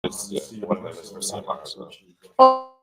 one of them is for CMR as well.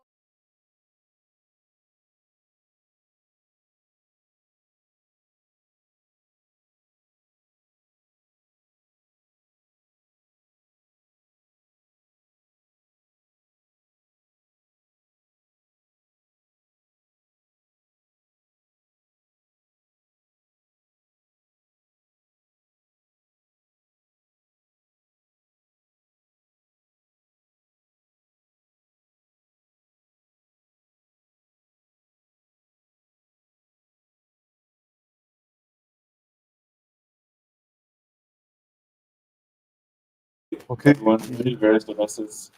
Okay. Everyone, various devices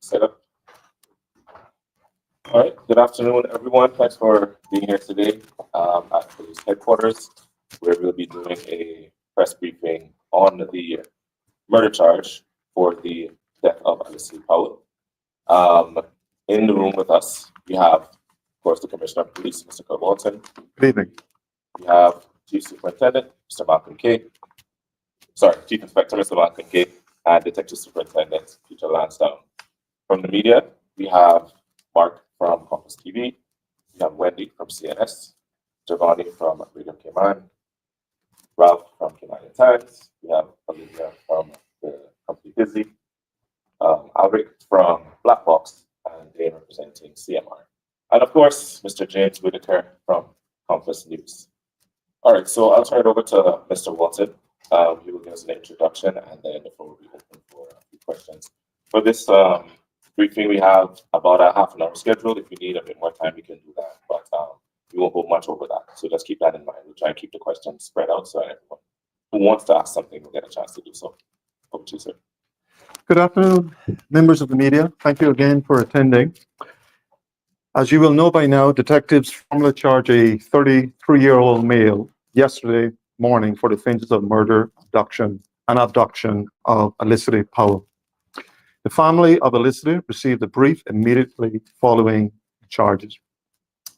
set up. All right. Good afternoon, everyone. Thanks for being here today at police headquarters, where we'll be doing a press briefing on the murder charge for the death of Alicia Powell. In the room with us, we have, of course, the Commissioner of Police, Mr. Kurt Walton. Good evening. We have Chief Superintendent, Mr. Malcolm Kay. Chief Inspector, Mr. Malcolm Kay, and Detective Superintendent, Peter Lansdowne. From the media, we have Mark from Compass TV, we have Wendy from CNS, Giovanni from Radio Cayman, Ralph from Cayman Times, we have Olivia from the company Busy, Alric from Black Box, and Dane representing CMR. And of course, Mr. James Whitaker from Compass News. All right, so I'll turn it over to Mr. Walton. He will give us an introduction, and then the floor will be open for a few questions. For this briefing, we have about a half an hour scheduled. If you need a bit more time, we can do that, but we won't go much over that. So just keep that in mind. We'll try and keep the questions spread out so everyone who wants to ask something will get a chance to do so. Over to you, sir. Good afternoon, members of the media. Thank you again for attending. As you will know by now, detectives formally charged a 33-year-old male yesterday morning for the offenses of murder, abduction of Alicia Powell. The family of Alicia received a brief immediately following the charges.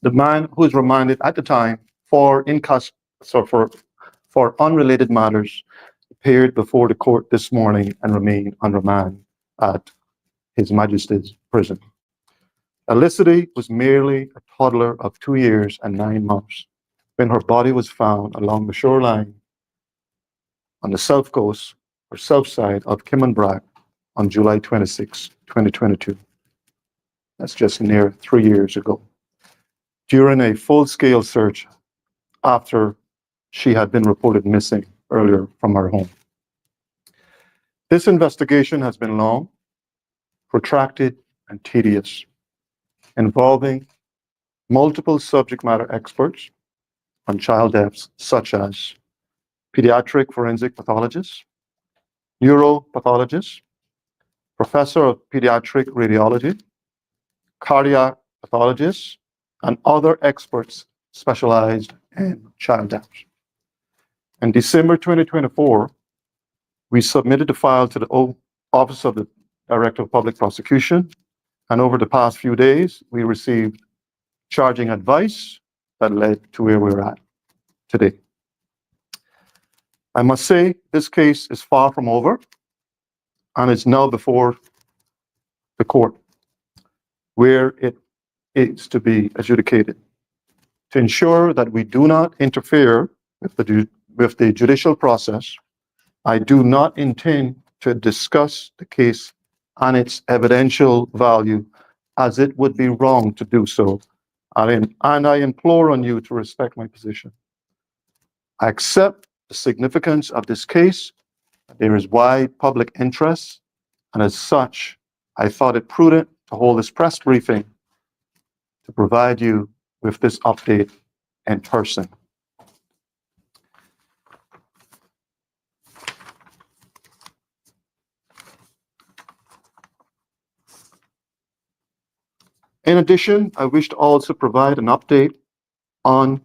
The man, who was remanded at the time for unrelated matters, appeared before the court this morning and remained on remand at His Majesty's prison. Alicia was merely a toddler of 2 years and 9 months when her body was found along the shoreline on the south coast or south side of Kimmonbrack on July 26, 2022. That's just near 3 years ago, during a full-scale search after she had been reported missing earlier from her home. This investigation has been long, protracted, and tedious, involving multiple subject matter experts on child deaths, such as pediatric forensic pathologists, neuropathologists, professor of pediatric radiology, cardiac pathologists, and other experts specialized in child deaths. In December 2024, we submitted the file to the Office of the Director of Public Prosecution, and over the past few days, we received charging advice that led to where we're at today. I must say, this case is far from over, and it's now before the court, where it is to be adjudicated. To ensure that we do not interfere with the judicial process, I do not intend to discuss the case and its evidential value, as it would be wrong to do so, and I implore on you to respect my position. I accept the significance of this case. There is wide public interest, and as such, I thought it prudent to hold this press briefing to provide you with this update in person. In addition, I wish to also provide an update on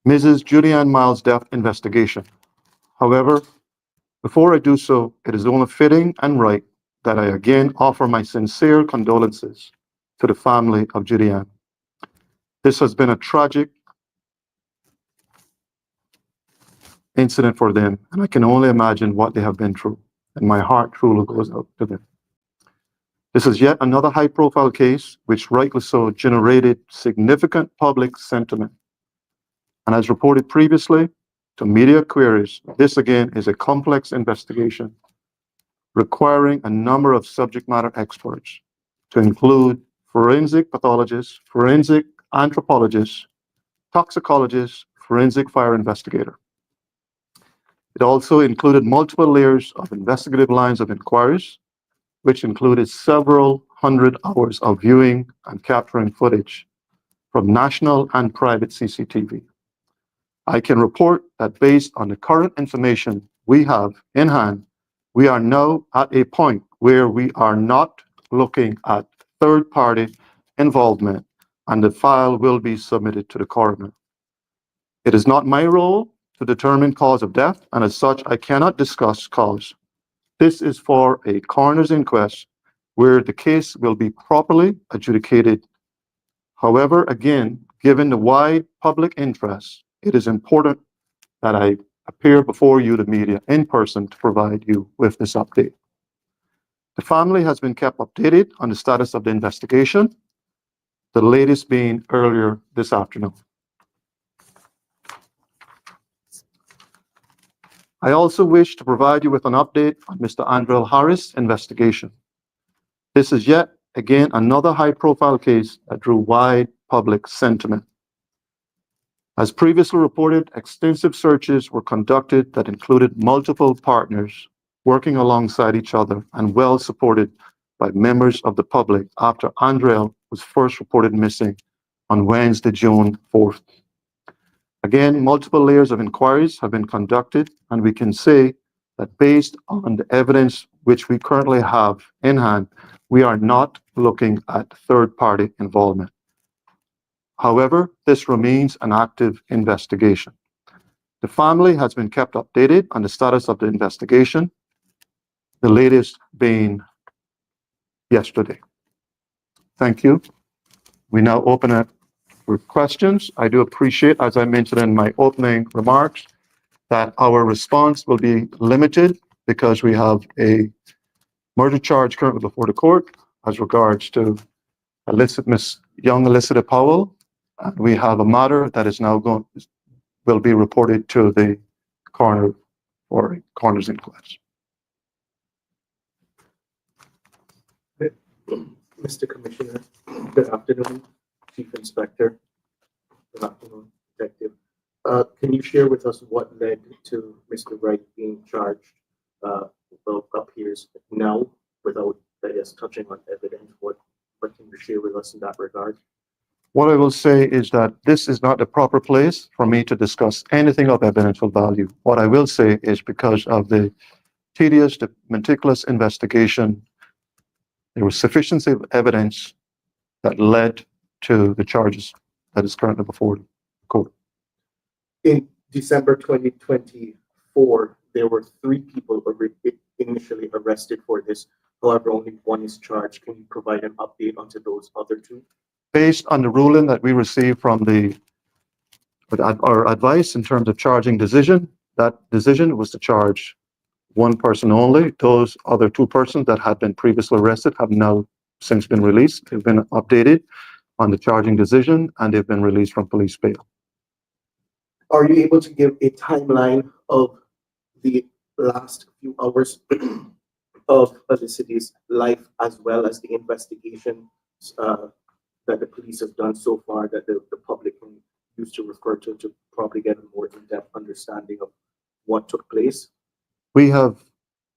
Mrs. Julianne Miles' death investigation. However, before I do so, it is only fitting and right that I again offer my sincere condolences to the family of Julianne. This has been a tragic incident for them, and I can only imagine what they have been through, and my heart truly goes out to them. This is yet another high-profile case, which rightly so generated significant public sentiment. And as reported previously to media queries, this again is a complex investigation requiring a number of subject matter experts to include forensic pathologists, forensic anthropologists, toxicologists, forensic fire investigator. It also included multiple layers of investigative lines of inquiries, which included several hundred hours of viewing and capturing footage from national and private CCTV. I can report that based on the current information we have in hand, we are now at a point where we are not looking at third-party involvement, and the file will be submitted to the coroner. It is not my role to determine cause of death, and as such, I cannot discuss cause. This is for a coroner's inquest where the case will be properly adjudicated. However, again, given the wide public interest, it is important that I appear before you, the media, in person to provide you with this update. The family has been kept updated on the status of the investigation, the latest being earlier this afternoon. I also wish to provide you with an update on Mr. Andrel Harris' investigation. This is yet again another high-profile case that drew wide public sentiment. As previously reported, extensive searches were conducted that included multiple partners working alongside each other and well supported by members of the public after Andrel was first reported missing on Wednesday, June 4th. Again, multiple layers of inquiries have been conducted, and we can say that based on the evidence which we currently have in hand, we are not looking at third-party involvement. However, this remains an active investigation. The family has been kept updated on the status of the investigation, the latest being yesterday. Thank you. We now open it for questions. I do appreciate, as I mentioned in my opening remarks, that our response will be limited because we have a murder charge currently before the court as regards to Miss Young Elicited Powell. And we have a matter that is now will be reported to the coroner for a coroner's inquest. Mr. Commissioner, good afternoon. Chief Inspector, good afternoon, Detective. Can you share with us what led to Mr. Wright being charged up here now without, I guess, touching on evidence? What can you share with us in that regard? What I will say is that this is not the proper place for me to discuss anything of evidential value. What I will say is because of the tedious, the meticulous investigation, there was sufficiency of evidence that led to the charges that is currently before the court. In December 2024, there were 3 people initially arrested for this. However, only 1 is charged. Can you provide an update onto those other 2? Based on the ruling that we received from our advice in terms of charging decision, that decision was to charge 1 person only. Those other 2 persons that had been previously arrested have now since been released. They've been updated on the charging decision and they've been released from police bail. Are you able to give a timeline of the last few hours of the city's life as well as the investigation that the police have done so far that the public can use to refer to probably get a more in-depth understanding of what took place? We have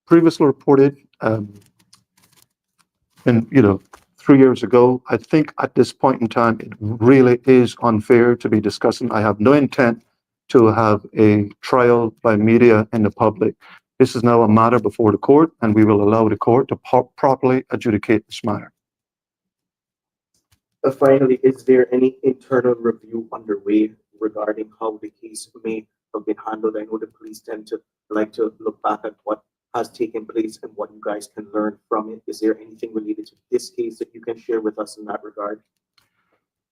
previously reported, and 3 years ago, I think at this point in time, it really is unfair to be discussing. I have no intent to have a trial by media in the public. This is now a matter before the court, and we will allow the court to properly adjudicate this matter. Finally, is there any internal review underway regarding how the case may have been handled? I know the police tend to like to look back at what has taken place and what you guys can learn from it. Is there anything related to this case that you can share with us in that regard?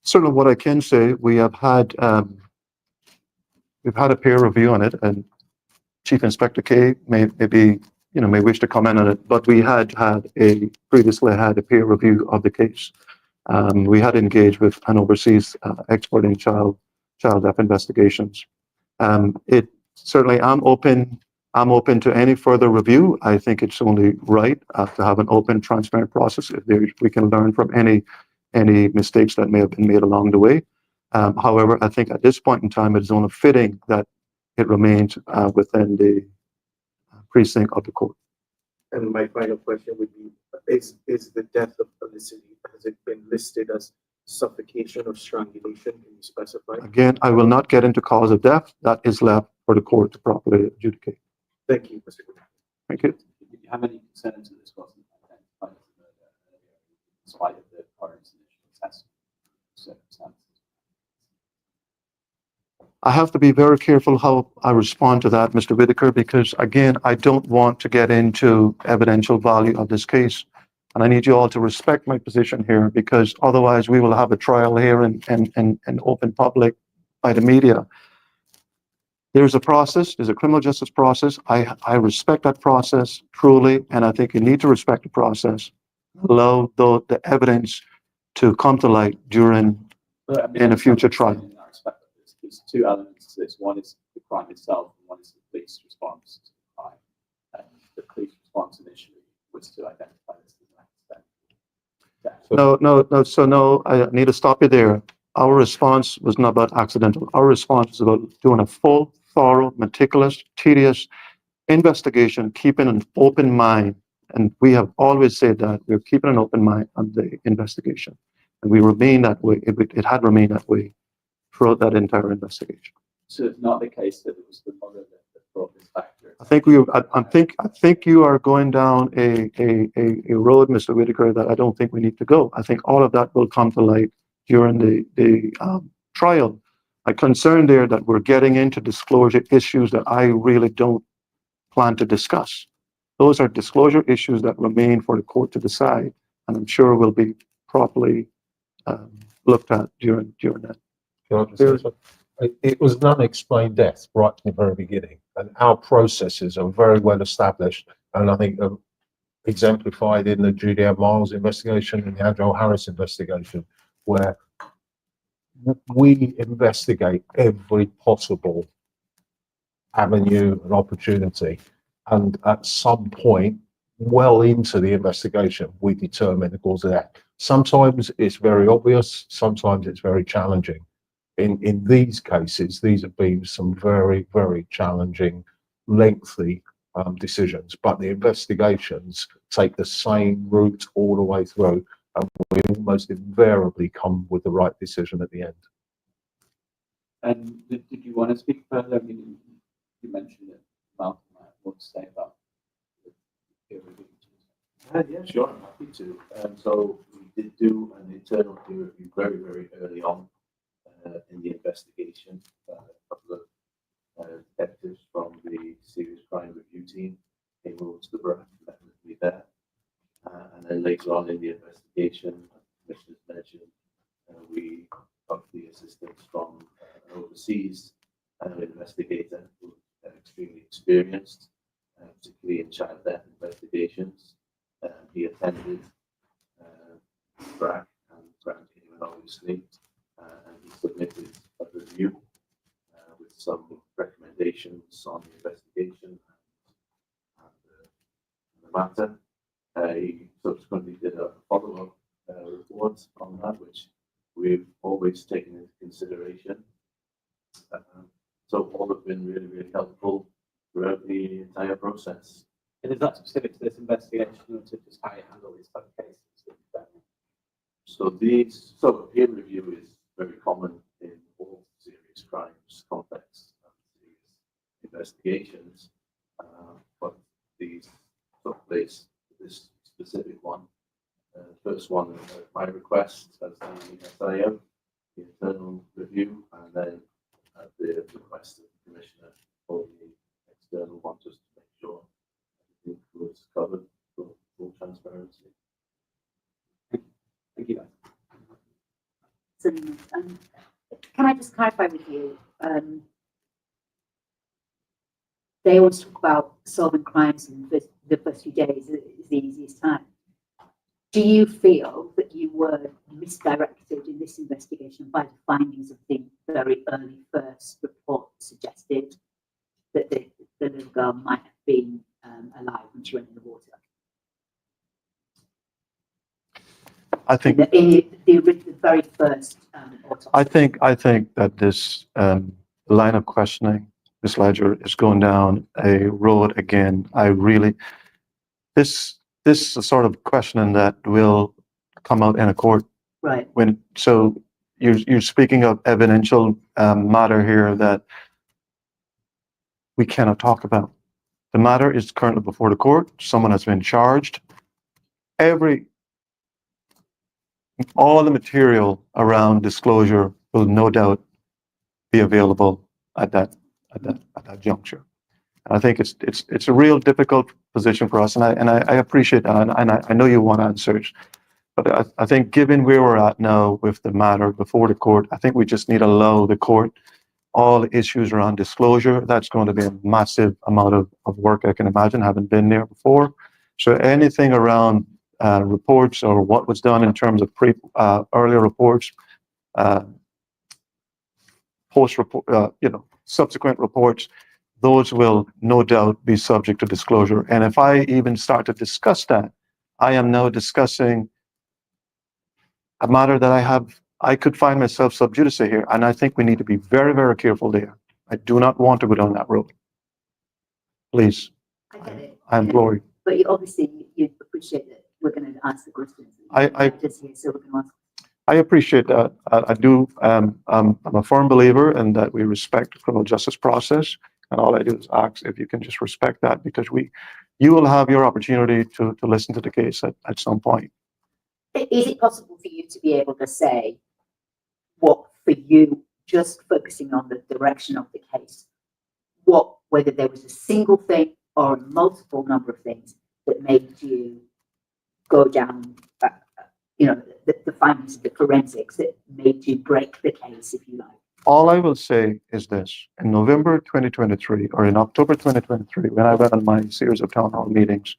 Certainly what I can say, we have had, we've had a peer review on it, and Chief Inspector K may be may wish to comment on it, but we had previously had a peer review of the case. We had engaged with an overseas expert in child death investigations. It certainly, I'm open to any further review. I think it's only right to have an open, transparent process if we can learn from any mistakes that may have been made along the way. However, I think at this point in time, it is only fitting that it remains within the precinct of the court. And my final question would be, is the death of Felicity, has it been listed as suffocation or strangulation? Can you specify? Again, I will not get into cause of death. That is left for the court to properly adjudicate. Thank you, Mr. Goodman. Thank you. Did you have any concerns that this wasn't identified as a murder earlier, in spite of the coroner's initial assessment circumstances? I have to be very careful how I respond to that, Mr. Whitaker, because again, I don't want to get into evidential value of this case. And I need you all to respect my position here, because otherwise we will have a trial here in open public by the media. There's a process, there's a criminal justice process. I respect that process truly, and I think you need to respect the process. Allow the evidence to come to light in a future trial. There's two elements to this. One is the crime itself, and one is the police response to the crime. And the police response initially was to identify this as an accident. No, I need to stop you there. Our response was not about accidental. Our response was about doing a full, thorough, meticulous, tedious investigation, keeping an open mind. And we have always said that we're keeping an open mind on the investigation. And we remain that way. It had remained that way throughout that entire investigation. So it's not the case that it was the mother that brought this factor. I think you are going down a road, Mr. Whitaker, that I don't think we need to go. I think all of that will come to light during the trial. I'm concerned there that we're getting into disclosure issues that I really don't plan to discuss. Those are disclosure issues that remain for the court to decide, and I'm sure will be properly looked at during that. It was an unexplained death right from the very beginning, and our processes are very well established, and I think exemplified in the Julianne Miles investigation and the Angelo Harris investigation, where we investigate every possible avenue and opportunity, and at some point well into the investigation we determine the cause of death. Sometimes it's very obvious, sometimes it's very challenging. In these cases, these have been some very, very challenging, lengthy decisions, but the investigations take the same route all the way through, and we almost invariably come with the right decision at the end. And did you want to speak further? I mean, you mentioned it, Malcolm. What to say about the peer review? Yeah, sure, I'm happy to. So we did do an internal peer review very, very early on in the investigation. A couple of detectives from the serious crime review team came over to the borough, met with me there. And then later on in the investigation, as the Commissioner mentioned, we got the assistance from an overseas investigator who was extremely experienced, particularly in child death investigations. He attended BRAC and BRAC came in obviously, and he submitted a review with some recommendations on the investigation and the matter. He subsequently did a follow-up report on that, which we've always taken into consideration. So all have been really, really helpful throughout the entire process. And is that specific to this investigation, or to just how you handle these type of cases? So a peer review is very common in all serious crimes contexts and serious investigations, but these took place, this specific one. First one, my request as the SIO, the internal review, and then at the request of the Commissioner for the external one, just to make sure everything was covered for full transparency. Thank you. So, can I just clarify with you? They always talk about solving crimes and the first few days is the easiest time. Do you feel that you were misdirected in this investigation by the findings of the very early first report suggested that the little girl might have been alive when she went in the water? I think, In the very first autopsy. I think that this line of questioning, Ms. Ledger, is going down a road again. This is the sort of questioning that will come out in a court. Right. So you're speaking of evidential matter here that we cannot talk about. The matter is currently before the court. Someone has been charged. All the material around disclosure will no doubt be available at that juncture. And I think it's a real difficult position for us, and I appreciate that, and I know you want answers, but I think given where we're at now with the matter before the court, I think we just need to allow the court all the issues around disclosure. That's going to be a massive amount of work, I can imagine, having been there before. So anything around reports or what was done in terms of earlier reports, post-report, subsequent reports, those will no doubt be subject to disclosure. And if I even start to discuss that, I am now discussing a matter that I could find myself sub judice here. And I think we need to be very, very careful there. I do not want to go down that road. Please. I get it. I implore you. But you obviously appreciate that we're going to answer the questions. So we're going to ask. I appreciate that. I do. I'm a firm believer in that we respect the criminal justice process. And all I do is ask if you can just respect that, because you will have your opportunity to listen to the case at some point. Is it possible for you to be able to say what, for you, just focusing on the direction of the case, whether there was a single thing or a multiple number of things that made you go down, the findings of the forensics that made you break the case, if you like? All I will say is this: in November 2023, or in October 2023, when I went on my series of town hall meetings,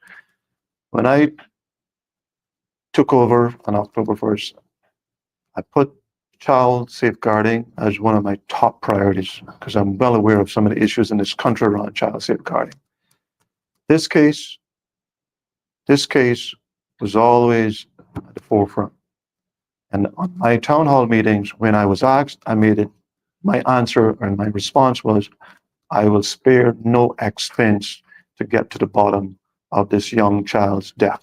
when I took over on October 1st, I put child safeguarding as one of my top priorities, because I'm well aware of some of the issues in this country around child safeguarding. This case was always at the forefront. And on my town hall meetings, when I was asked, my answer and my response was, I will spare no expense to get to the bottom of this young child's death.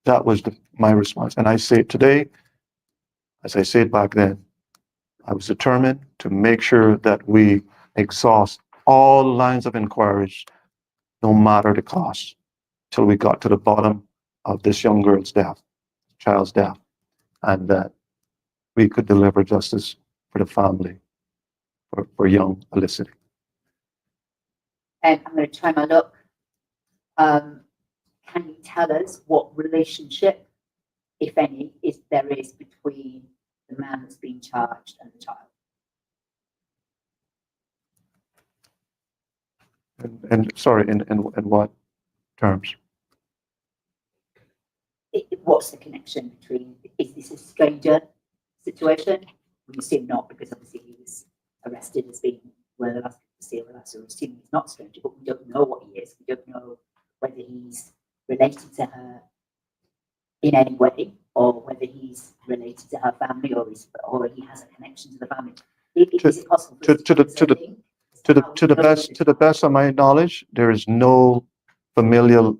That was my response. And I say it today, as I said back then, I was determined to make sure that we exhaust all lines of inquiries, no matter the cost, till we got to the bottom of this young girl's death, child's death, and that we could deliver justice for the family, for young Felicity. And I'm going to try my luck. Can you tell us what relationship, if any, there is between the man that's being charged and the child? And sorry, in what terms? What's the connection between, is this a stranger situation? We assume not, because obviously he was arrested as being one of the last people to see her, so we're assuming he's not a stranger, but we don't know what he is. We don't know whether he's related to her in any way, or whether he's related to her family, or he has a connection to the family. Is it possible to the best of my knowledge, there is no familial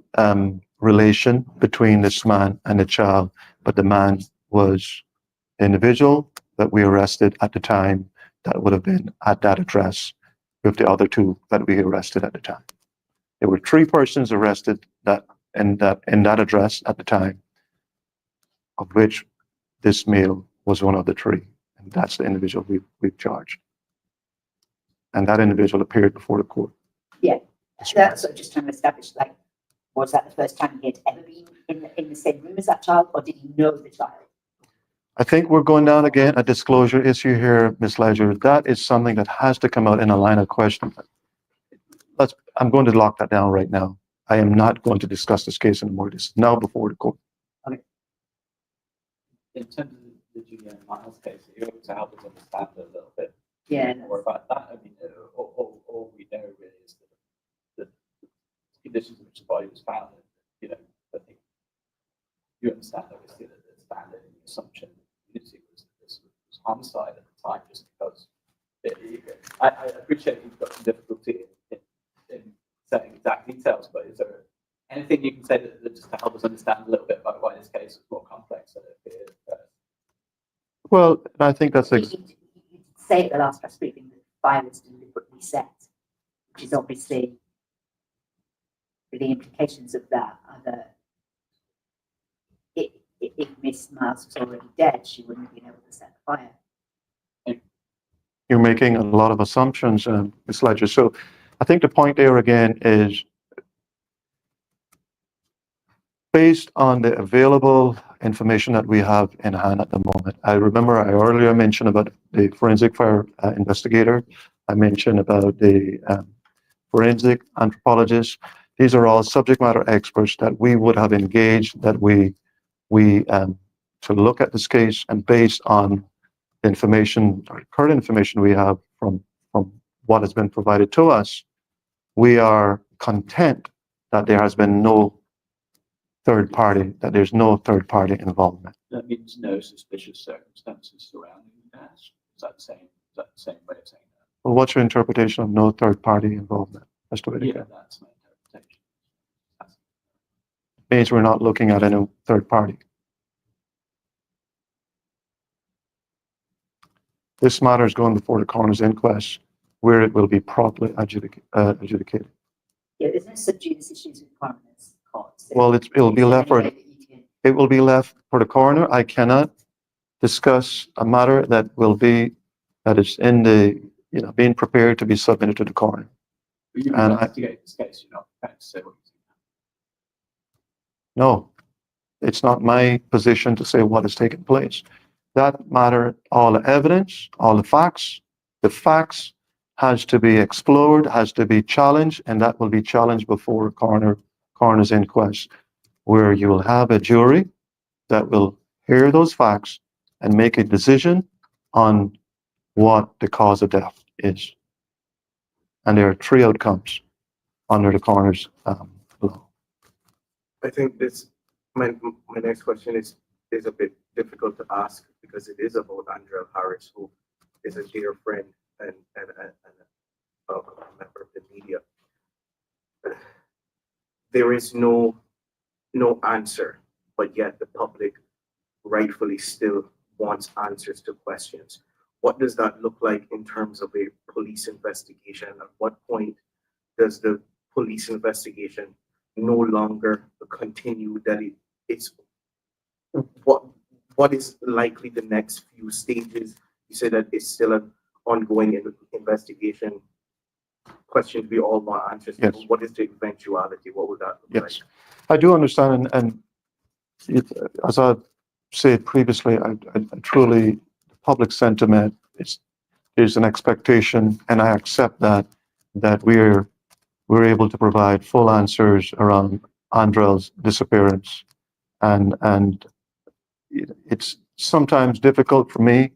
relation between this man and the child, but the man was the individual that we arrested at the time that would have been at that address with the other two that we arrested at the time. There were 3 persons arrested in that address at the time, of which this male was one of the 3, and that's the individual we've charged. And that individual appeared before the court. Yeah, that's what I'm just trying to establish. Like, was that the first time he had ever been in the same room as that child, or did he know the child? I think we're going down again a disclosure issue here, Ms. Ledger. That is something that has to come out in a line of question. I'm going to lock that down right now. I am not going to discuss this case anymore. This is now before the court. In terms of the Julian Miles case, are you able to help us understand a little bit Yeah. more about that? I mean, all we know really is that the conditions in which the body was found, you know, I think you understand obviously that the standard and the assumption was that this was homicide at the time, just because I appreciate you've got some difficulty in saying exact details, but is there anything you can say that just to help us understand a little bit about why this case is more complex than it appeared? Well, I think that's You did say at the last press briefing that the fire was deliberately set, which is obviously the implications of that are that if Miss Miles was already dead, she wouldn't have been able to set the fire. you're making a lot of assumptions, Ms. Ledger. So I think the point there again is based on the available information that we have in hand at the moment. I remember I earlier mentioned about the forensic fire investigator. I mentioned about the forensic anthropologist. These are all subject matter experts that we would have engaged, that we to look at this case, and based on the information, or current information we have from what has been provided to us, we are content that there has been no third party, that there's no third party involvement. That means no suspicious circumstances surrounding the death. Is that the same way of saying that? Well, what's your interpretation of no third party involvement, Mr. Whitaker? Yeah, that's my interpretation. Means we're not looking at any third party. This matter is going before the coroner's inquest, where it will be properly adjudicated. Yeah, there's no sub judice issues with coroner's courts. Well, it'll be left for it will be left for the coroner. I cannot discuss a matter that is in the being prepared to be submitted to the coroner. But you And investigate this case, you're not prepared to say what you think. No, it's not my position to say what has taken place. That matter, all the evidence, all the facts has to be explored, has to be challenged, and that will be challenged before a coroner's inquest, where you will have a jury that will hear those facts and make a decision on what the cause of death is. And there are three outcomes under the coroner's law. I think my next question is a bit difficult to ask because it is about Andrel Harris, who is a dear friend and a member of the media. There is no answer, but yet the public rightfully still wants answers to questions. What does that look like in terms of a police investigation? At what point does the police investigation no longer continue? That it's what is likely the next few stages? You said that it's still an ongoing investigation. Questions we all want answers to. Yes. What is the eventuality? What would that look Yes, I do understand, and as I said previously, I truly, the public sentiment is an expectation, and I accept that we're able to provide full answers around Andrel's disappearance, and it's sometimes difficult for me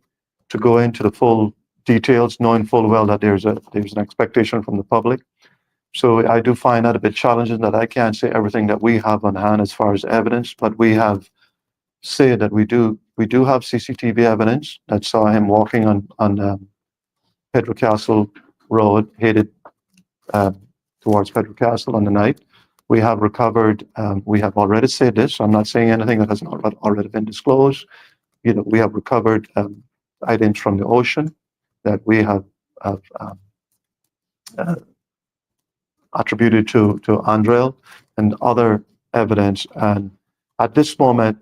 to go into the full details, knowing full well that there's an expectation from the public. So I do find that a bit challenging, that I can't say everything that we have on hand as far as evidence, but we have said that we do have CCTV evidence that saw him walking on Pedro Castle Road, headed towards Pedro Castle on the night. We have recovered, we have already said this, so I'm not saying anything that has not already been disclosed. We have recovered items from the ocean that we have attributed to Andrel, and other evidence. And at this moment,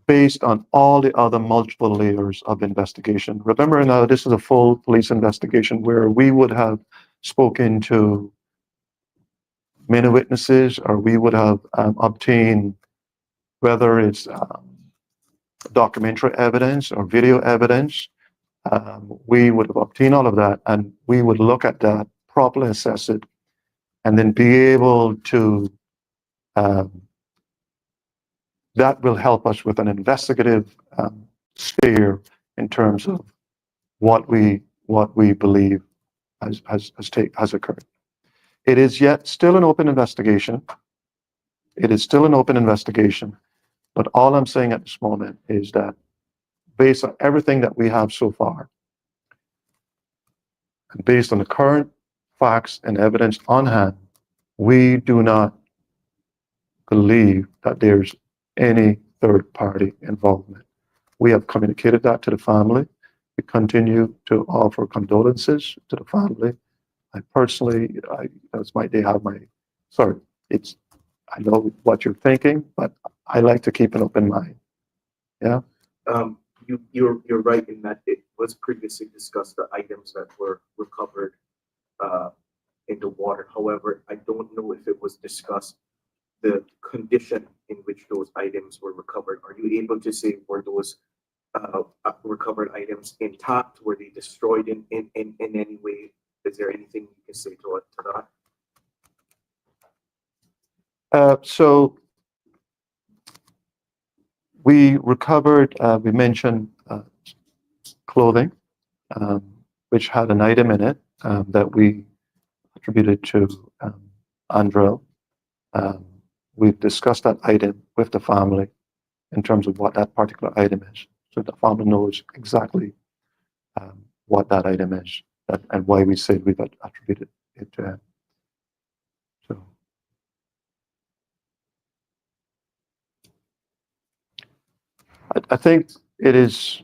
based on all the other multiple layers of investigation, remember now, this is a full police investigation where we would have spoken to many witnesses, or we would have obtained, whether it's documentary evidence or video evidence, we would have obtained all of that, and we would look at that, properly assess it, and then be able to, that will help us with an investigative sphere in terms of what we believe has occurred. It is yet still an open investigation. It is still an open investigation, but all I'm saying at this moment is that based on everything that we have so far, and based on the current facts and evidence on hand, we do not believe that there's any third party involvement. We have communicated that to the family. We continue to offer condolences to the family. I personally, I know what you're thinking, but I like to keep an open mind. Yeah. You're right in that it was previously discussed, the items that were recovered in the water. However, I don't know if it was discussed the condition in which those items were recovered. Are you able to say, were those recovered items intact? Were they destroyed in any way? Is there anything you can say to that? So we recovered, we mentioned clothing, which had an item in it that we attributed to Andrel. We've discussed that item with the family in terms of what that particular item is. So the family knows exactly what that item is and why we said we've attributed it to him. So I think it's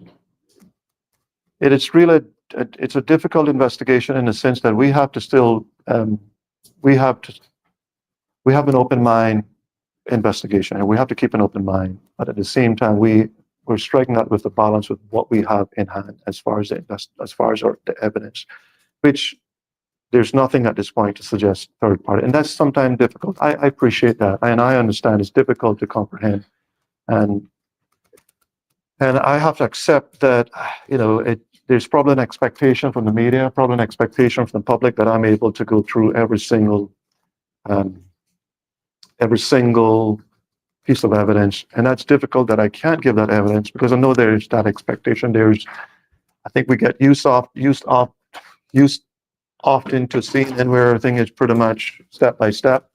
really it's a difficult investigation in the sense that we have to still we have an open mind investigation, and we have to keep an open mind, but at the same time we're striking that with the balance with what we have in hand as far as the evidence, which there's nothing at this point to suggest third party, and that's sometimes difficult. I appreciate that, and I understand it's difficult to comprehend, and I have to accept that, you know, there's probably an expectation from the media, probably an expectation from the public that I'm able to go through every single piece of evidence, and that's difficult that I can't give that evidence because I know there's that expectation. I think we get used often to seeing and where everything is pretty much step by step,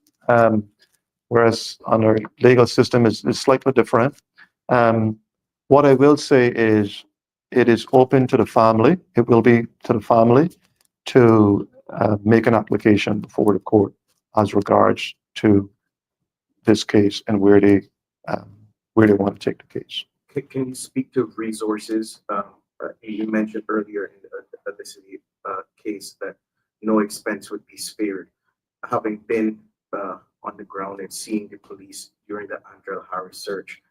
whereas on our legal system is slightly different. What I will say is it is open to the family. It will be to the family to make an application before the court as regards to this case and where they want to take the case. Can you speak to resources? You mentioned earlier in the city case that no expense would be spared. Having been on the ground and seeing the police during the Andrel Harris search,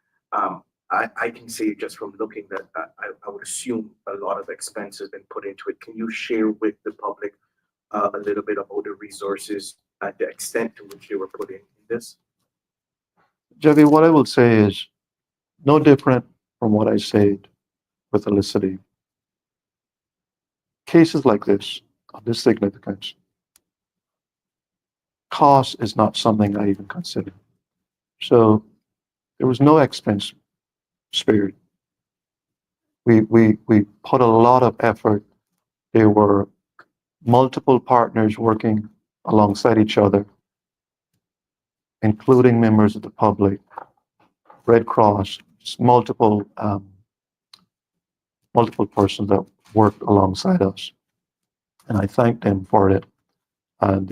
I can say just from looking that I would assume a lot of expense has been put into it. Can you share with the public a little bit about the resources at the extent to which they were put in this? Javi, what I will say is no different from what I said with Elicity. Cases like this, of this significance, cost is not something I even consider. So there was no expense spared. We put a lot of effort. There were multiple partners working alongside each other, including members of the public, Red Cross, multiple persons that worked alongside us, and I thank them for it. And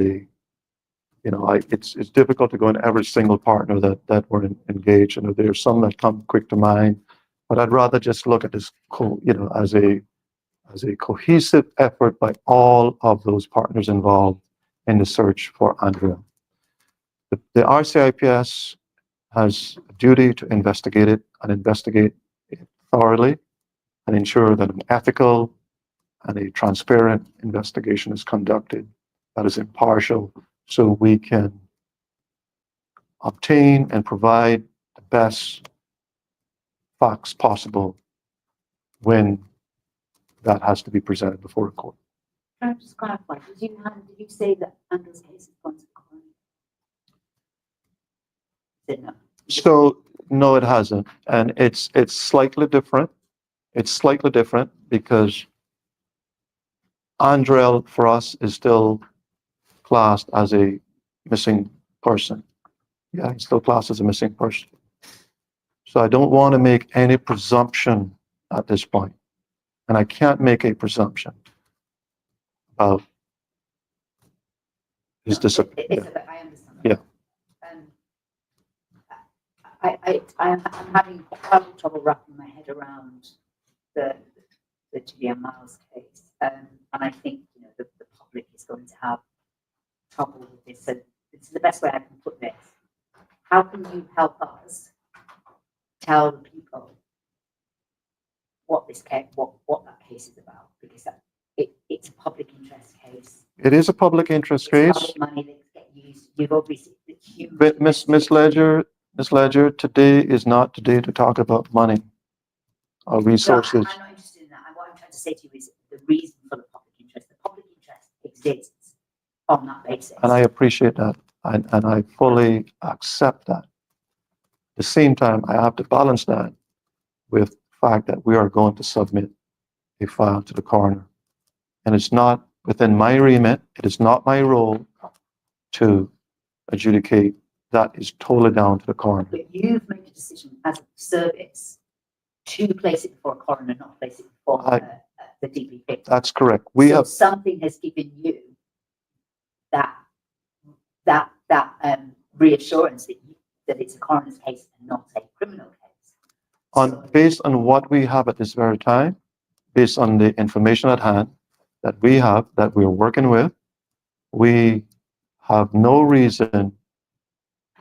it's difficult to go in every single partner that were engaged. You know, there's some that come quick to mind, but I'd rather just look at this, as a cohesive effort by all of those partners involved in the search for Andrea. The RCIPS has a duty to investigate it and investigate it thoroughly and ensure that an ethical and a transparent investigation is conducted that is impartial, so we can obtain and provide the best facts possible when that has to be presented before a court. Can I just clarify? Did you say that Andrew's case has gone to court? Didn't know. So, no, it hasn't. And it's slightly different. It's slightly different because Andrel for us is still classed as a missing person. Yeah, he's still classed as a missing person. So I don't want to make any presumption at this point. And I can't make a presumption about his disappearance. I understand. Yeah. I'm having quite trouble wrapping my head around the Julian Miles case. And I think, the public is going to have trouble with this. So this is the best way I can put this. How can you help us tell the people what this case, what that case is about? Because it's a public interest case. It is a public interest case. Public money that get used. You've obviously But Miss Ledger, today is not the day to talk about money or resources. No, I'm not interested in that. And what I'm trying to say to you is the reason for the public interest. The public interest exists on that basis. And I appreciate that. And I fully accept that. At the same time, I have to balance that with the fact that we are going to submit a file to the coroner. And it's not within my remit. It is not my role to adjudicate. That is totally down to the coroner. But you've made a decision as a service to place it before a coroner, not place it before the DPP. That's correct. Something has given you that reassurance that it's a coroner's case and not a criminal case. Based on what we have at this very time, based on the information at hand that we have, that we're working with, we have no reason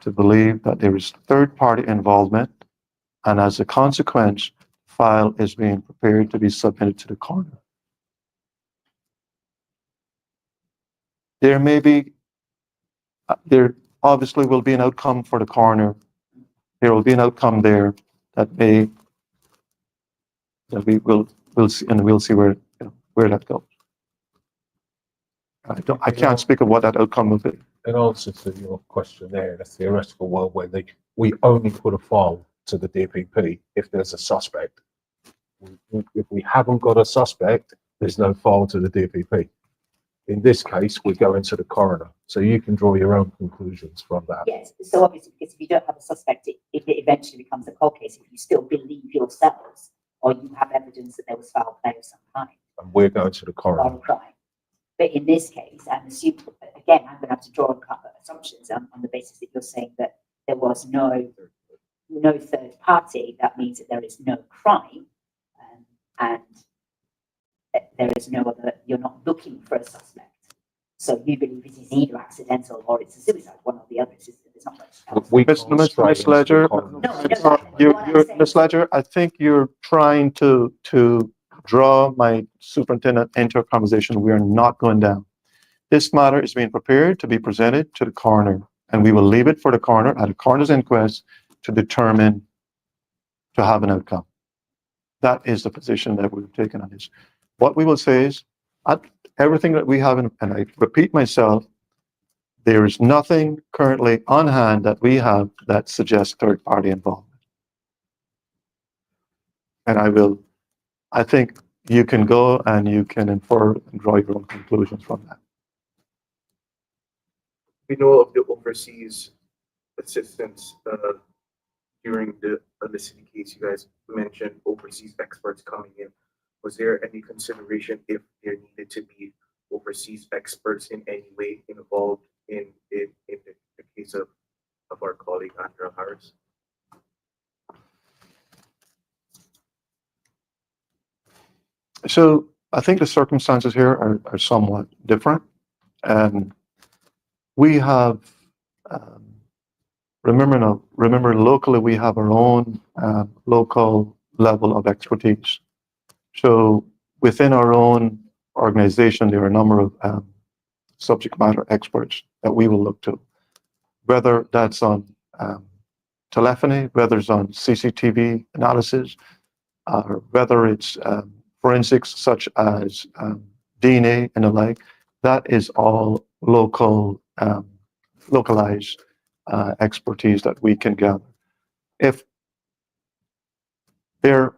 to believe that there is third-party involvement, and as a consequence, file is being prepared to be submitted to the coroner. There may be, there obviously will be an outcome for the coroner. There will be an outcome there that we'll see, and we'll see where that goes. I can't speak of what that outcome will be. In answer to your question there, in a theoretical world where we only put a file to the DPP if there's a suspect. If we haven't got a suspect, there's no file to the DPP. In this case, we're going to the coroner. So you can draw your own conclusions from that. Yes, so obviously, because if you don't have a suspect, if it eventually becomes a cold case, if you still believe yourselves, or you have evidence that there was foul play of some kind. And we're going to the coroner. Or crime. But in this case, I'm assuming, again, I'm going to have to draw assumptions on the basis that you're saying that there was no third party. That means that there is no crime, and there is no other. You're not looking for a suspect, so you believe it is either accidental or it's a suicide. One or the other. There's not much else. Miss Ledger, Miss Ledger, I think you're trying to draw my superintendent into a conversation we are not going down. This matter is being prepared to be presented to the coroner, and we will leave it for the coroner at a coroner's inquest to determine, to have an outcome. That is the position that we've taken on this. What we will say is, everything that we have, and I repeat myself, there is nothing currently on hand that we have that suggests third-party involvement. And I think you can go and you can infer and draw your own conclusions from that. We know of the overseas assistance during the Felicity case. You guys mentioned overseas experts coming in. Was there any consideration if there needed to be overseas experts in any way involved in the case of our colleague Andrea Harris? So I think the circumstances here are somewhat different. We have, remember locally we have our own local level of expertise. So within our own organization, there are a number of subject matter experts that we will look to, whether that's on telephony, whether it's on CCTV analysis, or whether it's forensics such as DNA and the like. That is all localized expertise that we can gather. If there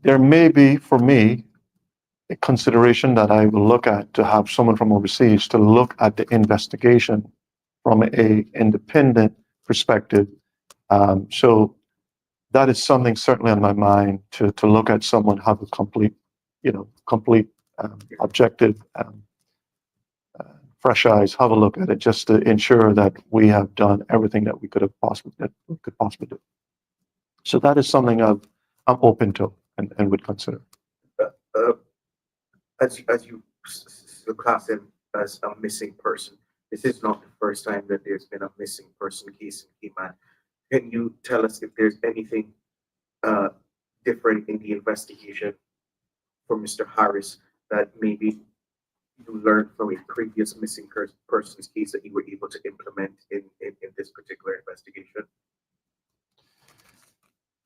may be, for me, a consideration that I will look at to have someone from overseas to look at the investigation from a independent perspective. So that is something certainly on my mind to look at someone, have a complete objective, fresh eyes, have a look at it just to ensure that we have done everything that we could possibly do. So that is something I'm open to and would consider. As you class him as a missing person, this is not the first time that there's been a missing person case in Cayman. Can you tell us if there's anything different in the investigation for Mr. Harris that maybe you learned from a previous missing person's case that you were able to implement in this particular investigation?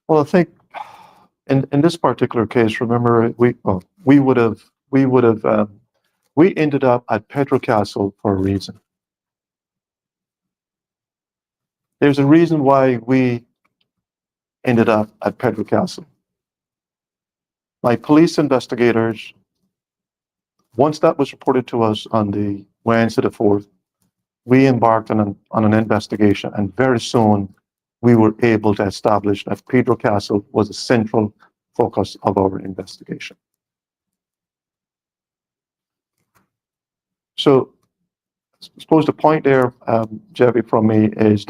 Well, I think in this particular case, remember, we ended up at Pedro Castle for a reason. There's a reason why we ended up at Pedro Castle. My police investigators, once that was reported to us on the Wednesday the 4th, we embarked on an investigation, and very soon we were able to establish that Pedro Castle was a central focus of our investigation. So I suppose the point there, Jeffy, from me is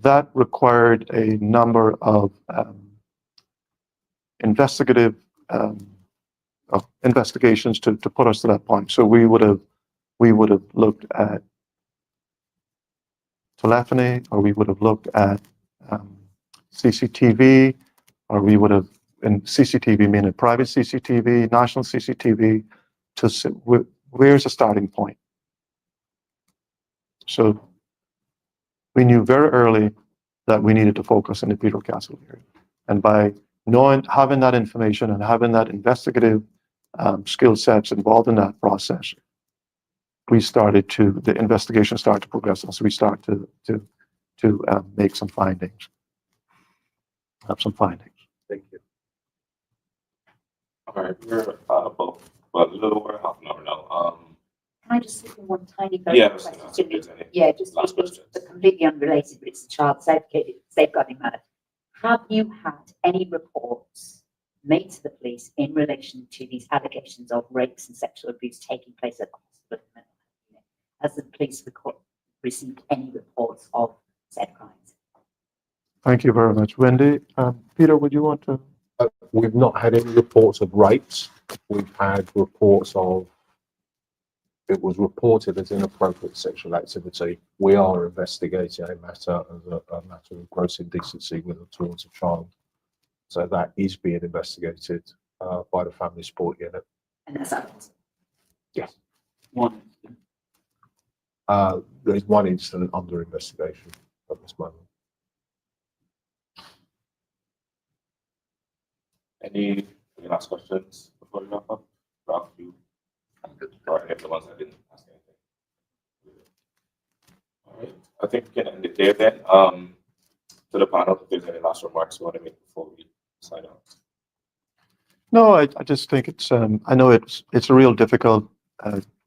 that required a number of investigative investigations to put us to that point. So we would have looked at telephony, or we would have looked at CCTV, or we would have, in CCTV meaning private CCTV, national CCTV, to see where's the starting point. So we knew very early that we needed to focus on the Pedro Castle area. And by having that information and having that investigative skill sets involved in that process, the investigation started to progress, and so we start to make some findings. Have some findings. Thank you. All right, we're about a little over half an hour now. Can I just slip in one tiny very Yeah, quick if question? there's any Yeah, just last it's questions. completely unrelated, but it's a child safeguarding matter. Have you had any reports made to the police in relation to these allegations of rapes and sexual abuse taking place at the hospital? Has the police received any reports of said crimes? Thank you very much, Wendy. Peter, would you want to? We've not had any reports of rapes. We've had reports of, it was reported as inappropriate sexual activity. We are investigating a matter as a matter of gross indecency towards a child. So that is being investigated by the Family Support Unit. And that's happened. Yes. One. There is one incident under investigation at this moment. Any last questions before we wrap up? Ralph, you? Or any of the ones that didn't ask anything? All right, I think we can end it there then. To the panel, if there's any last remarks you want to make before we sign out. No, I just think it's, I know it's a real difficult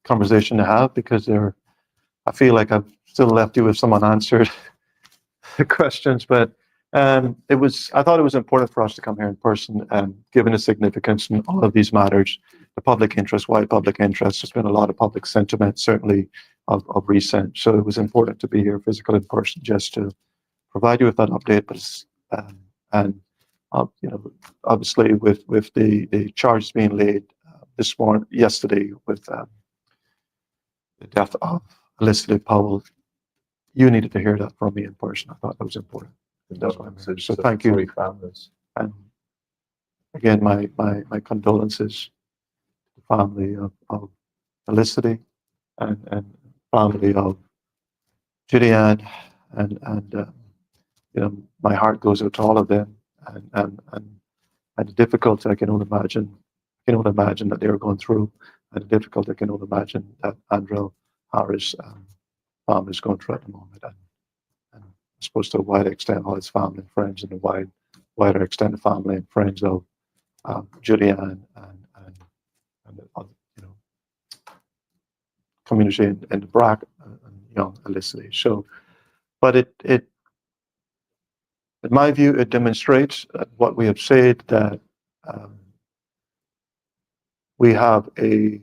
conversation to have, because I feel like I've still left you with some unanswered questions, but I thought it was important for us to come here in person, given the significance in all of these matters, the public interest, why public interest. There's been a lot of public sentiment, certainly of recent. So it was important to be here physically in person just to provide you with that update. But obviously with the charges being laid yesterday with the death of Elizabeth Powell, you needed to hear that from me in person. I thought that was important. That's why I'm here. So thank you. 3 families. And again, my condolences to the family of Felicity and family of Julianne, and my heart goes out to all of them, and the difficulty I can only imagine that they were going through, and the difficulty I can only imagine that Andrew Harris family's going through at the moment. And I suppose to a wider extent, all his family and friends, and the wider extended family and friends of Julianne and the other, community in the BRAC and Elicity. So, but it in my view, it demonstrates what we have said, that we have a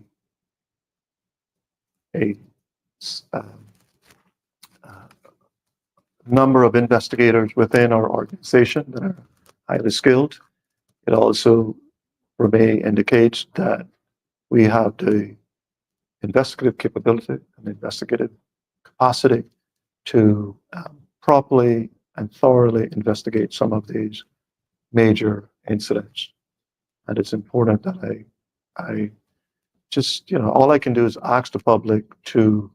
number of investigators within our organization that are highly skilled. It also indicates that we have the investigative capability and investigative capacity to properly and thoroughly investigate some of these major incidents. And it's important that I just, all I can do is ask the public to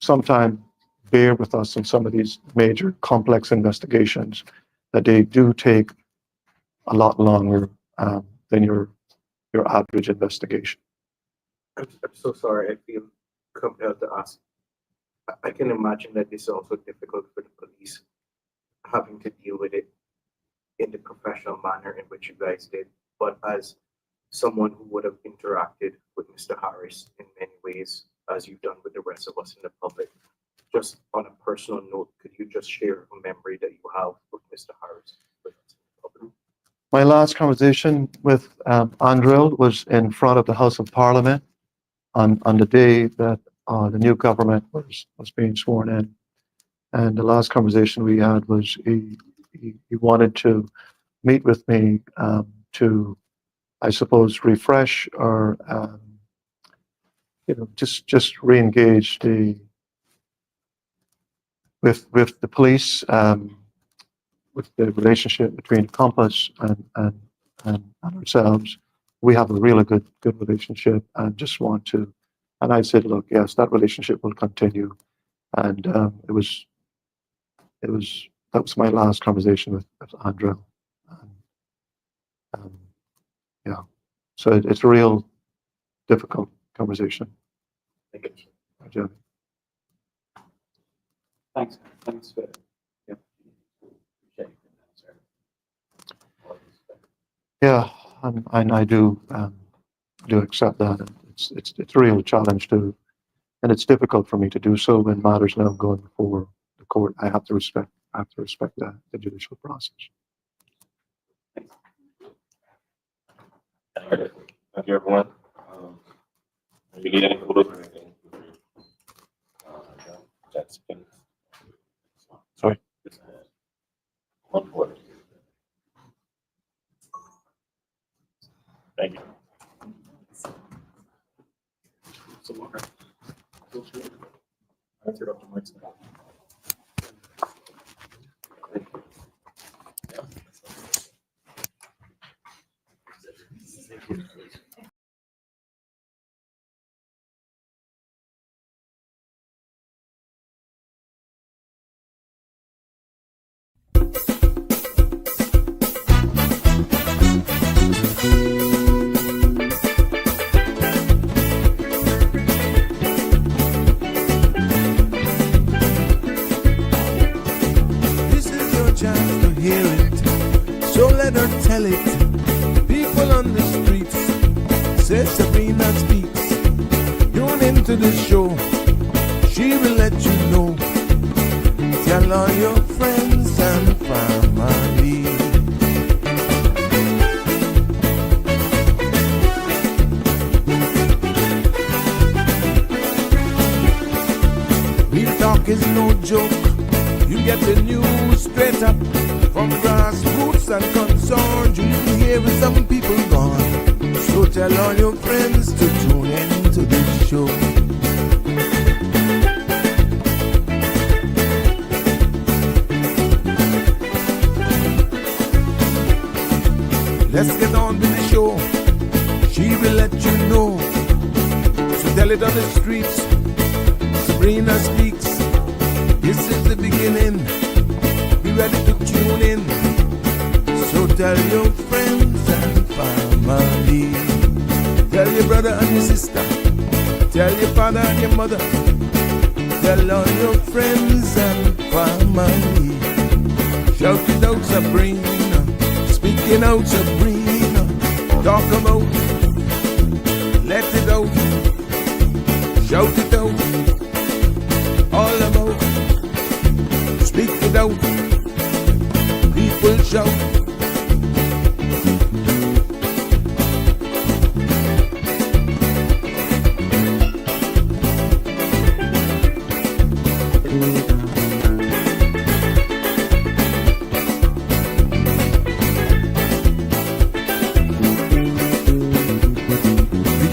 sometime bear with us in some of these major complex investigations, that they do take a lot longer than your average investigation. I'm so sorry. I feel compelled to ask. I can imagine that this is also difficult for the police, having to deal with it in the professional manner in which you guys did. But as someone who would have interacted with Mr. Harris in many ways, as you've done with the rest of us in the public, just on a personal note, could you just share a memory that you have with Mr. Harris with us in the public? My last conversation with Andril was in front of the House of Parliament on the day that the new government was being sworn in. And the last conversation we had was he wanted to meet with me to, I suppose, refresh or just re-engage with the police, with the relationship between Compass and ourselves. We have a really good relationship, and just want to. And I said, look, yes, that relationship will continue. And that was my last conversation with Andrew. Yeah, so it's a real difficult conversation. Thank you. Jeremy. Thanks for Yeah, and I do accept that. It's a real challenge and it's difficult for me to do so when matters now going before the court. I have to respect the judicial process. Thank you, everyone. If you need any photos or anything, that's been. Sorry. One board. Thank you. This is your chance to hear it, so let her tell it. People on the streets say Sabrina speaks. Tune into the show, she will let you know. Tell all your friends and family. Real talk is no joke. You get the news straight up from grassroots and concerned. You can hear with some people gone. So tell all your friends to tune in to this show. Let's get on with the show. She will let you know. So tell it on the streets. Sabrina speaks. This is the beginning. Be ready to tune in. So tell your friends and family. Tell your brother and your sister. Tell your father and your mother. Tell all your friends and family. Shout it out, Sabrina. Speak it out, Sabrina. Talk about it. Let it out. Shout it out. All about it. Speak it out. People shout.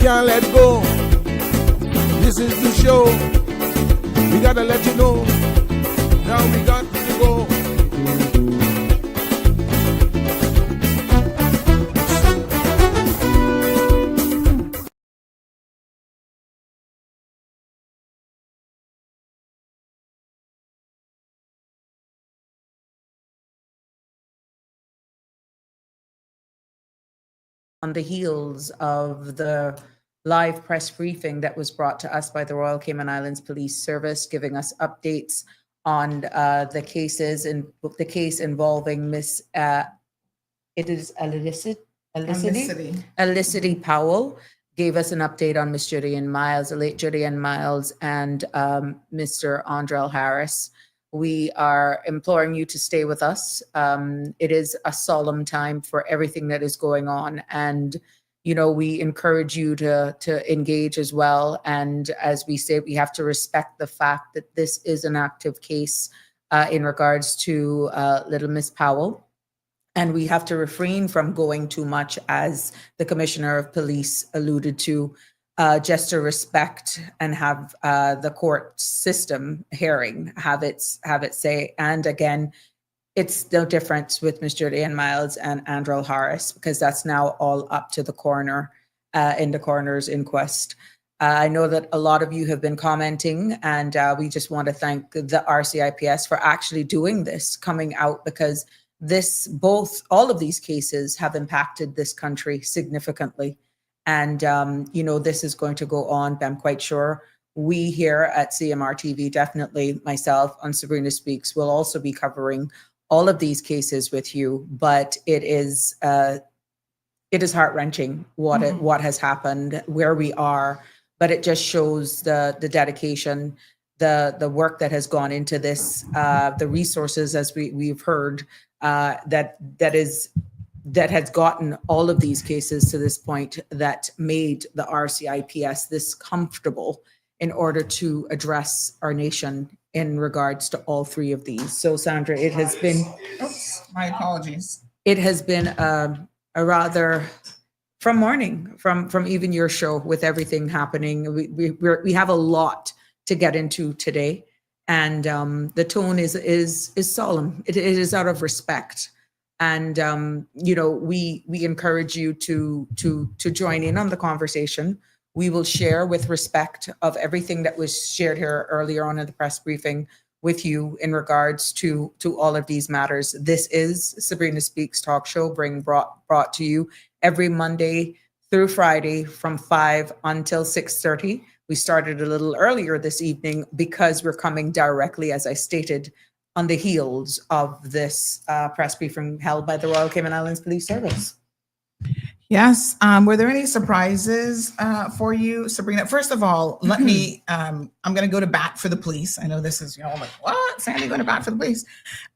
Can't let go. This is the show. We gotta let you know. Now we got to go. On the heels of the live press briefing that was brought to us by the Royal Cayman Islands Police Service, giving us updates on the cases and the case involving Miss Elicity Powell, gave us an update on Miss Judianne Miles, the late Judianne Miles, and Mr. Andrel Harris. We are imploring you to stay with us. It is a solemn time for everything that is going on, and we encourage you to engage as well. And as we say, we have to respect the fact that this is an active case in regards to little Miss Powell. And we have to refrain from going too much, as the Commissioner of Police alluded to, just to respect and have the court system hearing have its say. And again, it's no difference with Ms. Judianne Miles and Andrel Harris, because that's now all up to the coroner in the coroner's inquest. I know that a lot of you have been commenting, and we just want to thank the RCIPS for actually doing this, coming out, because all of these cases have impacted this country significantly. And, this is going to go on. I'm quite sure we here at CMR TV, definitely myself on Sabrina Speaks, will also be covering all of these cases with you. But it is heart-wrenching what has happened, where we are. But it just shows the dedication, the work that has gone into this, the resources, as we've heard, that has gotten all of these cases to this point, that made the RCIPS this comfortable in order to address our nation in regards to all three of these. So Sandra, it has been, my apologies. It has been a rather, from morning, from even your show, with everything happening, we have a lot to get into today. And the tone is solemn. It is out of respect. And we encourage you to join in on the conversation. We will share with respect of everything that was shared here earlier on in the press briefing with you in regards to all of these matters. This is Sabrina Speaks talk show, brought to you every Monday through Friday from 5 until 6:30. We started a little earlier this evening because we're coming directly, as I stated, on the heels of this press briefing held by the Royal Cayman Islands Police Service. Yes. Were there any surprises for you, Sabrina? First of all, let me, I'm going to go to bat for the police. I know this is, like, what? Sandy going to bat for the police?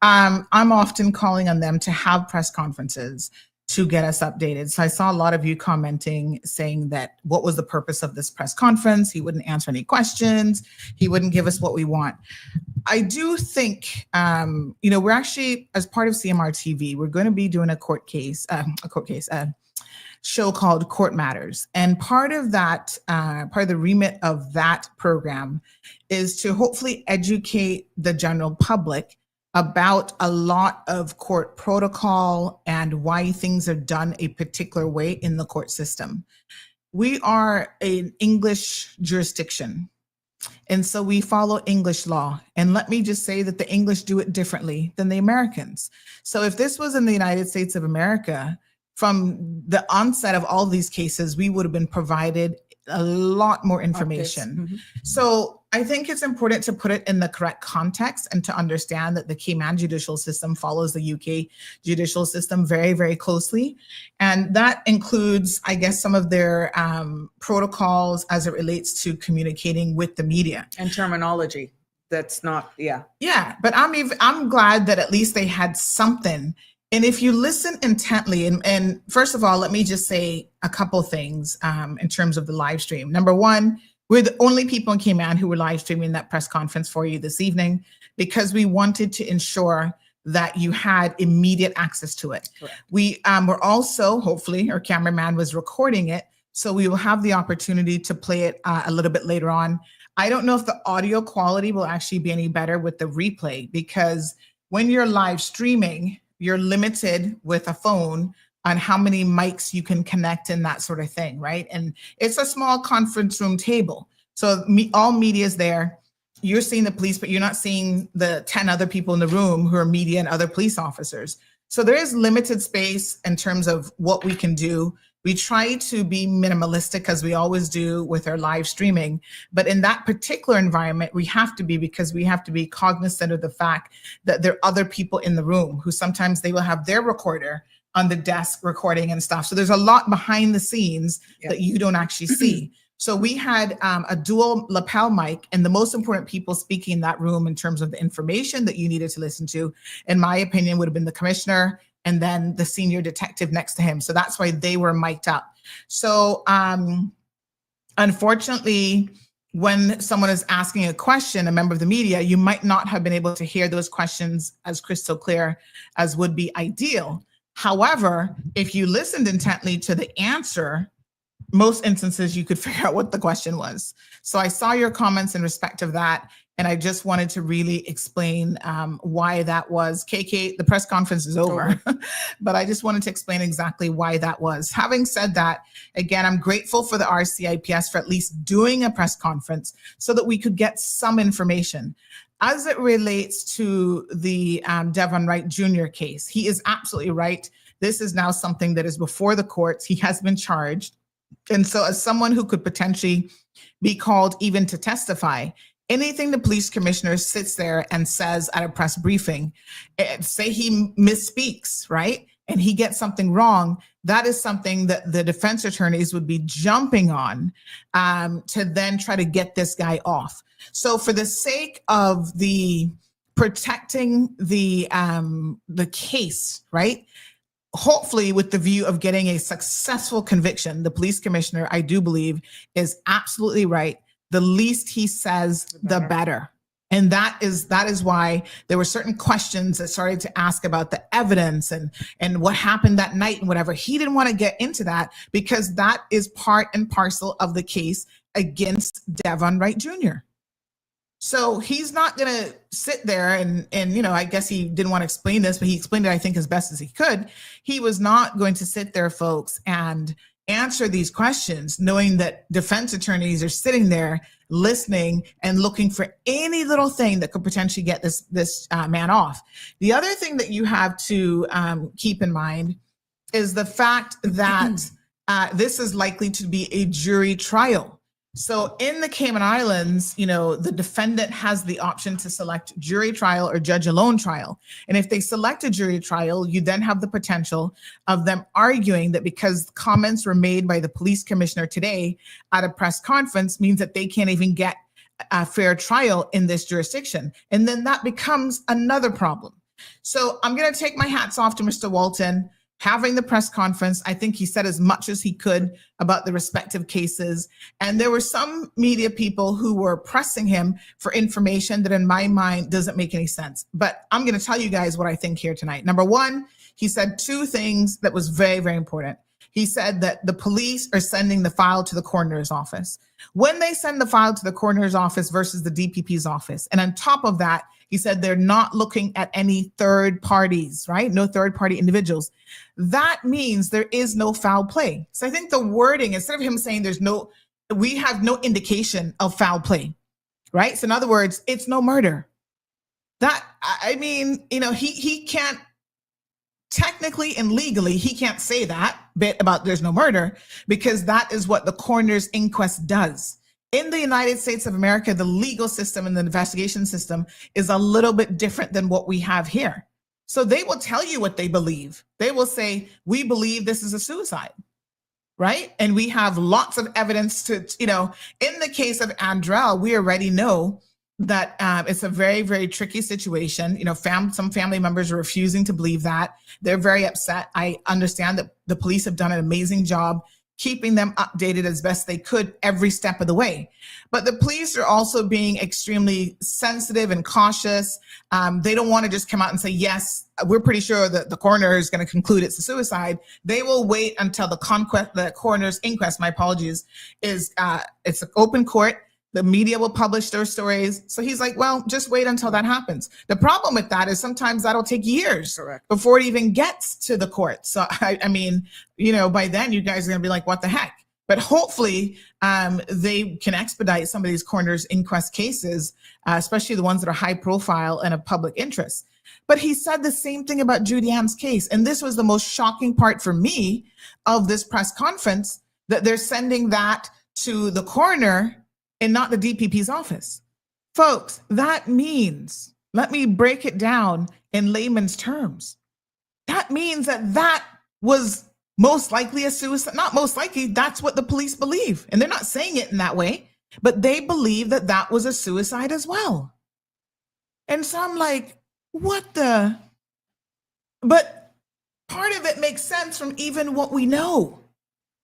I'm often calling on them to have press conferences to get us updated. So I saw a lot of you commenting, saying that what was the purpose of this press conference? He wouldn't answer any questions. He wouldn't give us what we want. I do think, we're actually, as part of CMR TV, we're going to be doing a show called Court Matters. And part of that, part of the remit of that program is to hopefully educate the general public about a lot of court protocol and why things are done a particular way in the court system. We are an English jurisdiction, and so we follow English law. And let me just say that the English do it differently than the Americans. So if this was in the United States of America, from the onset of all of these cases, we would have been provided a lot more information. Mhm. So I think it's important to put it in the correct context and to understand that the Cayman judicial system follows the UK judicial system very, very closely. And that includes, I guess, some of their protocols as it relates to communicating with the media. And terminology. That's not, yeah. Yeah, but I'm glad that at least they had something. And if you listen intently, and first of all, let me just say a couple things in terms of the live stream. Number one, we're the only people in Cayman who were live streaming that press conference for you this evening because we wanted to ensure that you had immediate access to it. Correct. We were also, hopefully, our cameraman was recording it, so we will have the opportunity to play it a little bit later on. I don't know if the audio quality will actually be any better with the replay, because when you're live streaming, you're limited with a phone on how many mics you can connect and that sort of thing, right? And it's a small conference room table. So all media is there. You're seeing the police, but you're not seeing the 10 other people in the room who are media and other police officers. So there is limited space in terms of what we can do. We try to be minimalistic, as we always do with our live streaming. But in that particular environment, we have to be, because we have to be cognizant of the fact that there are other people in the room who sometimes they will have their recorder on the desk recording and stuff. So there's a lot behind the scenes that you don't actually see. So we had a dual lapel mic, and the most important people speaking in that room in terms of the information that you needed to listen to, in my opinion, would have been the commissioner and then the senior detective next to him. So that's why they were mic'd up. So unfortunately, when someone is asking a question, a member of the media, you might not have been able to hear those questions as crystal clear as would be ideal. However, if you listened intently to the answer, most instances you could figure out what the question was. So I saw your comments in respect of that, and I just wanted to really explain why that was. KK, the press conference is over, but I just wanted to explain exactly why that was. Having said that, again, I'm grateful for the RCIPS for at least doing a press conference so that we could get some information. As it relates to the Devon Wright Jr. case, he is absolutely right. This is now something that is before the courts. He has been charged. And so as someone who could potentially be called even to testify, anything the police commissioner sits there and says at a press briefing, say he misspeaks, right? And he gets something wrong, that is something that the defense attorneys would be jumping on to then try to get this guy off. So for the sake of the protecting the case, right? Hopefully with the view of getting a successful conviction, the police commissioner, I do believe, is absolutely right. The least he says, the better. And that is why there were certain questions that started to ask about the evidence and what happened that night and whatever. He didn't want to get into that because that is part and parcel of the case against Devon Wright Jr. So he's not going to sit there and, you know, I guess he didn't want to explain this, but he explained it, I think, as best as he could. He was not going to sit there, folks, and answer these questions knowing that defense attorneys are sitting there listening and looking for any little thing that could potentially get this man off. The other thing that you have to keep in mind is the fact that this is likely to be a jury trial. So in the Cayman Islands, you know, the defendant has the option to select jury trial or judge alone trial. And if they select a jury trial, you then have the potential of them arguing that because comments were made by the police commissioner today at a press conference means that they can't even get a fair trial in this jurisdiction. And then that becomes another problem. So I'm going to take my hats off to Mr. Walton. Having the press conference, I think he said as much as he could about the respective cases. And there were some media people who were pressing him for information that in my mind doesn't make any sense. But I'm going to tell you guys what I think here tonight. Number one, he said two things that was very, very important. He said that the police are sending the file to the coroner's office. When they send the file to the coroner's office versus the DPP's office, and on top of that, he said they're not looking at any third parties, right? No third party individuals. That means there is no foul play. So I think the wording, instead of him saying we have no indication of foul play, right? So in other words, it's no murder. That, I mean, you know, he can't technically and legally, he can't say that bit about there's no murder, because that is what the coroner's inquest does. In the United States of America, the legal system and the investigation system is a little bit different than what we have here. So they will tell you what they believe. They will say, we believe this is a suicide, right? And we have lots of evidence to, in the case of Andrell, we already know that it's a very, very tricky situation. Some family members are refusing to believe that. They're very upset. I understand that the police have done an amazing job keeping them updated as best they could every step of the way. But the police are also being extremely sensitive and cautious. They don't want to just come out and say, yes, we're pretty sure that the coroner is going to conclude it's a suicide. They will wait until the coroner's inquest, my apologies, is it's an open court. The media will publish their stories. So he's like, well, just wait until that happens. The problem with that is sometimes that'll take years before it even gets to the court. So, I mean, by then you guys are going to be like, what the heck? But hopefully they can expedite some of these coroner's inquest cases, especially the ones that are high profile and of public interest. But he said the same thing about Judy Ann's case. And this was the most shocking part for me of this press conference, that they're sending that to the coroner and not the DPP's office. Folks, that means, let me break it down in layman's terms. That means that was most likely a suicide. Not most likely, that's what the police believe. And they're not saying it in that way, but they believe that that was a suicide as well. And so I'm like, what the? But part of it makes sense from even what we know.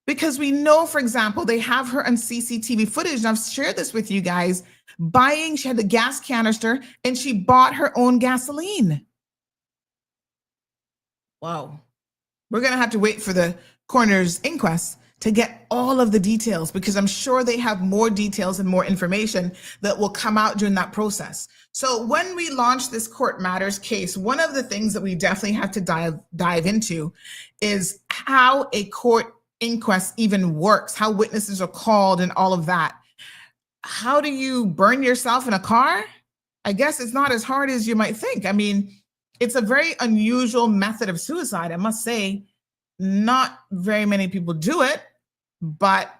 Because we know, for example, they have her on CCTV footage, and I've shared this with you guys, she had the gas canister, and she bought her own gasoline. Wow. We're going to have to wait for the coroner's inquest to get all of the details, because I'm sure they have more details and more information that will come out during that process. So when we launch this Court Matters case, one of the things that we definitely have to dive into is how a court inquest even works, how witnesses are called and all of that. How do you burn yourself in a car? I guess it's not as hard as you might think. I mean, it's a very unusual method of suicide. I must say, not very many people do it, but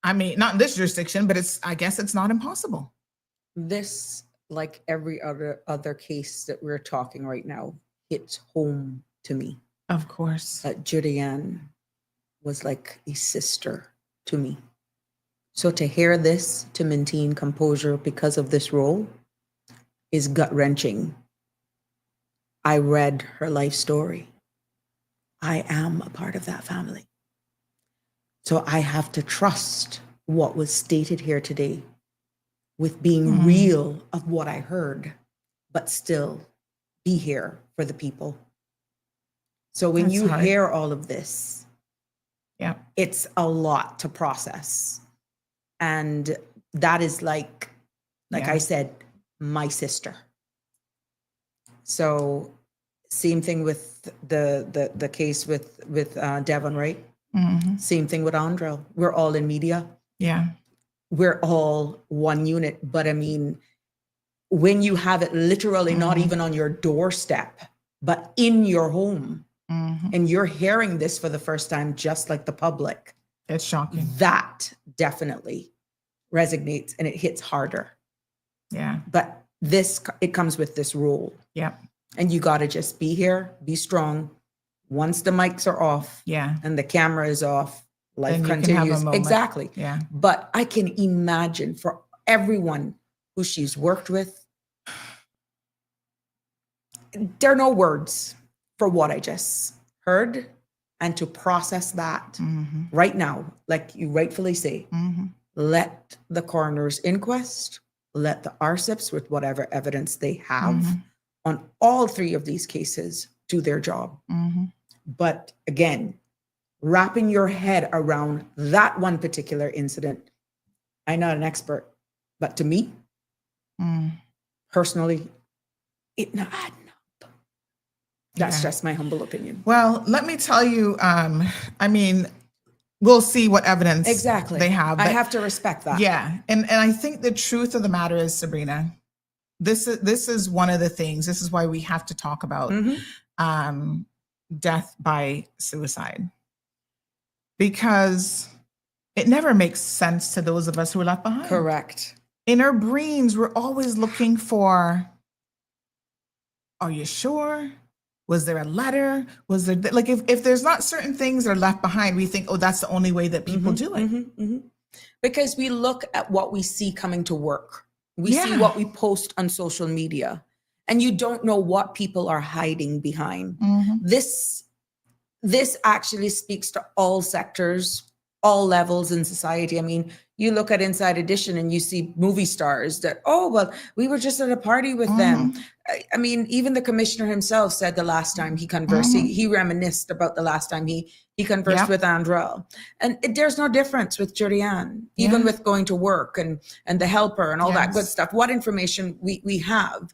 I mean, not in this jurisdiction, but I guess it's not impossible. This, like every other case that we're talking right now, hits home to me. Of course. Judy Ann was like a sister to me. So to hear this, to maintain composure because of this role, is gut-wrenching. I read her life story. I am a part of that family. So I have to trust what was stated here today with being real of what I heard, but still be here for the people. So when you hear all of this, it's a lot to process. And that is like I said, my sister. So same thing with the case with Devon, right? Mm-hmm. Same thing with Andrell. We're all in media. Yeah. We're all one unit. But I mean, when you have it literally not even on your doorstep, but in your home, and you're hearing this for the first time, just like the public, it's shocking. That definitely resonates and it hits harder. Yeah. But it comes with this rule. Yeah. And you got to just be here, be strong. Once the mics are off, and the camera is off, life continues. Exactly. Yeah. But I can imagine for everyone who she's worked with, there are no words for what I just heard, and to process that right now, like you rightfully say, let the coroner's inquest, let the RCIPS with whatever evidence they have on all three of these cases do their job. But again, wrapping your head around that one particular incident, I'm not an expert, but to me, personally, it not adding up. That's just my humble opinion. Well, let me tell you, I mean, we'll see what evidence they have. I have to respect that. Yeah. And I think the truth of the matter is, Sabrina, this is one of the things, this is why we have to talk about death by suicide, because it never makes sense to those of us who are left behind. Correct. In our brains, we're always looking for, are you sure? Was there a letter? Was there, like, if there's not certain things that are left behind, we think, oh, that's the only way that people do it. Because we look at what we see coming to work. We see Yeah. what we post on social media, and you don't know what people are hiding behind. This actually speaks to all sectors, all levels in society. I mean, you look at Inside Edition and you see movie stars that, oh, well, we were just at a party with them. I mean, even the commissioner himself said the last time he conversed, he reminisced about the last time he conversed with Andrel. And there's no difference with Julianne, even with going to work and the helper and all that good stuff, what information we have.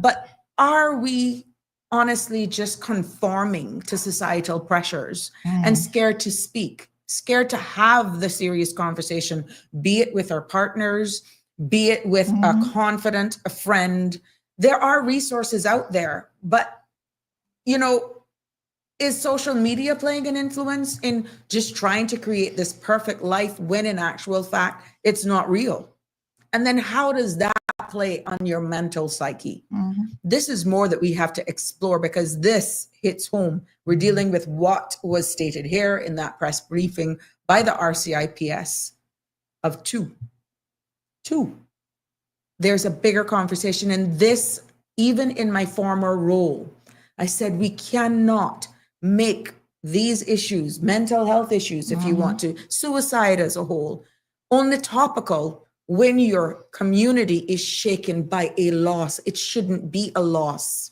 But are we honestly just conforming to societal pressures and scared to speak, scared to have the serious conversation, be it with our partners, be it with a confidant, a friend? There are resources out there, but, you know, is social media playing an influence in just trying to create this perfect life when in actual fact, it's not real? And then how does that play on your mental psyche? This is more that we have to explore, because this hits home. We're dealing with what was stated here in that press briefing by the RCIPS of two. There's a bigger conversation. And this, even in my former role, I said, we cannot make these issues, mental health issues, if you want to, suicide as a whole, only topical when your community is shaken by a loss. It shouldn't be a loss.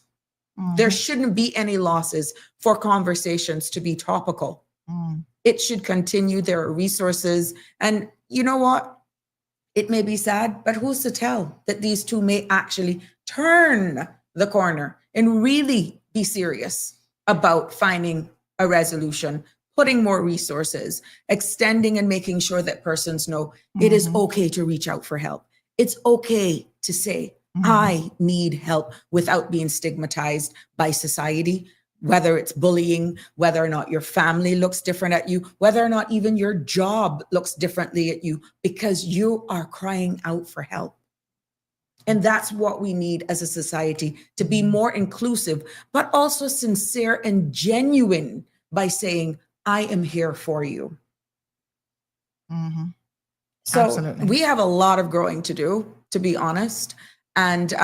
There shouldn't be any losses for conversations to be topical. It should continue. There are resources. And you know what? It may be sad, but who's to tell that these two may actually turn the corner and really be serious about finding a resolution, putting more resources, extending and making sure that persons know it is okay to reach out for help. It's okay to say, I need help, without being stigmatized by society, whether it's bullying, whether or not your family looks different at you, whether or not even your job looks differently at you, because you are crying out for help. And that's what we need as a society, to be more inclusive, but also sincere and genuine by saying, I am here for you. So Absolutely. we have a lot of growing to do, to be honest. And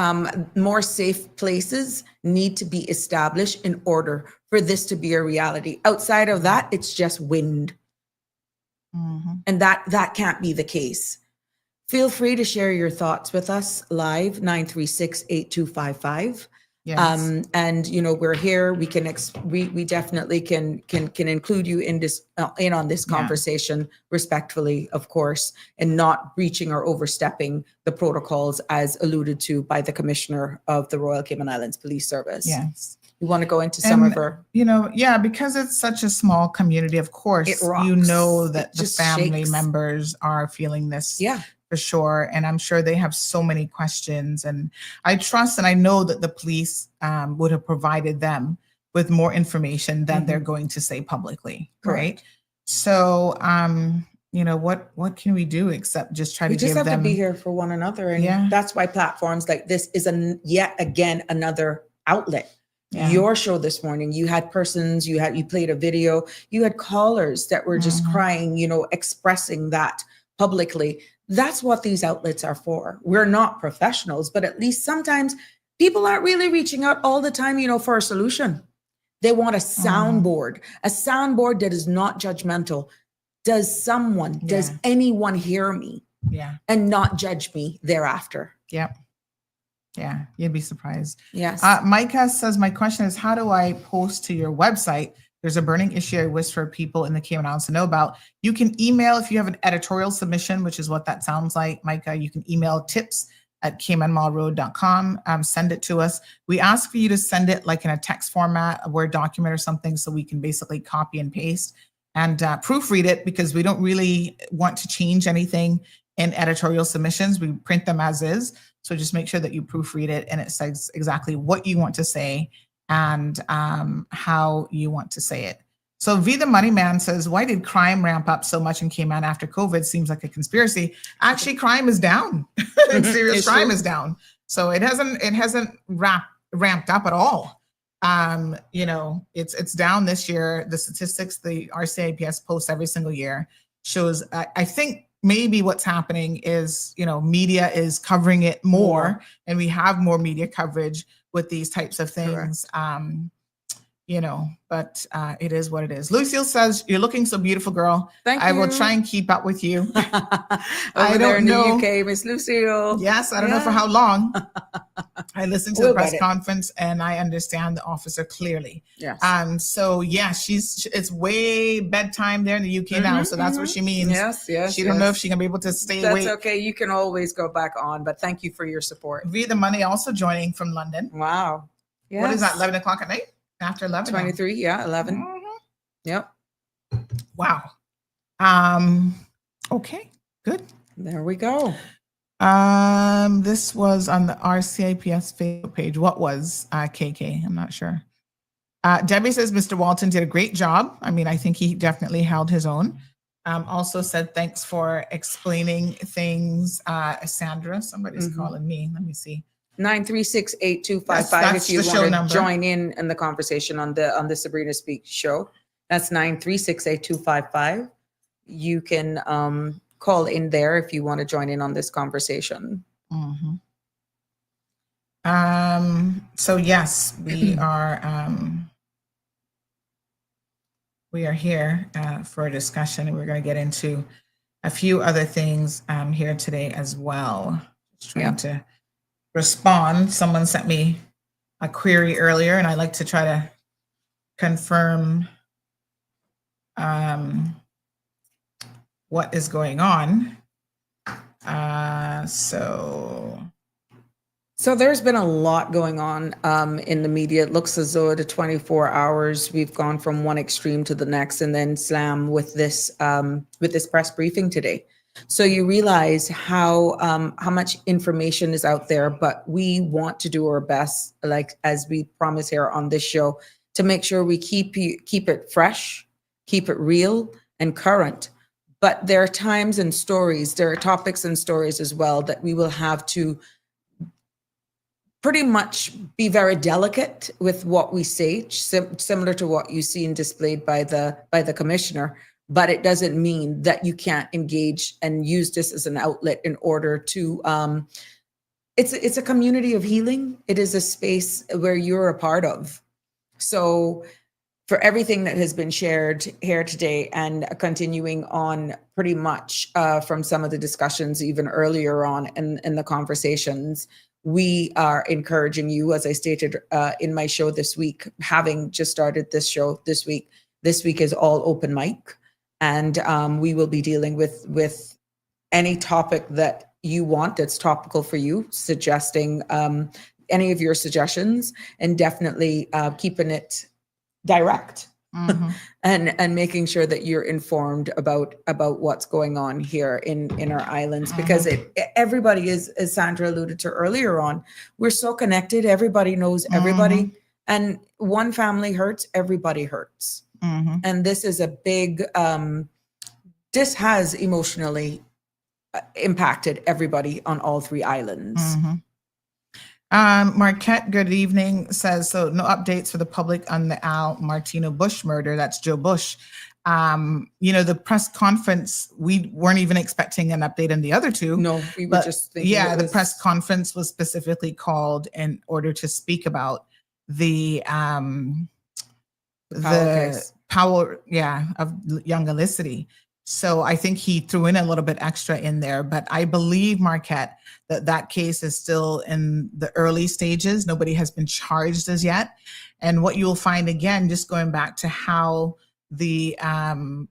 more safe places need to be established in order for this to be a reality. Outside of that, it's just wind. And that can't be the case. Feel free to share your thoughts with us live, 936-8255. Yes. And you know, we're here. We can we definitely can include you in this on this conversation respectfully, of course, and not breaching or overstepping the protocols as alluded to by the Commissioner of the Royal Cayman Islands Police Service. Yes. You want to go into some of our, you know, because it's such a small community, of course, It rocks. you know that It the just family shakes. members are feeling this for sure. And I'm sure they have so many questions, and I trust and I know that the police would have provided them with more information than they're going to say publicly. Correct. Right. So, you know, what can we do except just try we to just give have them to be here for one another. And that's why platforms like this is yet again another outlet. Your show this morning, you had persons, you played a video, you had callers that were just crying, you know, expressing that publicly. That's what these outlets are for. We're not professionals, but at least sometimes people aren't really reaching out all the time, you know, for a solution. They want a soundboard that is not judgmental. Does anyone hear me? And not judge me thereafter? Yeah, you'd be surprised. Yes. Micah says, my question is, how do I post to your website? There's a burning issue I wish for people in the Cayman Islands to know about. You can email, if you have an editorial submission, which is what that sounds like, Micah, you can email tips@caymanmallroad.com. Send it to us. We ask for you to send it like in a text format, a Word document or something, so we can basically copy and paste and proofread it, because we don't really want to change anything in editorial submissions. We print them as is. So just make sure that you proofread it and it says exactly what you want to say and how you want to say it. So V the Money Man says, why did crime ramp up so much in Cayman after COVID? Seems like a conspiracy. Actually, crime is down. Serious It's crime true. is down. So it hasn't ramped up at all. You know, it's down this year. The statistics the RCIPS posts every single year shows, I think maybe what's happening is, you know, media is covering it more, and we have more media coverage with these types of things. You know, but it is what it is. Lucille says, you're looking so beautiful, girl. Thank I you. will try and keep up with you. Over there in don't know. the UK, Miss Lucille. Yes, I don't know for how long. I listened to We'll the press get it. conference and I understand the officer clearly. Yes. So yeah, it's way bedtime there in the UK now. So that's what she means. Yes, yes. She don't know if she can be able to stay That's awake. okay. You can always go back on, but thank you for your support. V the Money also joining from London. Wow. Yes. What is that, 11 o'clock at night? After 11? now? 23, yeah, 11. Mhm. Yep. Wow. Okay, good. There we go. This was on the RCIPS Facebook page. What was KK? I'm not sure. Debbie says Mr. Walton did a great job. I mean, I think he definitely held his own. Also said thanks for explaining things. Sandra, somebody's calling me. Let me see. 9368255 That's if you the show want to number. join in the conversation on the Sabrina Speaks show. That's 9368255. You can call in there if you want to join in on this conversation. Mm-hmm. So yes, we are here for a discussion, and we're going to get into a few other things here today as well. Just trying to respond. Someone sent me a query earlier, and I like to try to confirm what is going on. So there's been a lot going on in the media. It looks as though the 24 hours we've gone from one extreme to the next, and then slam with this press briefing today. So you realize how much information is out there, but we want to do our best, like as we promise here on this show, to make sure we keep it fresh, keep it real and current. But there are times and stories, there are topics and stories as well that we will have to pretty much be very delicate with what we say, similar to what you've seen displayed by the commissioner. But it doesn't mean that you can't engage and use this as an outlet in order to, it's a community of healing. It is a space where you're a part of. So for everything that has been shared here today and continuing on pretty much from some of the discussions even earlier on in the conversations, we are encouraging you, as I stated in my show this week, having just started this show this week is all open mic. And we will be dealing with any topic that you want that's topical for you, suggesting any of your suggestions, and definitely keeping it direct and making sure that you're informed about what's going on here in our islands, because everybody is, as Sandra alluded to earlier on, we're so connected. Everybody knows everybody, and one family hurts, everybody hurts. And this is a big, this has emotionally impacted everybody on all three islands. Marquette, good evening, says, so no updates for the public on the Al Martino Bush murder. That's Joe Bush. The press conference, we weren't even expecting an update on the other two. No, we were just thinking. Yeah, the press conference was specifically called in order to speak about the power, of young Elicity. So I think he threw in a little bit extra in there, but I believe, Marquette, that case is still in the early stages. Nobody has been charged as yet. And what you'll find, again, just going back to how the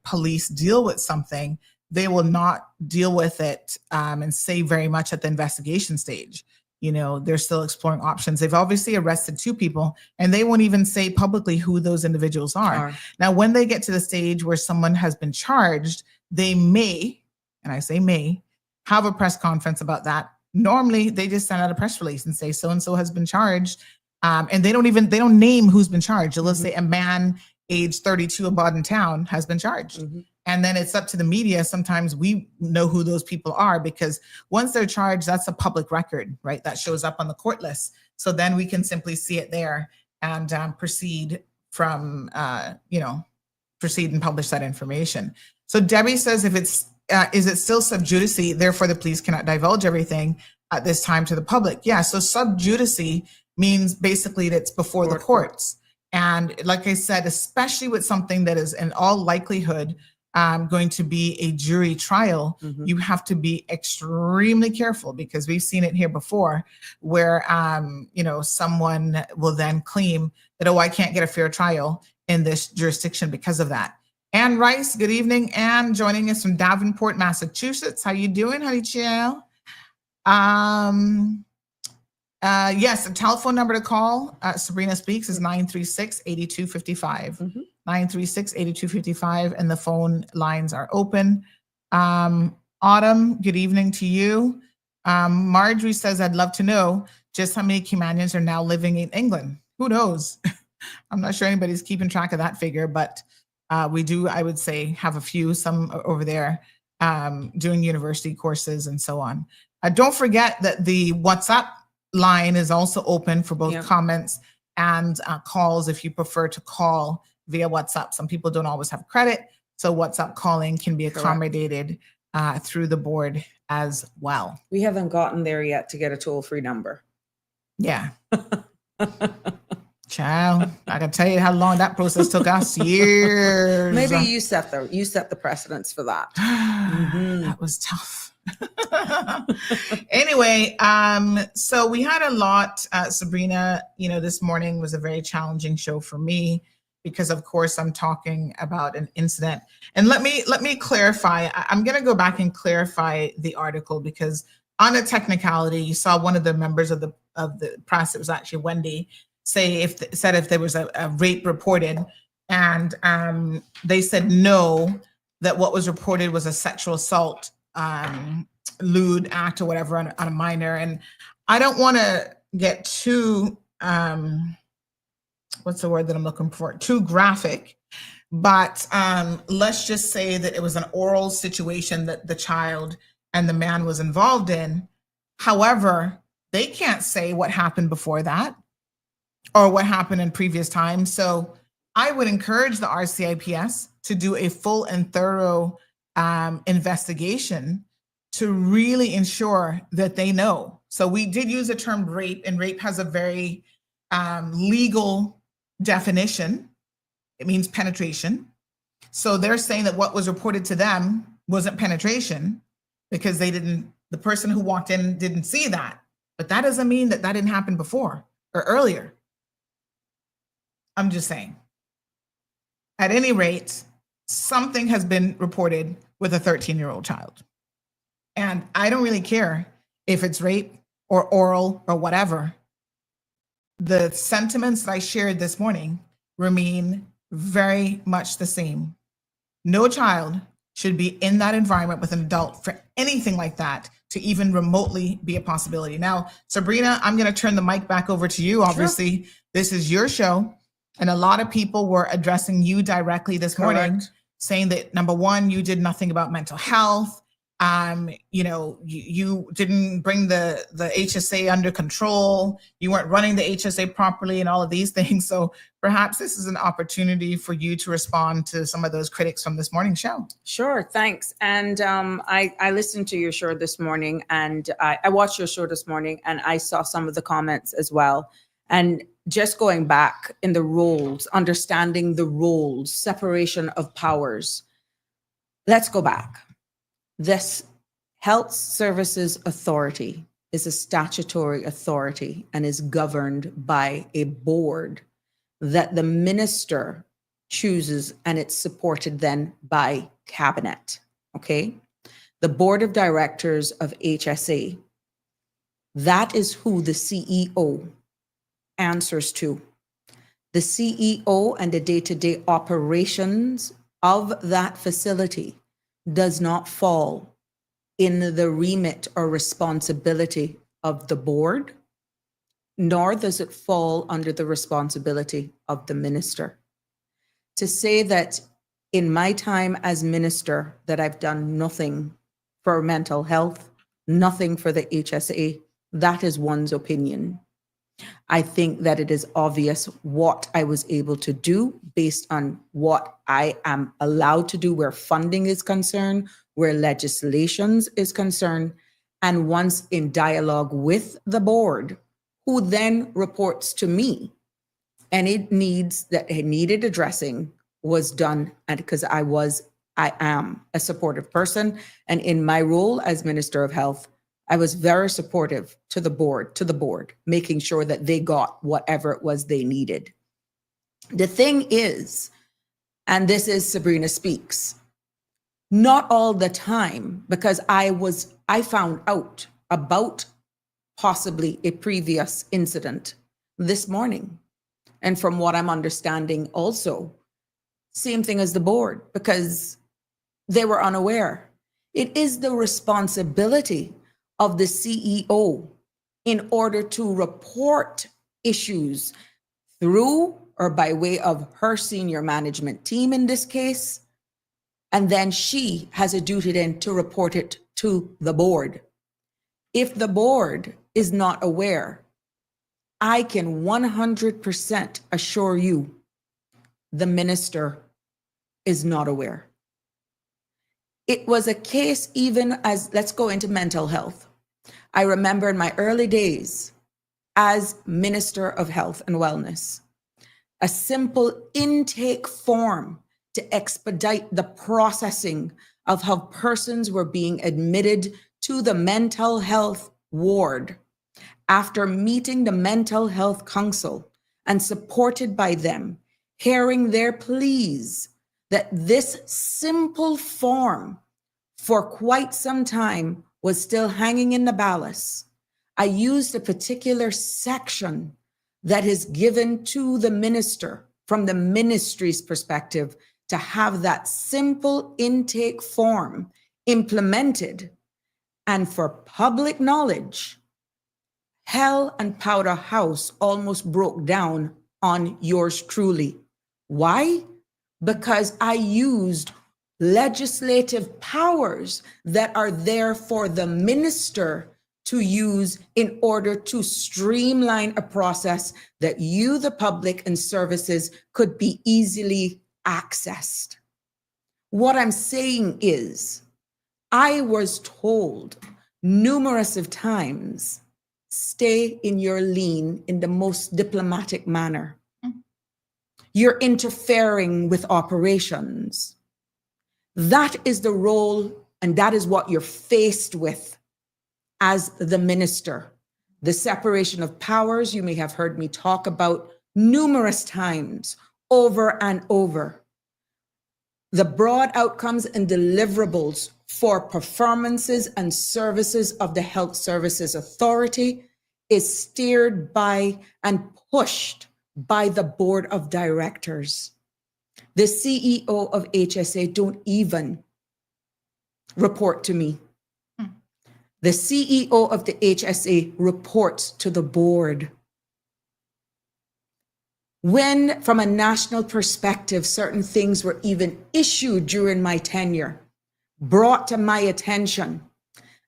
police deal with something, they will not deal with it and say very much at the investigation stage. They're still exploring options. They've obviously arrested 2 people, and they won't even say publicly who those individuals are. Now, when they get to the stage where someone has been charged, they may, and I say may, have a press conference about that. Normally, they just send out a press release and say, so-and-so has been charged. And they don't name who's been charged. Let's say a man age 32 above in town has been charged. And then it's up to the media. Sometimes we know who those people are because once they're charged, that's a public record, right? That shows up on the court list. So then we can simply see it there and proceed from, proceed and publish that information. So Debbie says, if it's, is it still sub judice? Therefore, the police cannot divulge everything at this time to the public. Yeah. So sub judice means basically that it's before the courts. And like I said, especially with something that is in all likelihood going to be a jury trial, you have to be extremely careful because we've seen it here before where, someone will then claim that, oh, I can't get a fair trial in this jurisdiction because of that. Ann Rice, good evening. Ann, joining us from Davenport, Massachusetts. How you doing, honey chill? Yes, the telephone number to call, Sabrina Speaks, is 936-8255. 936-8255, and the phone lines are open. Autumn, good evening to you. Marjorie says, I'd love to know just how many Caymanians are now living in England. Who knows? I'm not sure anybody's keeping track of that figure, but we do, I would say, have a few, some over there doing university courses and so on. Don't forget that the WhatsApp line is also open for both comments and calls if you prefer to call via WhatsApp. Some people don't always have credit, so WhatsApp calling can be accommodated through the board as well. We haven't gotten there yet to get a toll-free number. Yeah. Child, I can tell you how long that process took us. Years. Maybe you set the precedence for that. That was tough. Anyway, so we had a lot, Sabrina, this morning was a very challenging show for me because of course I'm talking about an incident. And let me clarify. I'm going to go back and clarify the article because on a technicality, you saw one of the members of the press, it was actually Wendy, said if there was a rape reported, and they said no, that what was reported was a sexual assault, lewd act or whatever on a minor. And I don't want to get too, what's the word that I'm looking for? Too graphic, but let's just say that it was an oral situation that the child and the man was involved in. However, they can't say what happened before that or what happened in previous times. So I would encourage the RCIPS to do a full and thorough investigation to really ensure that they know. So we did use the term rape, and rape has a very legal definition. It means penetration. So they're saying that what was reported to them wasn't penetration because the person who walked in didn't see that. But that doesn't mean that didn't happen before or earlier. I'm just saying. At any rate, something has been reported with a 13-year-old child. And I don't really care if it's rape or oral or whatever. The sentiments that I shared this morning remain very much the same. No child should be in that environment with an adult for anything like that to even remotely be a possibility. Now, Sabrina, I'm going to turn the mic back over to you. Obviously, This is your show. And a lot of people were addressing you directly this morning, saying that, number one, you did nothing about mental health. You didn't bring the HSA under control. You weren't running the HSA properly and all of these things. So perhaps this is an opportunity for you to respond to some of those critics from this morning's show. Sure, thanks. And I listened to your show this morning, and I watched your show this morning, and I saw some of the comments as well. And just going back in the roles, understanding the roles, separation of powers. Let's go back. This Health Services Authority is a statutory authority and is governed by a board that the minister chooses, and it's supported then by cabinet, okay? The board of directors of HSA, that is who the CEO answers to. The CEO and the day-to-day operations of that facility does not fall in the remit or responsibility of the board nor does it fall under the responsibility of the minister. To say that in my time as minister that I've done nothing for mental health, nothing for the HSA, that is one's opinion. I think that it is obvious what I was able to do based on what I am allowed to do where funding is concerned, where legislations is concerned, and once in dialogue with the board, who then reports to me, and it needed addressing was done, and because I am a supportive person, and in my role as Minister of Health, I was very supportive to the board, making sure that they got whatever it was they needed. The thing is, and this is Sabrina Speaks, not all the time, because I found out about possibly a previous incident this morning. And from what I'm understanding also, same thing as the board, because they were unaware. It is the responsibility of the CEO in order to report issues through or by way of her senior management team in this case. And then she has a duty then to report it to the board. If the board is not aware, I can 100% assure you the minister is not aware. It was a case even as, let's go into mental health. I remember in my early days as Minister of Health and Wellness, a simple intake form to expedite the processing of how persons were being admitted to the mental health ward after meeting the Mental Health Council and supported by them, hearing their pleas that this simple form for quite some time was still hanging in the balance. I used a particular section that is given to the minister from the ministry's perspective to have that simple intake form implemented. And for public knowledge, Hell and Powder House almost broke down on yours truly. Why? Because I used legislative powers that are there for the minister to use in order to streamline a process that you, the public and services, could be easily accessed. What I'm saying is, I was told numerous of times, stay in your lane in the most diplomatic manner. You're interfering with operations. That is the role, and that is what you're faced with as the minister. The separation of powers, you may have heard me talk about numerous times, over and over. The broad outcomes and deliverables for performances and services of the Health Services Authority is steered by and pushed by the board of directors. The CEO of HSA don't even report to me. The CEO of the HSA reports to the board. When, from a national perspective, certain things were even issued during my tenure, brought to my attention,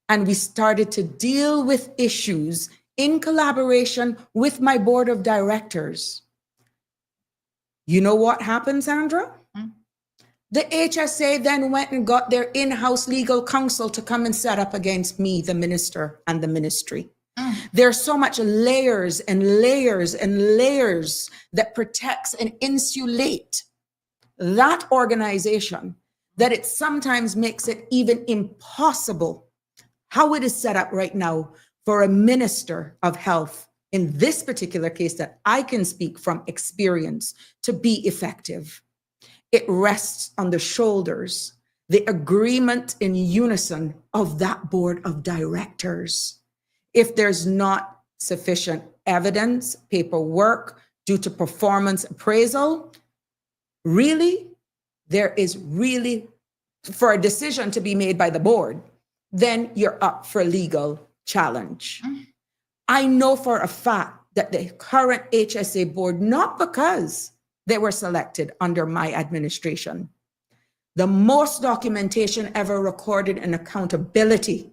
and we started to deal with issues in collaboration with my board of directors. You know what happened, Sandra? The HSA then went and got their in-house legal counsel to come and set up against me, the minister, and the ministry. There's so much layers and layers and layers that protects and insulate that organization that it sometimes makes it even impossible how it is set up right now for a minister of health, in this particular case that I can speak from experience, to be effective. It rests on the shoulders, the agreement in unison of that board of directors. If there's not sufficient evidence, paperwork due to performance appraisal, really, there is really, for a decision to be made by the board, then you're up for legal challenge. I know for a fact that the current HSA board, not because they were selected under my administration, the most documentation ever recorded in accountability,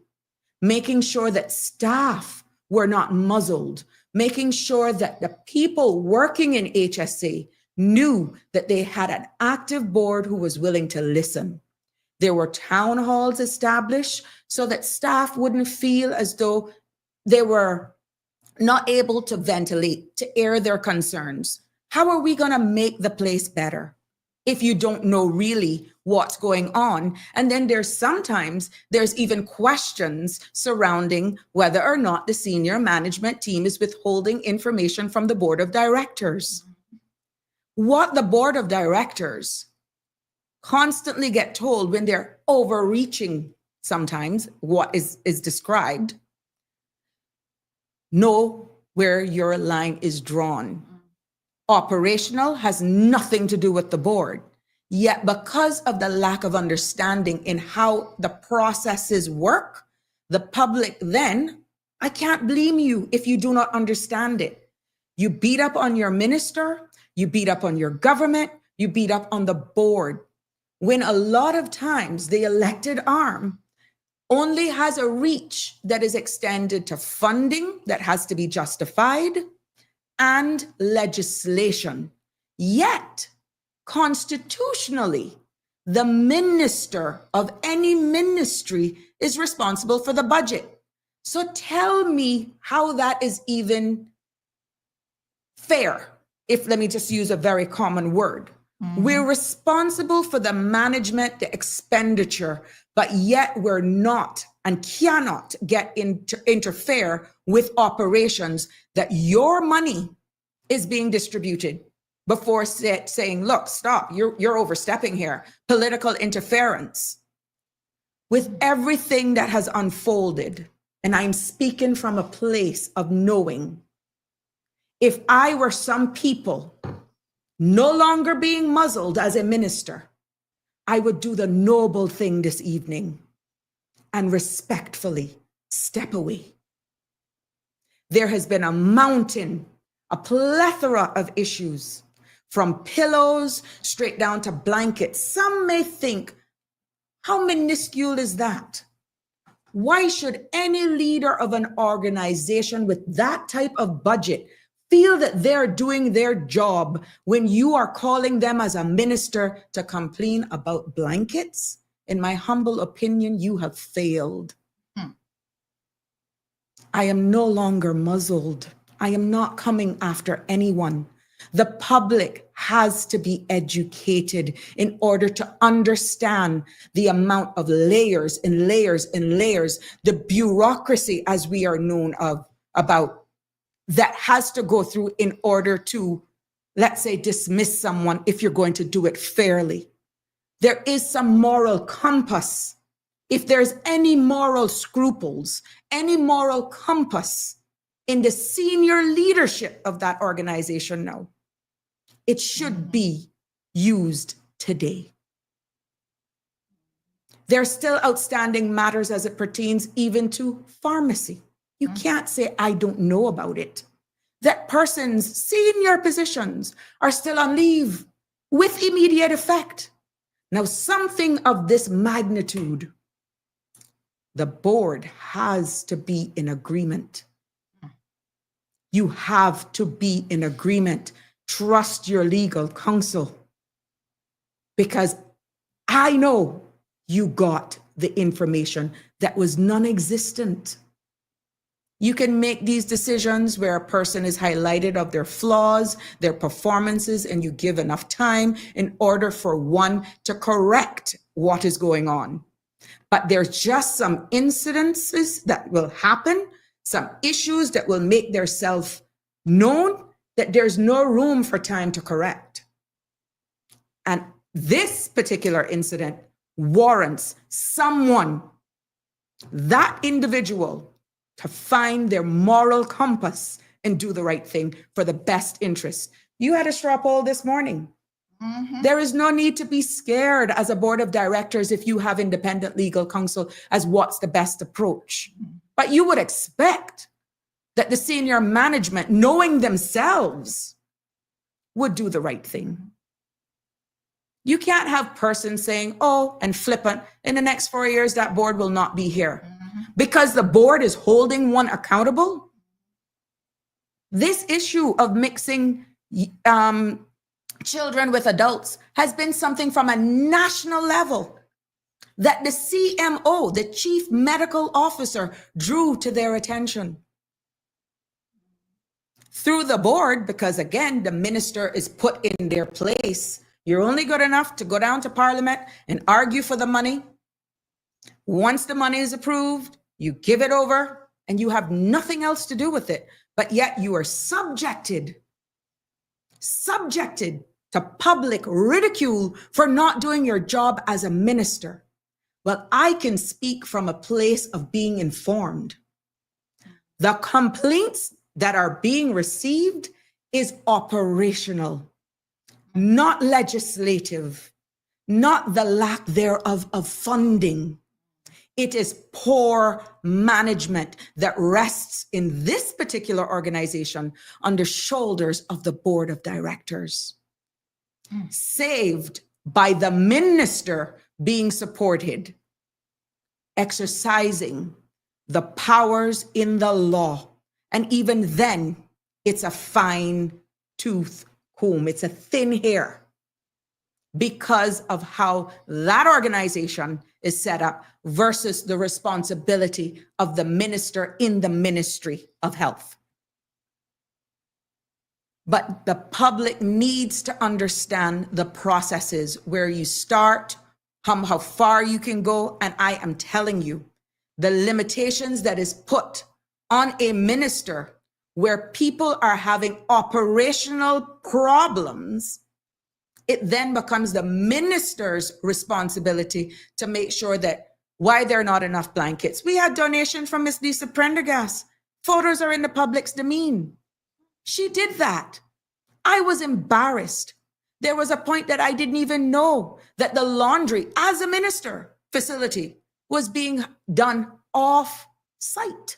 making sure that staff were not muzzled, making sure that the people working in HSA knew that they had an active board who was willing to listen. There were town halls established so that staff wouldn't feel as though they were not able to ventilate, to air their concerns. How are we going to make the place better if you don't know really what's going on? And then there's even questions surrounding whether or not the senior management team is withholding information from the board of directors. What the board of directors constantly get told when they're overreaching sometimes what is described, know where your line is drawn. Operational has nothing to do with the board. Yet because of the lack of understanding in how the processes work, the public then, I can't blame you if you do not understand it. You beat up on your minister, you beat up on your government, you beat up on the board, when a lot of times the elected arm only has a reach that is extended to funding that has to be justified and legislation. Yet, constitutionally, the minister of any ministry is responsible for the budget. So tell me how that is even fair, if let me just use a very common word. We're responsible for the management, the expenditure, but yet we're not and cannot get interfere with operations that your money is being distributed before saying, look, stop, you're overstepping here. Political interference. With everything that has unfolded, and I'm speaking from a place of knowing, if I were some people no longer being muzzled as a minister, I would do the noble thing this evening and respectfully step away. There has been a mountain, a plethora of issues, from pillows straight down to blankets. Some may think, how minuscule is that? Why should any leader of an organization with that type of budget feel that they're doing their job when you are calling them as a minister to complain about blankets? In my humble opinion, you have failed. I am no longer muzzled. I am not coming after anyone. The public has to be educated in order to understand the amount of layers and layers and layers, the bureaucracy, as we are known about, that has to go through in order to, let's say, dismiss someone if you're going to do it fairly. There is some moral compass. If there's any moral scruples, any moral compass in the senior leadership of that organization now, it should be used today. There are still outstanding matters as it pertains even to pharmacy. You can't say, I don't know about it. That person's senior positions are still on leave with immediate effect. Now, something of this magnitude, the board has to be in agreement. You have to be in agreement. Trust your legal counsel, because I know you got the information that was non-existent. You can make these decisions where a person is highlighted of their flaws, their performances, and you give enough time in order for one to correct what is going on. But there's just some incidences that will happen, some issues that will make themselves known that there's no room for time to correct. And this particular incident warrants someone, that individual, to find their moral compass and do the right thing for the best interest. You had a straw poll this morning. There is no need to be scared as a board of directors if you have independent legal counsel as what's the best approach. But you would expect that the senior management, knowing themselves, would do the right thing. You can't have persons saying, oh, and flippant, in the next 4 years, that board will not be here. Because the board is holding one accountable. This issue of mixing children with adults has been something from a national level that the CMO, the Chief Medical Officer, drew to their attention. Through the board, because again, the minister is put in their place. You're only good enough to go down to Parliament and argue for the money. Once the money is approved, you give it over and you have nothing else to do with it. But yet you are subjected to public ridicule for not doing your job as a minister. Well, I can speak from a place of being informed. The complaints that are being received is operational, not legislative, not the lack thereof of funding. It is poor management that rests in this particular organization on the shoulders of the board of directors, saved by the minister being supported, exercising the powers in the law. And even then, it's a fine tooth comb. It's a thin hair because of how that organization is set up versus the responsibility of the minister in the Ministry of Health. But the public needs to understand the processes, where you start, how far you can go. And I am telling you, the limitations that is put on a minister where people are having operational problems, it then becomes the minister's responsibility to make sure that why there are not enough blankets. We had donation from Miss Lisa Prendergast. Photos are in the public's domain. She did that. I was embarrassed. There was a point that I didn't even know that the laundry as a minister facility was being done off site.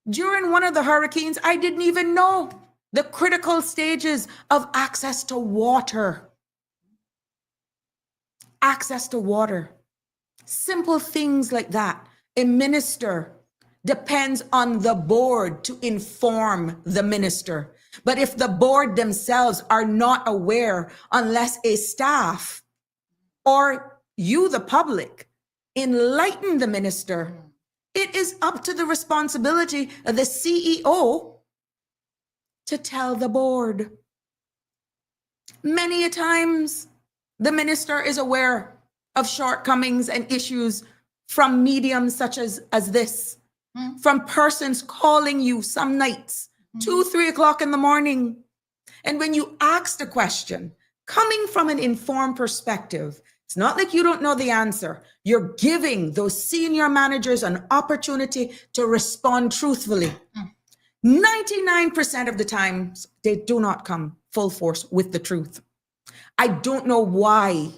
During one of the hurricanes, I didn't even know the critical stages of access to water. Access to water. Simple things like that. A minister depends on the board to inform the minister. But if the board themselves are not aware, unless a staff or you, the public, enlighten the minister, it is up to the responsibility of the CEO to tell the board. Many a times, the minister is aware of shortcomings and issues from mediums such as this, from persons calling you some nights, 2, 3 o'clock in the morning. And when you ask the question, coming from an informed perspective, it's not like you don't know the answer. You're giving those senior managers an opportunity to respond truthfully. 99% of the times, they do not come full force with the truth. I don't know why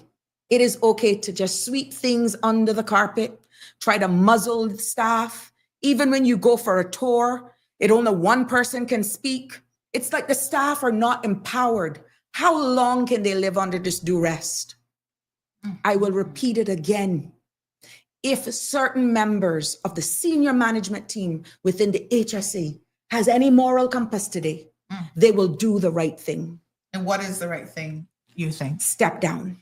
it is okay to just sweep things under the carpet, try to muzzle the staff. Even when you go for a tour, only one person can speak. It's like the staff are not empowered. How long can they live under this duress? I will repeat it again. If certain members of the senior management team within the HSE has any moral compass today, they will do the right thing. And what is the right thing, you think? Step down.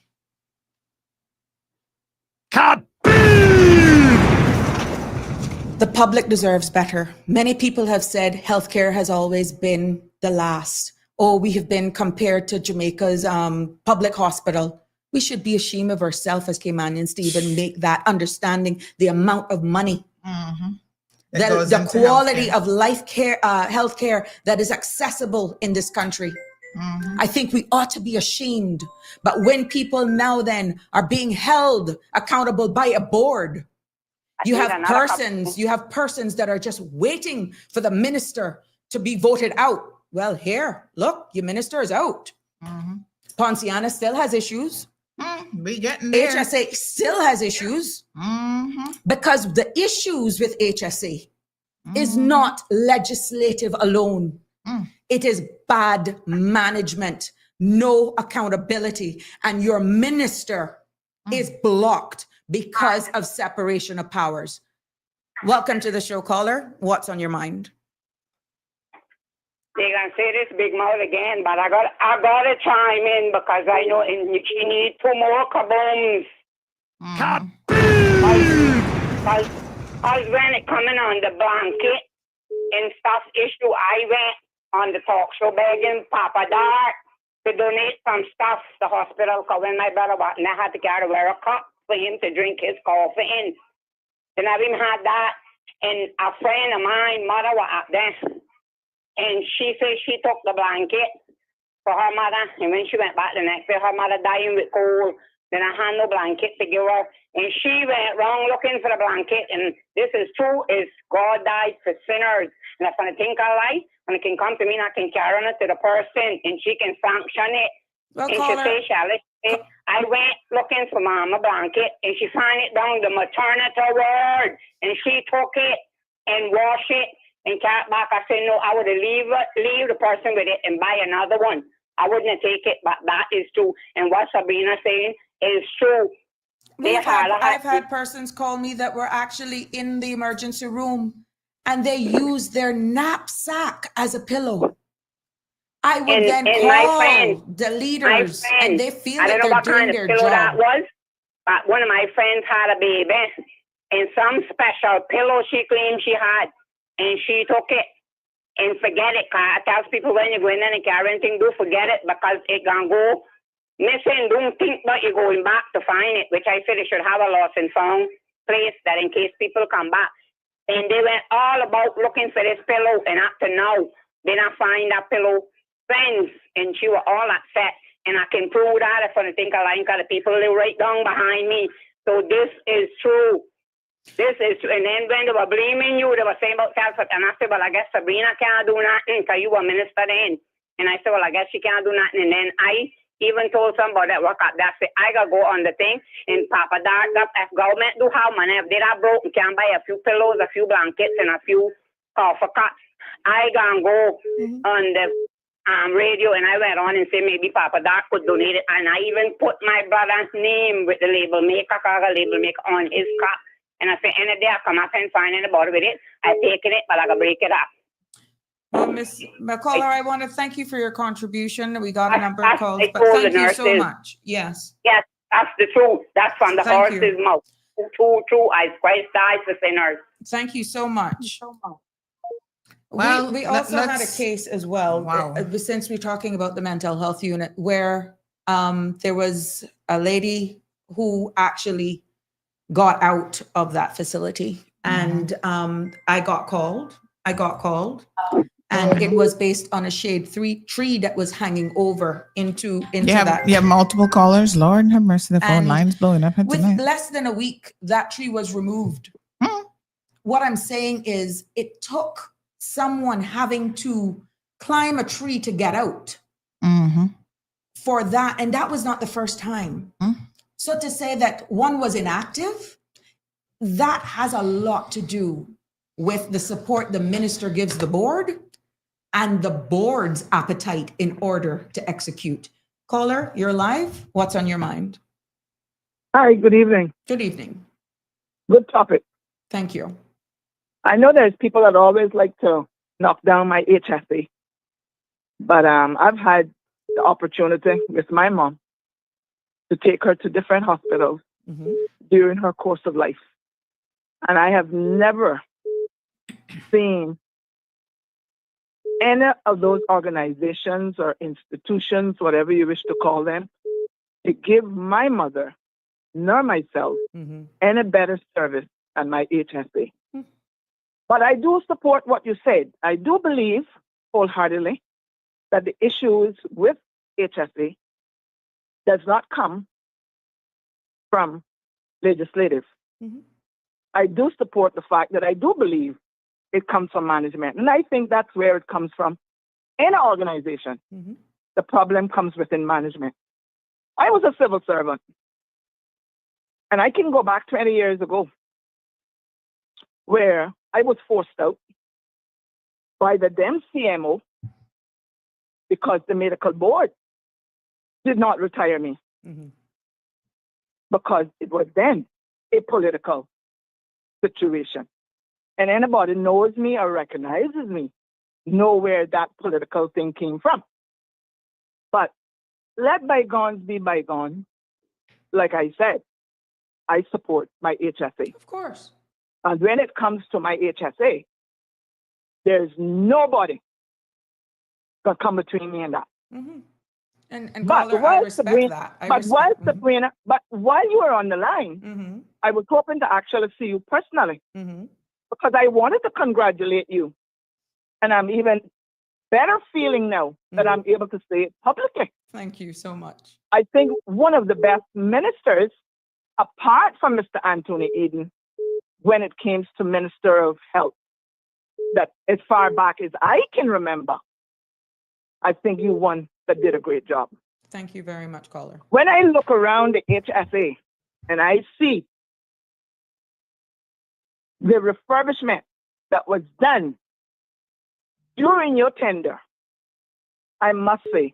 The public deserves better. Many people have said healthcare has always been the last. Oh, we have been compared to Jamaica's public hospital. We should be ashamed of ourselves as Caymanians to even make that understanding the amount of money, the quality of life care, healthcare that is accessible in this country. I think we ought to be ashamed. But when people now then are being held accountable by a board, you have persons that are just waiting for the minister to be voted out. Well, here, look, your minister is out. Ponciana still has issues. We getting there. HSA still has issues because the issues with HSA is not legislative alone. It is bad management, no accountability, and your minister is blocked because of separation of powers. Welcome to the show, caller. What's on your mind? They're gonna say this big mouth again, but I gotta chime in because I know she needs 2 more kabooms. Cause when it coming on the blanket and stuff issue, I went on the talk show begging Papa Dart to donate some stuff to the hospital. Cause when my brother was, and I had to wear a cup for him to drink his coffee in. And I even had that, and a friend of mine, mother was up there. And she said she took the blanket for her mother. And when she went back the next day, her mother dying with cold. Then I had no blanket to give her. And she went wrong looking for the blanket. And this is true, is God died for sinners. And if I think I lie, when it can come to me, and I can carry it to the person and she can sanction it. Well, and she say, Charlotte, I went looking for mama blanket and she found it down the maternity ward. And she took it and washed it. And cat back, I said, no, I would leave the person with it and buy another one. I wouldn't take it, but that is true. And what Sabrina saying is true. I've had persons call me that were actually in the emergency room and they used their knapsack as a pillow. I would then call the leaders and they feel like they're doing their job. That was, but one of my friends had a baby and some special pillow she claimed she had. And she took it and forget it. I tell people when you go in and carry anything, do forget it because it can go missing. Don't think that you're going back to find it, which I feel they should have a lost and found place that in case people come back. And they went all about looking for this pillow, and up to now, they not find that pillow. Friends, and she was all upset. And I can prove that if I think I like the people live right down behind me. So this is true. This is true. And then when they were blaming you, they were saying about self, and I said, well, I guess Sabrina can't do nothing because you were minister then. And I said, well, I guess she can't do nothing. And then I even told somebody that work up there, I said, I gotta go on the thing and Papa Dart up. If government do how money, if they are broke, you can buy a few pillows, a few blankets, and a few coffee cups. I gonna go on the radio, and I went on and said maybe Papa Dart could donate it. And I even put my brother's name with the label maker, on his cup. And I say, any day I come up and find anybody with it, I take it, but I can break it up. Well, Ms. McCullough, I want to thank you for your contribution. We got a number of calls, but thank you so much. Yes. Yes, that's the truth. That's from the horse's mouth. True, I Christ died for sinners. Thank you so much. Well, we also had a case as well, since we're talking about the mental health unit, where there was a lady who actually got out of that facility, and I got called, and it was based on a shade tree that was hanging over into that. You have multiple callers. Lord have mercy, the phone line's blowing up. With less than a week, that tree was removed. What I'm saying is it took someone having to climb a tree to get out for that. And that was not the first time. So to say that one was inactive, that has a lot to do with the support the minister gives the board and the board's appetite in order to execute. Caller, you're live. What's on your mind? Hi, good evening. Good evening. Good topic. Thank you. I know there's people that always like to knock down my HSA, but I've had the opportunity with my mom to take her to different hospitals during her course of life. And I have never seen any of those organizations or institutions, whatever you wish to call them, to give my mother nor myself any better service than my HSA. But I do support what you said. I do believe wholeheartedly that the issues with HSA does not come from legislative. I do support the fact that I do believe it comes from management. And I think that's where it comes from. In an organization, the problem comes within management. I was a civil servant, and I can go back 20 years ago where I was forced out by the then CMO because the medical board did not retire me because it was then a political situation. And anybody knows me or recognizes me know where that political thing came from. But let bygones be bygones. Like I said, I support my HSA. Of course. And when it comes to my HSA, there's nobody gonna come between me and that. And But caller, I while respect Sabrina, that. I but respect. while Sabrina, but while you were on the line, I was hoping to actually see you personally because I wanted to congratulate you, and I'm even better feeling now that I'm able to say it publicly. Thank you so much. I think one of the best ministers, apart from Mr. Anthony Eden, when it came to Minister of Health, that as far back as I can remember, I think you one that did a great job. Thank you very much, caller. When I look around the HSA and I see the refurbishment that was done during your tender, I must say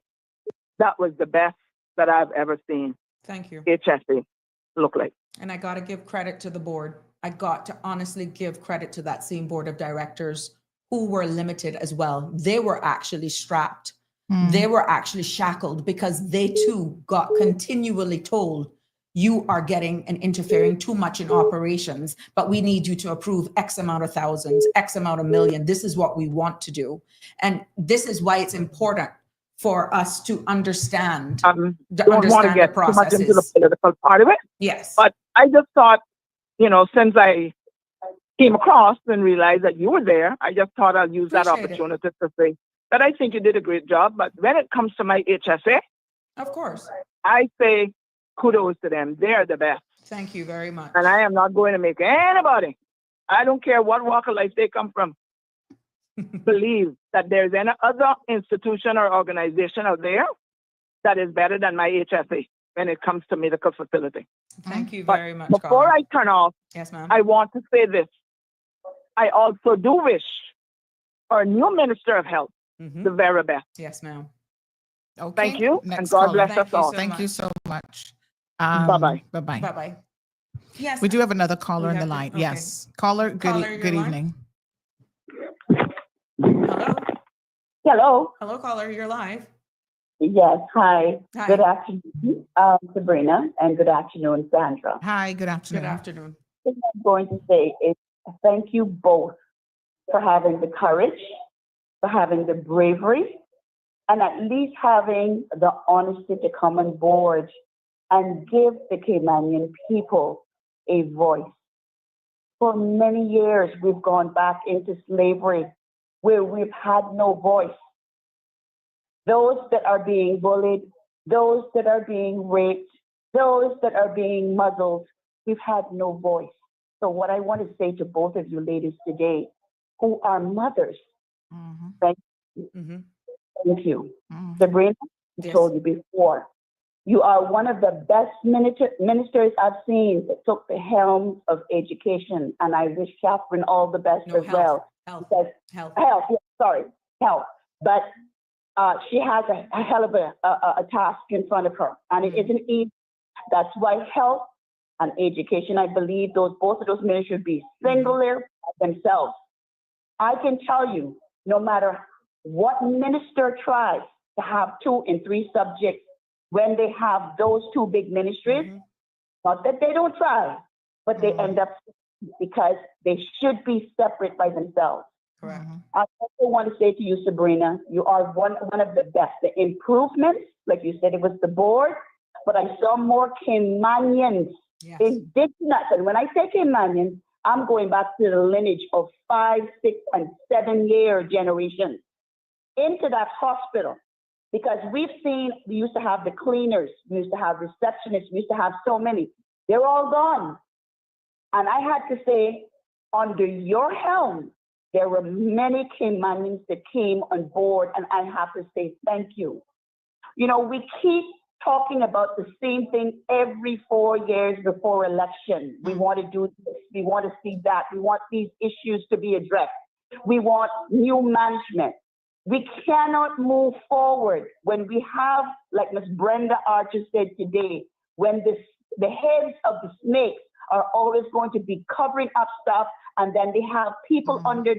that was the best that I've ever seen Thank you. HSA look like. And I got to give credit to the board. I got to honestly give credit to that same board of directors who were limited as well. They were actually strapped. They were actually shackled because they too got continually told, you are getting and interfering too much in operations, but we need you to approve X amount of thousands, X amount of million. This is what we want to do. And this is why it's important for us to understand, Don't want to get too much into the political part of it. Yes. But I just thought, since I came across and realized that you were there, I just thought I'll use that opportunity to say that I think you did a great job. But when it comes to my HSA, of course, I say kudos to them. They're the best. Thank you very much. And I am not going to make anybody, I don't care what walk of life they come from, believe that there's any other institution or organization out there that is better than my HSA when it comes to medical facility. Thank you very much. Before I turn off, yes, ma'am, I want to say this. I also do wish our new Minister of Health the very best. Yes, ma'am. Okay. Thank you, Next and God caller. bless us all. Thank you so much. Bye-bye. Bye-bye. Bye-bye. Yes. We do have another caller We on the have to- line. okay. Yes. Caller, Caller, you're good live. evening. Hello. Hello. Hello, caller. You're live. Yes. Hi. Hi. Good afternoon, Sabrina, and good afternoon, Sandra. Hi, good afternoon. Good afternoon. What I'm going to say is thank you both for having the courage, for having the bravery, and at least having the honesty to come on board and give the Caymanian people a voice. For many years, we've gone back into slavery where we've had no voice. Those that are being bullied, those that are being raped, those that are being muzzled, we've had no voice. So what I want to say to both of you ladies today, who are mothers, thank you. Thank you. Sabrina, I told you before, you are one of the best ministers I've seen that took the helm of education, and I wish Catherine all the best as well. Health. But she has a hell of a task in front of her, and it isn't easy. That's why health and education, I believe both of those ministries should be singular themselves. I can tell you, no matter what minister tries to have 2 and 3 subjects, when they have those 2 big ministries, not that they don't try, but they end up because they should be separate by themselves. Correct. I also want to say to you, Sabrina, you are one of the best. The improvements, like you said, it was the board, but I saw more Caymanians, indigenous. And when I say Caymanians, I'm going back to the lineage of 5, 6, and 7 year generations into that hospital. Because we used to have the cleaners, we used to have receptionists, we used to have so many. They're all gone. And I had to say, under your helm, there were many Caymanians that came on board, and I have to say thank you. We keep talking about the same thing every 4 years before election. We want to do this. We want to see that. We want these issues to be addressed. We want new management. We cannot move forward when we have, like Ms. Brenda Archer said today, when the heads of the snakes are always going to be covering up stuff, and then they have people under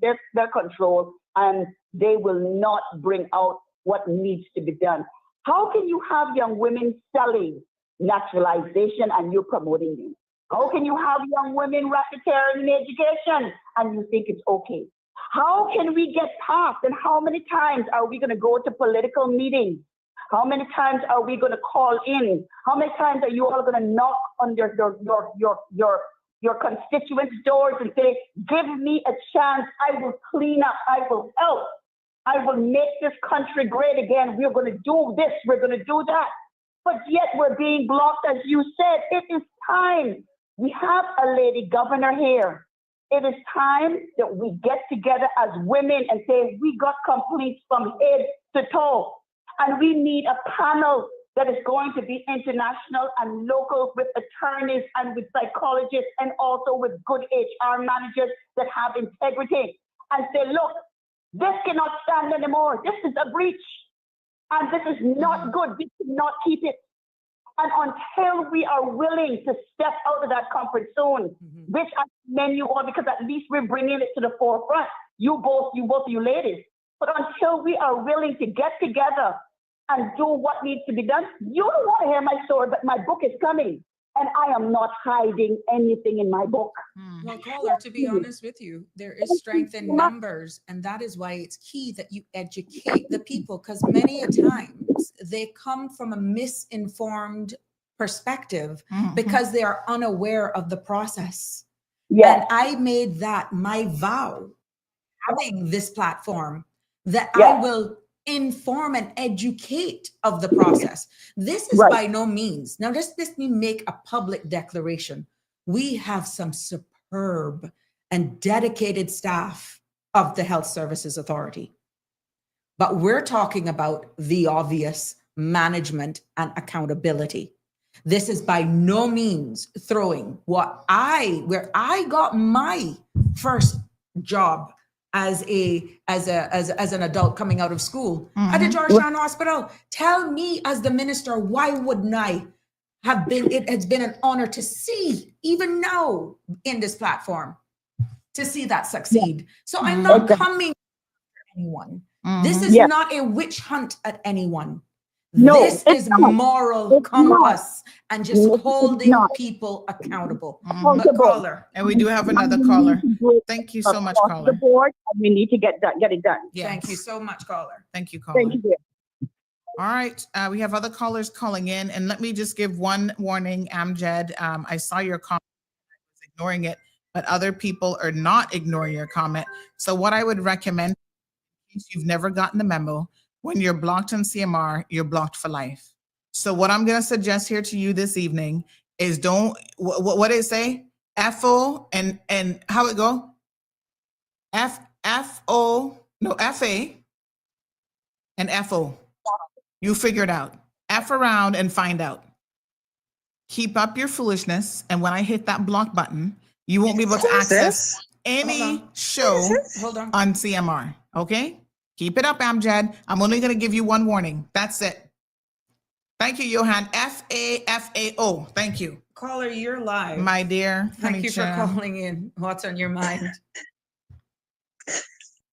their control, and they will not bring out what needs to be done. How can you have young women selling naturalization and you're promoting it? How can you have young women racketeering in education and you think it's okay? How can we get past, and how many times are we going to go to political meetings? How many times are we going to call in? How many times are you all going to knock on your constituents' doors and say, give me a chance, I will clean up, I will help, I will make this country great again, we're going to do this, we're going to do that. But yet we're being blocked, as you said. It is time. We have a lady governor here. It is time that we get together as women and say, we got complaints from head to toe. And we need a panel that is going to be international and local, with attorneys and with psychologists and also with good HR managers that have integrity, and say, look, this cannot stand anymore. This is a breach. And this is not good. We cannot keep it. And until we are willing to step out of that comfort zone, which I commend you all, because at least we're bringing it to the forefront. You both you ladies. But until we are willing to get together and do what needs to be done, you don't want to hear my story, but my book is coming. And I am not hiding anything in my book. Well, caller, to be honest with you, there is strength in numbers, and that is why it's key that you educate the people, because many a times they come from a misinformed perspective because they are unaware of the process. Yes. And I made that my vow, having this platform, that I will inform and educate of the process. This is by no means, now just let me make a public declaration. We have some superb and dedicated staff of the Health Services Authority, but we're talking about the obvious management and accountability. This is by no means throwing where I got my first job as an adult coming out of school at the Georgetown Hospital. Tell me, as the minister, why wouldn't I have been? It has been an honor to see, even now in this platform, to see that succeed. So I'm not coming at anyone. This is not a witch hunt at anyone. This is moral compass and just holding people accountable. Caller. And we do have another caller. Thank you so much, caller. The board, and we need to get it done. Yes. Thank you so much, caller. Thank you, caller. Thank you, dear. All right, we have other callers calling in, and let me just give one warning, Amjad. I saw your comment, I was ignoring it, but other people are not ignoring your comment. So what I would recommend, in case you've never gotten the memo, when you're blocked on CMR, you're blocked for life. So what I'm going to suggest here to you this evening is what did it say? FO and how it go? FO, no, FA and FO. You figure it out. F around and find out. Keep up your foolishness. And when I hit that block button, you won't be able to access any show on CMR. Okay? Keep it up, Amjad. I'm only going to give you one warning. That's it. Thank you, Johan. FAFAO. Thank you. Caller, you're live. My dear. Thank you for calling in. What's on your mind?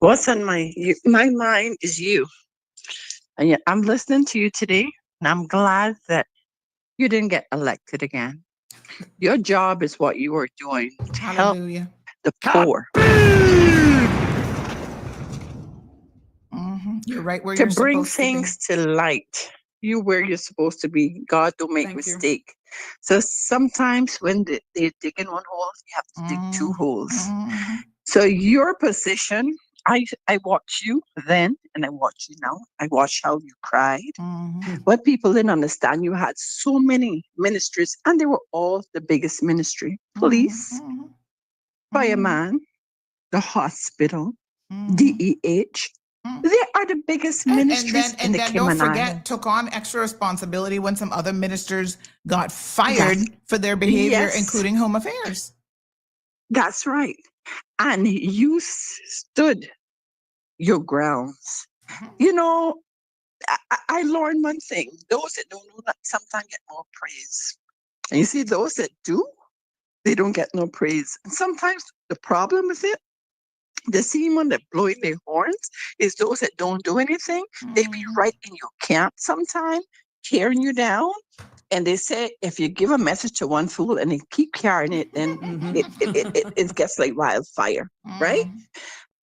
What's on my mind is you. And yet I'm listening to you today, and I'm glad that you didn't get elected again. Your job is what you are doing to help the poor. You're right where to you're bring supposed things to light. You where you're supposed to be. God don't make mistake. So sometimes when they're digging one hole, you have to dig two holes. So your position, I watch you then and I watch you now. I watch how you cried. What people didn't understand, you had so many ministries and they were all the biggest ministry. Police, fireman, the hospital, DEH, They are the biggest ministries in the Then Cayman don't forget, Islands. took on extra responsibility when some other ministers got fired for their behavior, Yes. including home affairs. That's right. And you stood your grounds. You know, I learned one thing. Those that don't know that sometimes get more praise. And you see, those that do, they don't get no praise. And sometimes the problem with it, the same one that blowing their horns is those that don't do anything. They be right in your camp sometime, tearing you down. And they say, if you give a message to one fool and they keep carrying it, then it gets like wildfire, right?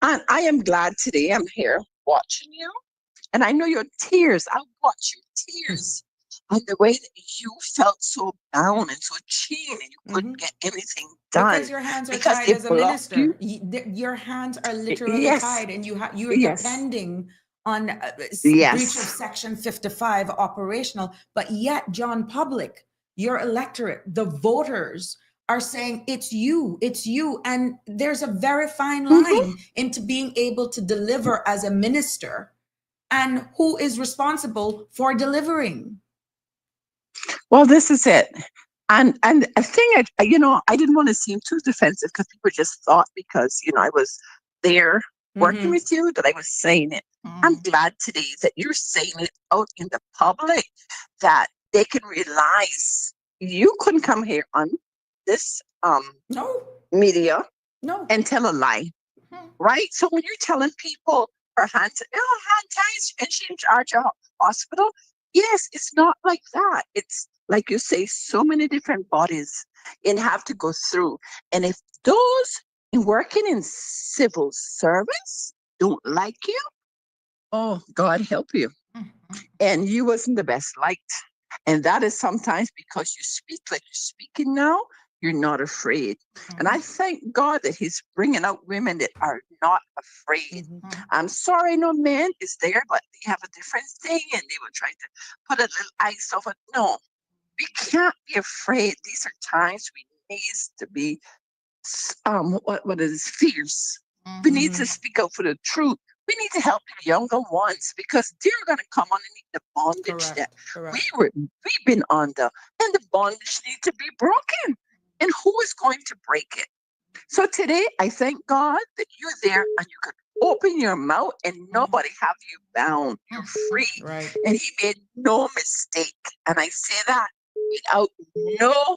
And I am glad today I'm here watching you. And I know your tears. I watch your tears. And the way that you felt so bound and so chained and you couldn't get anything done. Because your hands are because tied they as a blocked minister. you. Your hands are literally Yes. tied, and you are Yes. depending on Yes. breach of Section 55 operational. But yet, John Public, your electorate, the voters are saying it's you, and there's a very fine line into being able to deliver as a minister, and who is responsible for delivering. Well, this is it. And a thing, I didn't want to seem too defensive because people just thought because, I was there working with you that I was saying it. I'm glad today that you're saying it out in the public, that they can realize you couldn't come here on this media and tell a lie, right? So when you're telling people her hand ties and she's in charge of hospital, yes, it's not like that. It's like you say, so many different bodies and have to go through. And if those working in civil service don't like you, oh, God help you. And you wasn't the best liked. And that is sometimes because you speak like you're speaking now, you're not afraid. And I thank God that he's bringing out women that are not afraid. I'm sorry no man is there, but they have a different thing and they will try to put a little ice over. No, we can't be afraid. These are times we need to be, what is fierce. We need to speak up for the truth. We need to help the younger ones because they're going to come underneath the bondage that we've been under, and the bondage needs to be broken. And who is going to break it? So today, I thank God that you're there and you can open your mouth and nobody have you bound. You're free. Right. And he made no mistake. And I say that without no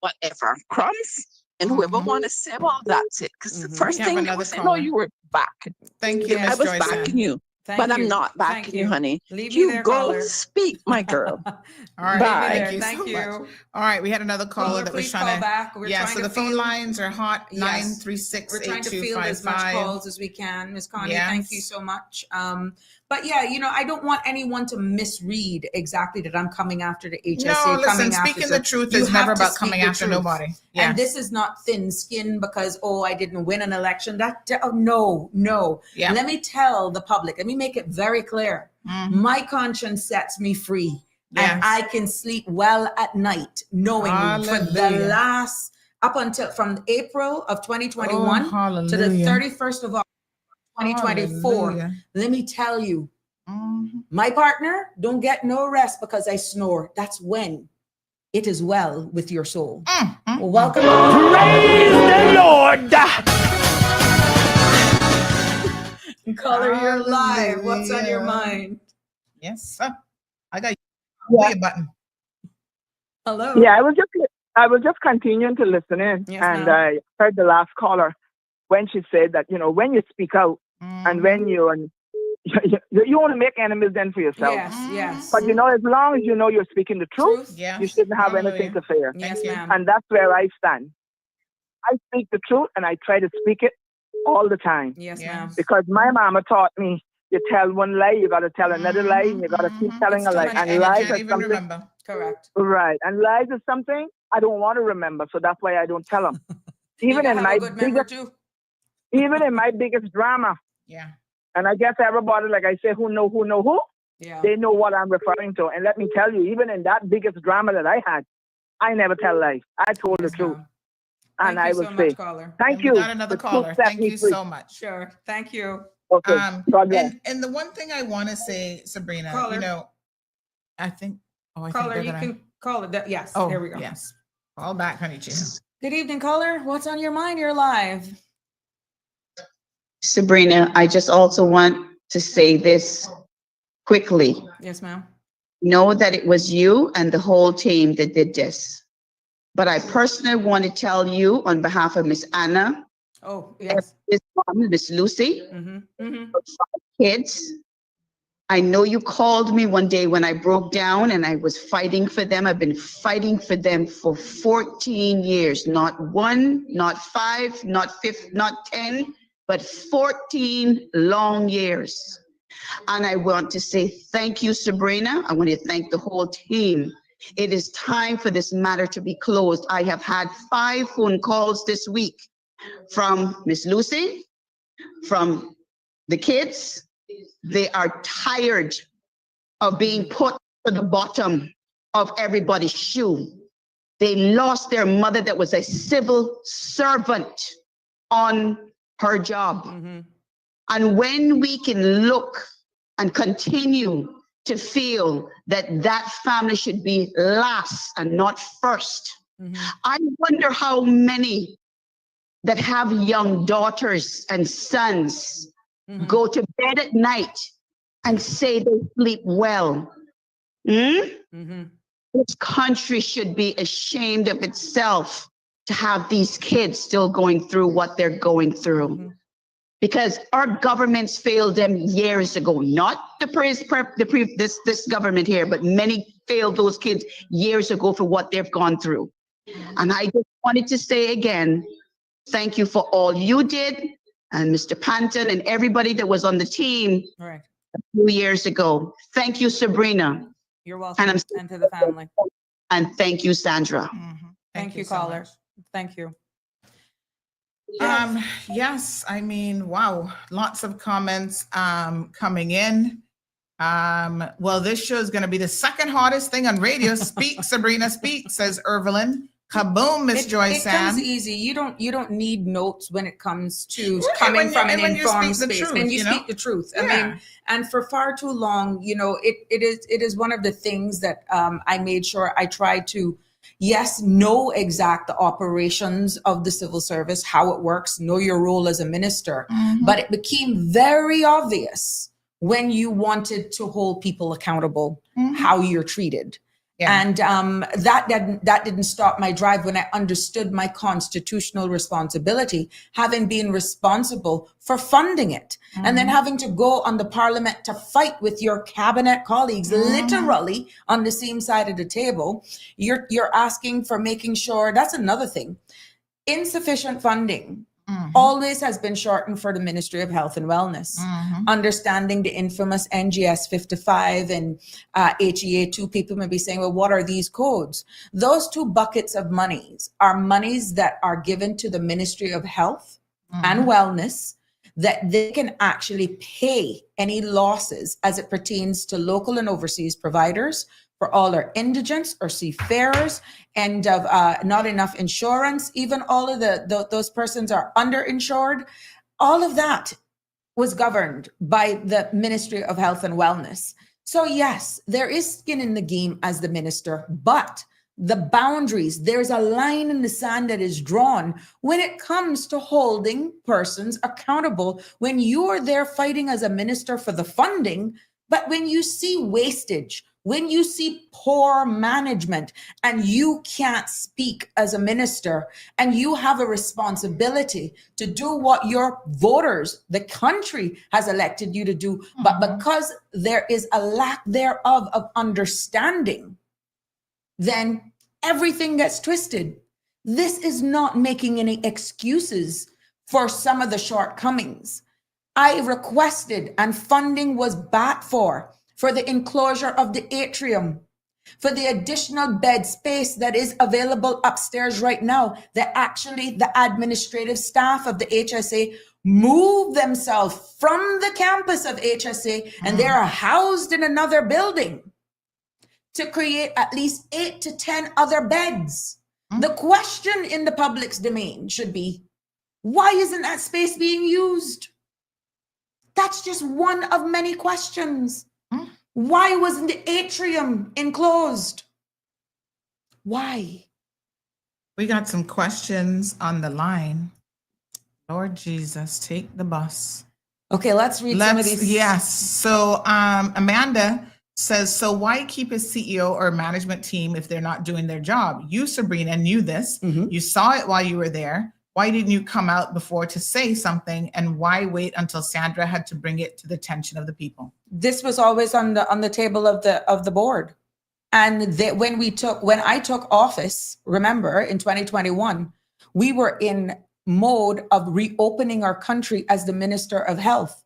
whatever crumbs. And whoever want to say, well, that's it. Because the first We have thing they another would say, no, caller. you were back. Thank you, I Miss was Joyce. backing you. Thank But I'm you. not Thank backing you, honey. Leave me You there, go caller. speak, my girl. All right, Bye. thank you Thank so you. much. All right, we had another caller Caller, that was please trying call to. back. We're trying So to the phone field- lines are hot. Yes. 936 We're trying to field as much 8255. calls as we can. Ms. Connie, thank you Yes. so much. But yeah, I don't want anyone to misread exactly that I'm coming after the HSA. No, listen, coming after. speaking So the truth you is never have to about speak coming the after truth. nobody. And Yes. this is not thin skin because, I didn't win an election. No. Yeah. Let me tell the public, let me make it very clear. My conscience sets me free. Yes. And I can sleep well at night knowing for the Hallelujah. last, up until from April of 2021 to the hallelujah. 31st of August 2024, Hallelujah. let me tell you, my partner don't get no rest because I snore. That's when it is well with your soul. Welcome. Praise the Lord. Caller, you're live. What's on your Hallelujah. mind? Yes, sir. I got your button. Hello. Yeah, I was just continuing to listen in, Yes, and ma'am. I heard the last caller when she said that when you speak out and when you want to make enemies then for yourself. Yes. But as long as you're speaking the truth, Yes. you shouldn't have Hallelujah. anything to fear. Yes, you. ma'am. And that's where I stand. I speak the truth and I try to speak it all the time. Yes, Yes. ma'am. Because my mama taught me, you tell one lie, you got to tell another lie, and you got to keep telling It's a too lie. much And energy. lies Can't are even something. remember. Correct. Right. And lies is something I don't want to remember, so that's why I don't tell them. You Even gotta in have my a good memory biggest, too. even in my biggest drama, Yeah. and I guess everybody, like I say, who know who, Yeah. they know what I'm referring to. And let me tell you, even in that biggest drama that I had, I never tell lies. I told the truth. ma'am. And Thank I you would so say, much, caller. thank And we you. got another The truth caller. set Thank me you free. so much. Sure. Thank you. Okay. And the one thing I want to say, Sabrina, Caller. you know, I think, I Caller, think you they're gonna, can call it. Yes, oh, there we go. yes. Call back, honey Chino. Good evening, caller. What's on your mind? You're live. Sabrina, I just also want to say this quickly. Yes, ma'am. Know that it was you and the whole team that did this. But I personally want to tell you on behalf of Miss Anna, Oh, yes. Miss Mom, Miss Lucy, Mm-hmm. kids. I know you called me one day when I broke down and I was fighting for them. I've been fighting for them for 14 years, not 1, not 5, not 5, not 10, but 14 long years. And I want to say thank you, Sabrina. I want to thank the whole team. It is time for this matter to be closed. I have had 5 phone calls this week from Miss Lucy, from the kids. They are tired of being put to the bottom of everybody's shoe. They lost their mother that was a civil servant on her job. And when we can look and continue to feel that that family should be last and not first, I wonder how many that have young daughters and sons go to bed at night and say they sleep well. This country should be ashamed of itself to have these kids still going through what they're going through. Because our governments failed them years ago, not this government here, but many failed those kids years ago for what they've gone through. And I just wanted to say again, thank you for all you did, and Mr. Panton and everybody that was on the team Right. a few years ago. Thank you, Sabrina. You're welcome. And to the family. And thank you, Sandra. Thank you, so caller. much. Thank you. Yes, I mean, wow, lots of comments coming in. Well, this show is going to be the second hottest thing on radio. Speak, Sabrina, speak, says Irvelin. Kaboom, Miss Joy It Sam. comes easy. You don't need notes when it comes to Right, coming when from you- an when you informed speak the space. truth, When you you know? speak the truth. I Yeah. mean, and for far too long, you know, it is one of the things that I made sure I tried to, yes, know exact the operations of the civil service, how it works, know your role as a minister. But it became very obvious when you wanted to hold people accountable, how you're treated. Yeah. And that didn't stop my drive when I understood my constitutional responsibility, having been responsible for funding it, and then having to go on the parliament to fight with your cabinet colleagues, literally on the same side of the table. You're asking for making sure, that's another thing. Insufficient funding always has been shortened for the Ministry of Health and Wellness. Understanding the infamous NGS 55 and HEA 2, people may be saying, well, what are these codes? Those 2 buckets of monies are monies that are given to the Ministry of Health and Wellness that they can actually pay any losses as it pertains to local and overseas providers for all our indigents or seafarers and of not enough insurance, even all of those persons are underinsured. All of that was governed by the Ministry of Health and Wellness. So yes, there is skin in the game as the minister, but the boundaries, there's a line in the sand that is drawn when it comes to holding persons accountable. When you're there fighting as a minister for the funding, but when you see wastage, when you see poor management and you can't speak as a minister and you have a responsibility to do what your voters, the country has elected you to do, but because there is a lack thereof of understanding, then everything gets twisted. This is not making any excuses for some of the shortcomings. I requested and funding was backed for the enclosure of the atrium, for the additional bed space that is available upstairs right now, that actually the administrative staff of the HSA move themselves from the campus of HSA and they are housed in another building to create at least 8 to 10 other beds. The question in the public's domain should be, why isn't that space being used? that's just one of many questions. Why wasn't the atrium enclosed? Why? We got some questions on the line. Lord Jesus, take the bus. Okay, let's read some of these. Yes. So Amanda says, so why keep a CEO or management team if they're not doing their job? You, Sabrina, knew this. You saw it while you were there. Why didn't you come out before to say something? And why wait until Sandra had to bring it to the attention of the people? This was always on the table of the board. And when I took office, remember in 2021, we were in mode of reopening our country as the Minister of Health.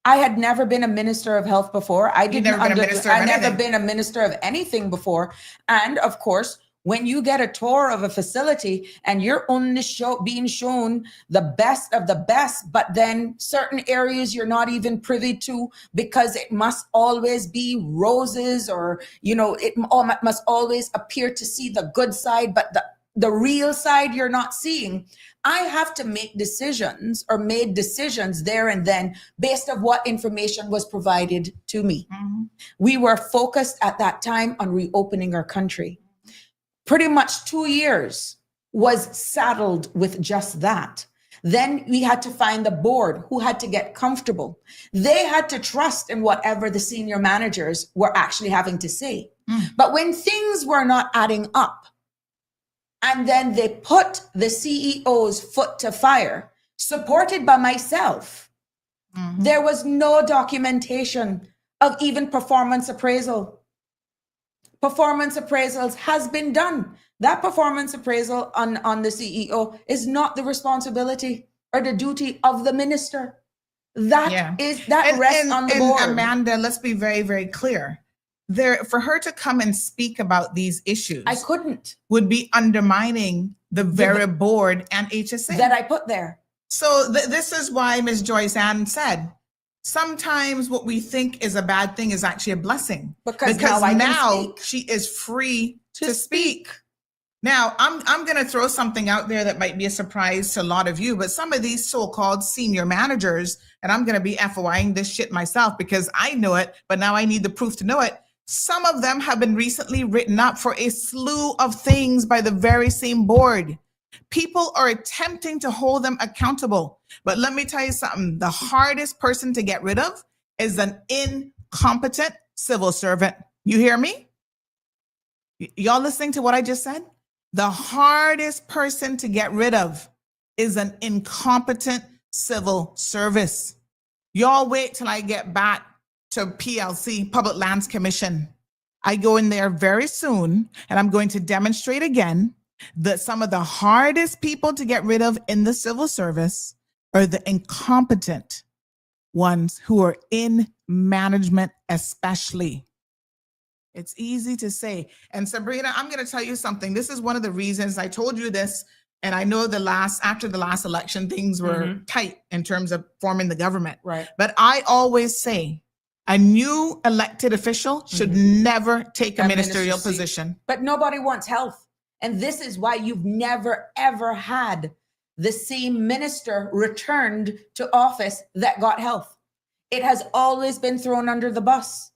I had never been a Minister of Health before. I'd never been a minister of anything before. And of course, when you get a tour of a facility and you're only being shown the best of the best, but then certain areas you're not even privy to because it must always be roses, or, it must always appear to see the good side, but the real side you're not seeing. I have to make decisions, or made decisions there and then based on what information was provided to me. We were focused at that time on reopening our country. Pretty much 2 years was saddled with just that. Then we had to find the board who had to get comfortable. They had to trust in whatever the senior managers were actually having to say. But when things were not adding up, and then they put the CEO's foot to fire, supported by myself, there was no documentation of even performance appraisal. Performance appraisals has been done. That performance appraisal on the CEO is not the responsibility or the duty of the minister. That rests on the board. And Amanda, let's be very, very clear. For her to come and speak about these issues, I couldn't. Would be undermining the very board and HSA that I put there. So this is why Ms. Joyce Ann said, sometimes what we think is a bad thing is actually a blessing, because now she is free to speak. Now, I'm going to throw something out there that might be a surprise to a lot of you, but some of these so-called senior managers, and I'm going to be FYing this shit myself because I know it, but now I need the proof to know it. Some of them have been recently written up for a slew of things by the very same board. People are attempting to hold them accountable. But let me tell you something. The hardest person to get rid of is an incompetent civil servant. You hear me? Y'all listening to what I just said? The hardest person to get rid of is an incompetent civil service. Y'all wait till I get back to PLC, Public Lands Commission. I go in there very soon, and I'm going to demonstrate again that some of the hardest people to get rid of in the civil service are the incompetent ones who are in management, especially. It's easy to say. And Sabrina, I'm going to tell you something. This is one of the reasons I told you this. And I know after the last election, things were tight in terms of forming the government. Right. But I always say a new elected official should never take a ministerial position. But nobody wants health. And this is why you've never, ever had the same minister returned to office that got health. It has always been thrown under the bus.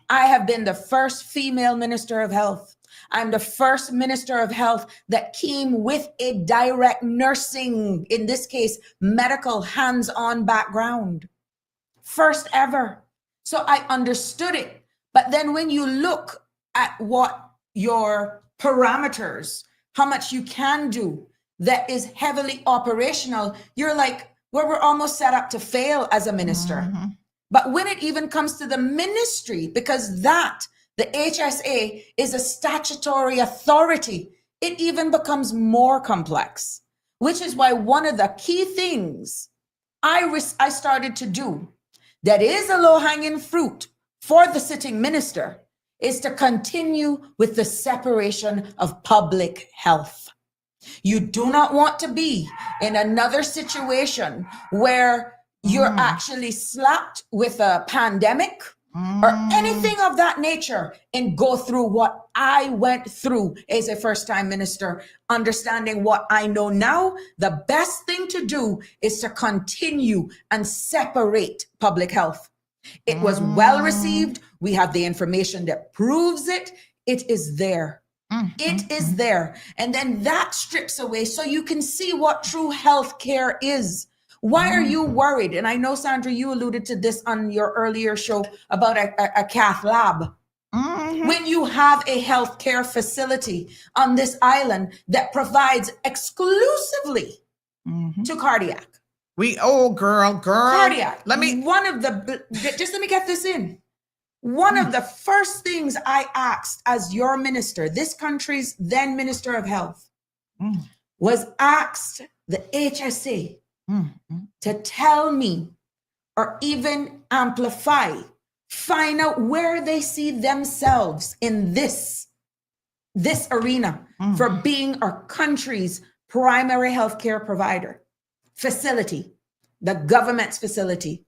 I have been the first female minister of health. I'm the first minister of health that came with a direct nursing, in this case, medical hands-on background. First ever. So I understood it. But then when you look at what your parameters, how much you can do that is heavily operational, you're like, well, we're almost set up to fail as a minister. But when it even comes to the ministry, because the HSA is a statutory authority, it even becomes more complex, which is why one of the key things I started to do that is a low-hanging fruit for the sitting minister is to continue with the separation of public health. You do not want to be in another situation where you're actually slapped with a pandemic or anything of that nature and go through what I went through as a first-time minister, understanding what I know now, the best thing to do is to continue and separate public health. It was well received. We have the information that proves it. It is there. It is there. And then that strips away so you can see what true health care is. Why are you worried? And I know, Sandra, you alluded to this on your earlier show about a cath lab. When you have a healthcare facility on this island that provides exclusively to cardiac. Girl. Cardiac. Let me get this in. One of the first things I asked as your minister, this country's then Minister of Health, was asked the HSA to tell me or even amplify, find out where they see themselves in this arena for being our country's primary healthcare provider, facility, the government's facility.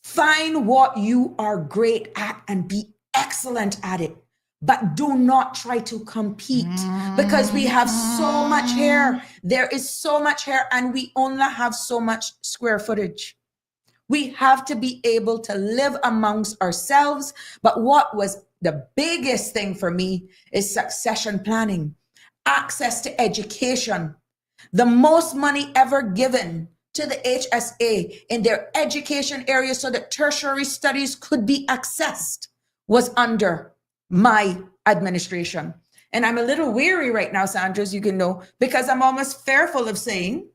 Find what you are great at and be excellent at it. But do not try to compete because we have so much hair. There is so much hair and we only have so much square footage. We have to be able to live amongst ourselves. But what was the biggest thing for me is succession planning, access to education. The most money ever given to the HSA in their education area so that tertiary studies could be accessed was under my administration. And I'm a little weary right now, Sandra, as you can know, because I'm almost fearful of saying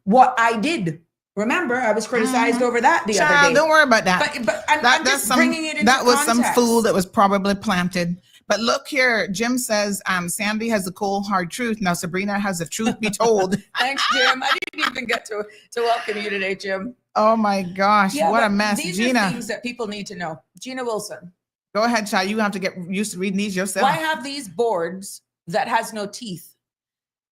what I did. Remember, I was criticized over that the other day. Don't worry about that. But I'm just bringing it into that was context. some food that was probably planted. But look here, Jim says, Sandy has the cold, hard truth. Now Sabrina has the truth be told. Thanks, Jim. I didn't even get to welcome you today, Jim. Oh my gosh, what a mess. These Gina. are things that people need to know. Gina Wilson. Go ahead, Chai. You have to get used to reading these yourself. Why have these boards that has no teeth?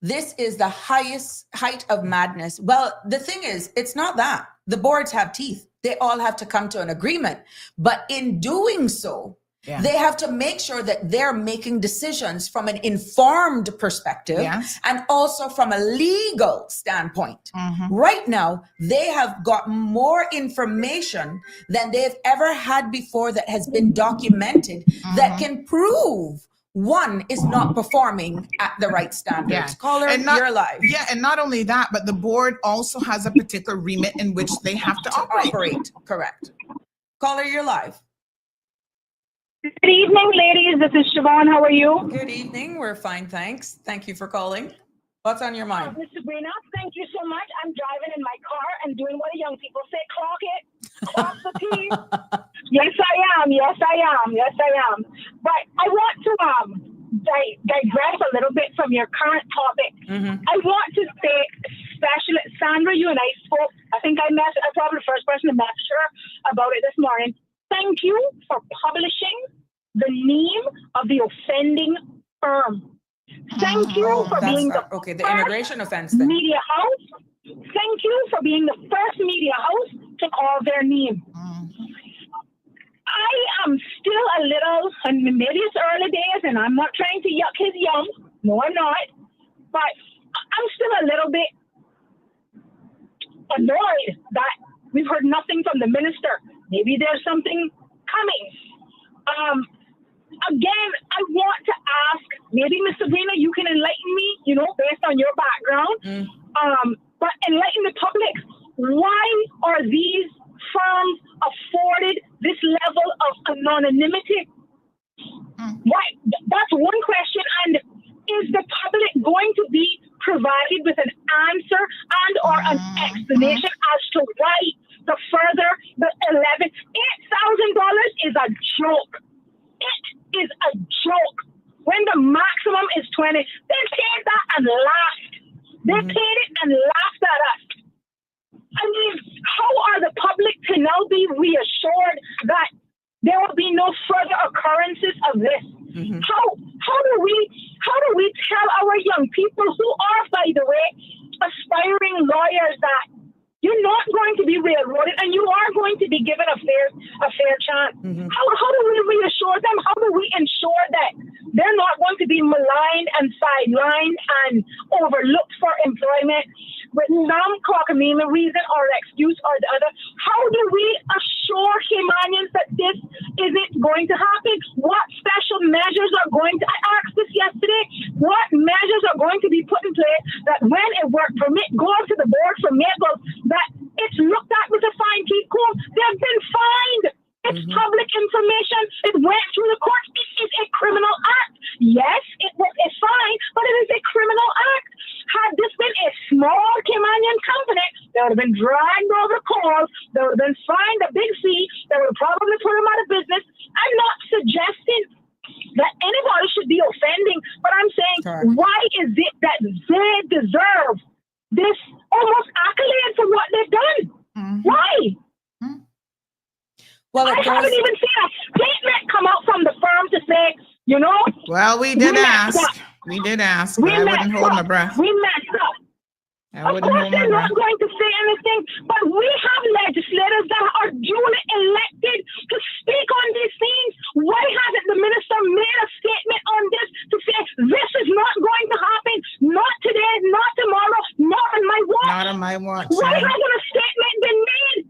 This is the highest height of madness. Well, the thing is, it's not that. The boards have teeth. They all have to come to an agreement. But in doing so, they have to make sure that they're making decisions from an informed perspective and also from a legal standpoint. Right now, they have got more information than they've ever had before that has been documented that can prove one is not performing at the right standards. Caller, you're live. Yeah, and not only that, but the board also has a particular remit in which they have to operate. Correct. Caller, you're live. Good evening, ladies. This is Siobhan. How are you? Good evening. We're fine, thanks. Thank you for calling. What's on your mind? Ms. Sabrina, thank you so much. I'm driving in my car and doing what the young people say, clock it, clock the T. Yes, I am. But I want to digress a little bit from your current topic. I want to say, especially, Sandra, you and I spoke, I think I'm probably the first person to message her about it this morning. Thank you for publishing the name of the offending firm. Thank you for being the immigration offense thing. Media house. Thank you for being the first media house to call their name. I am still a little, and maybe it's early days, and I'm not trying to yuck his yum. No, I'm not. But I'm still a little bit annoyed that we've heard nothing from the minister. Maybe there's something coming. Again, I want to ask, maybe Ms. Sabrina, you can enlighten me, based on your background. But enlighten the public. Why are these firms afforded this level of anonymity? Why? That's one question. And is the public going to be provided with an answer and or an explanation as to why the further the $8,000 is a joke? It is a joke. When the maximum is 20, they paid that and laughed. They paid it and laughed at us. I mean, how are the public to now be reassured that there will be no further occurrences of this? How do we tell our young people who are, by the way, aspiring lawyers that You're not going to be railroaded, and you are going to be given a fair chance. How do we reassure them? How do we ensure that they're not going to be maligned and sidelined and overlooked for employment with some cockamamie reason or excuse or the other? How do we assure Caymanians that this isn't going to happen? What special measures are going to, I asked this yesterday, what measures are going to be put in place that when a work permit goes to the board for Maples, that it's looked at with a fine tooth comb? They've been fined. It's public information. It went through the courts. It is a criminal act. Yes, it was a fine, but it is a criminal act. Had this been a small Caymanian company, they would have been dragged over coals. They would have been fined a big fee. They would have probably put them out of business. I'm not suggesting that anybody should be offending, but I'm saying, why is it that they deserve this almost accolade for what they've done? Why? Well, I haven't even seen a statement come out from the firm to say, you know. Well, we did ask. We did ask, but I wouldn't hold my breath. We messed up. I wouldn't of course, hold my they're breath. not going to say anything, but we have legislators that are duly elected to speak on these things. Why hasn't the minister made a statement on this to say this is not going to happen? Not today, not tomorrow, not on my watch. Not on my watch. Why hasn't a statement been made?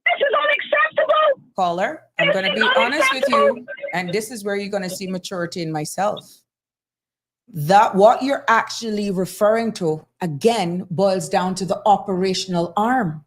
This is unacceptable. Caller, I'm going to be honest with you, and this is where you're going to see maturity in myself. That what you're actually referring to, again, boils down to the operational arm.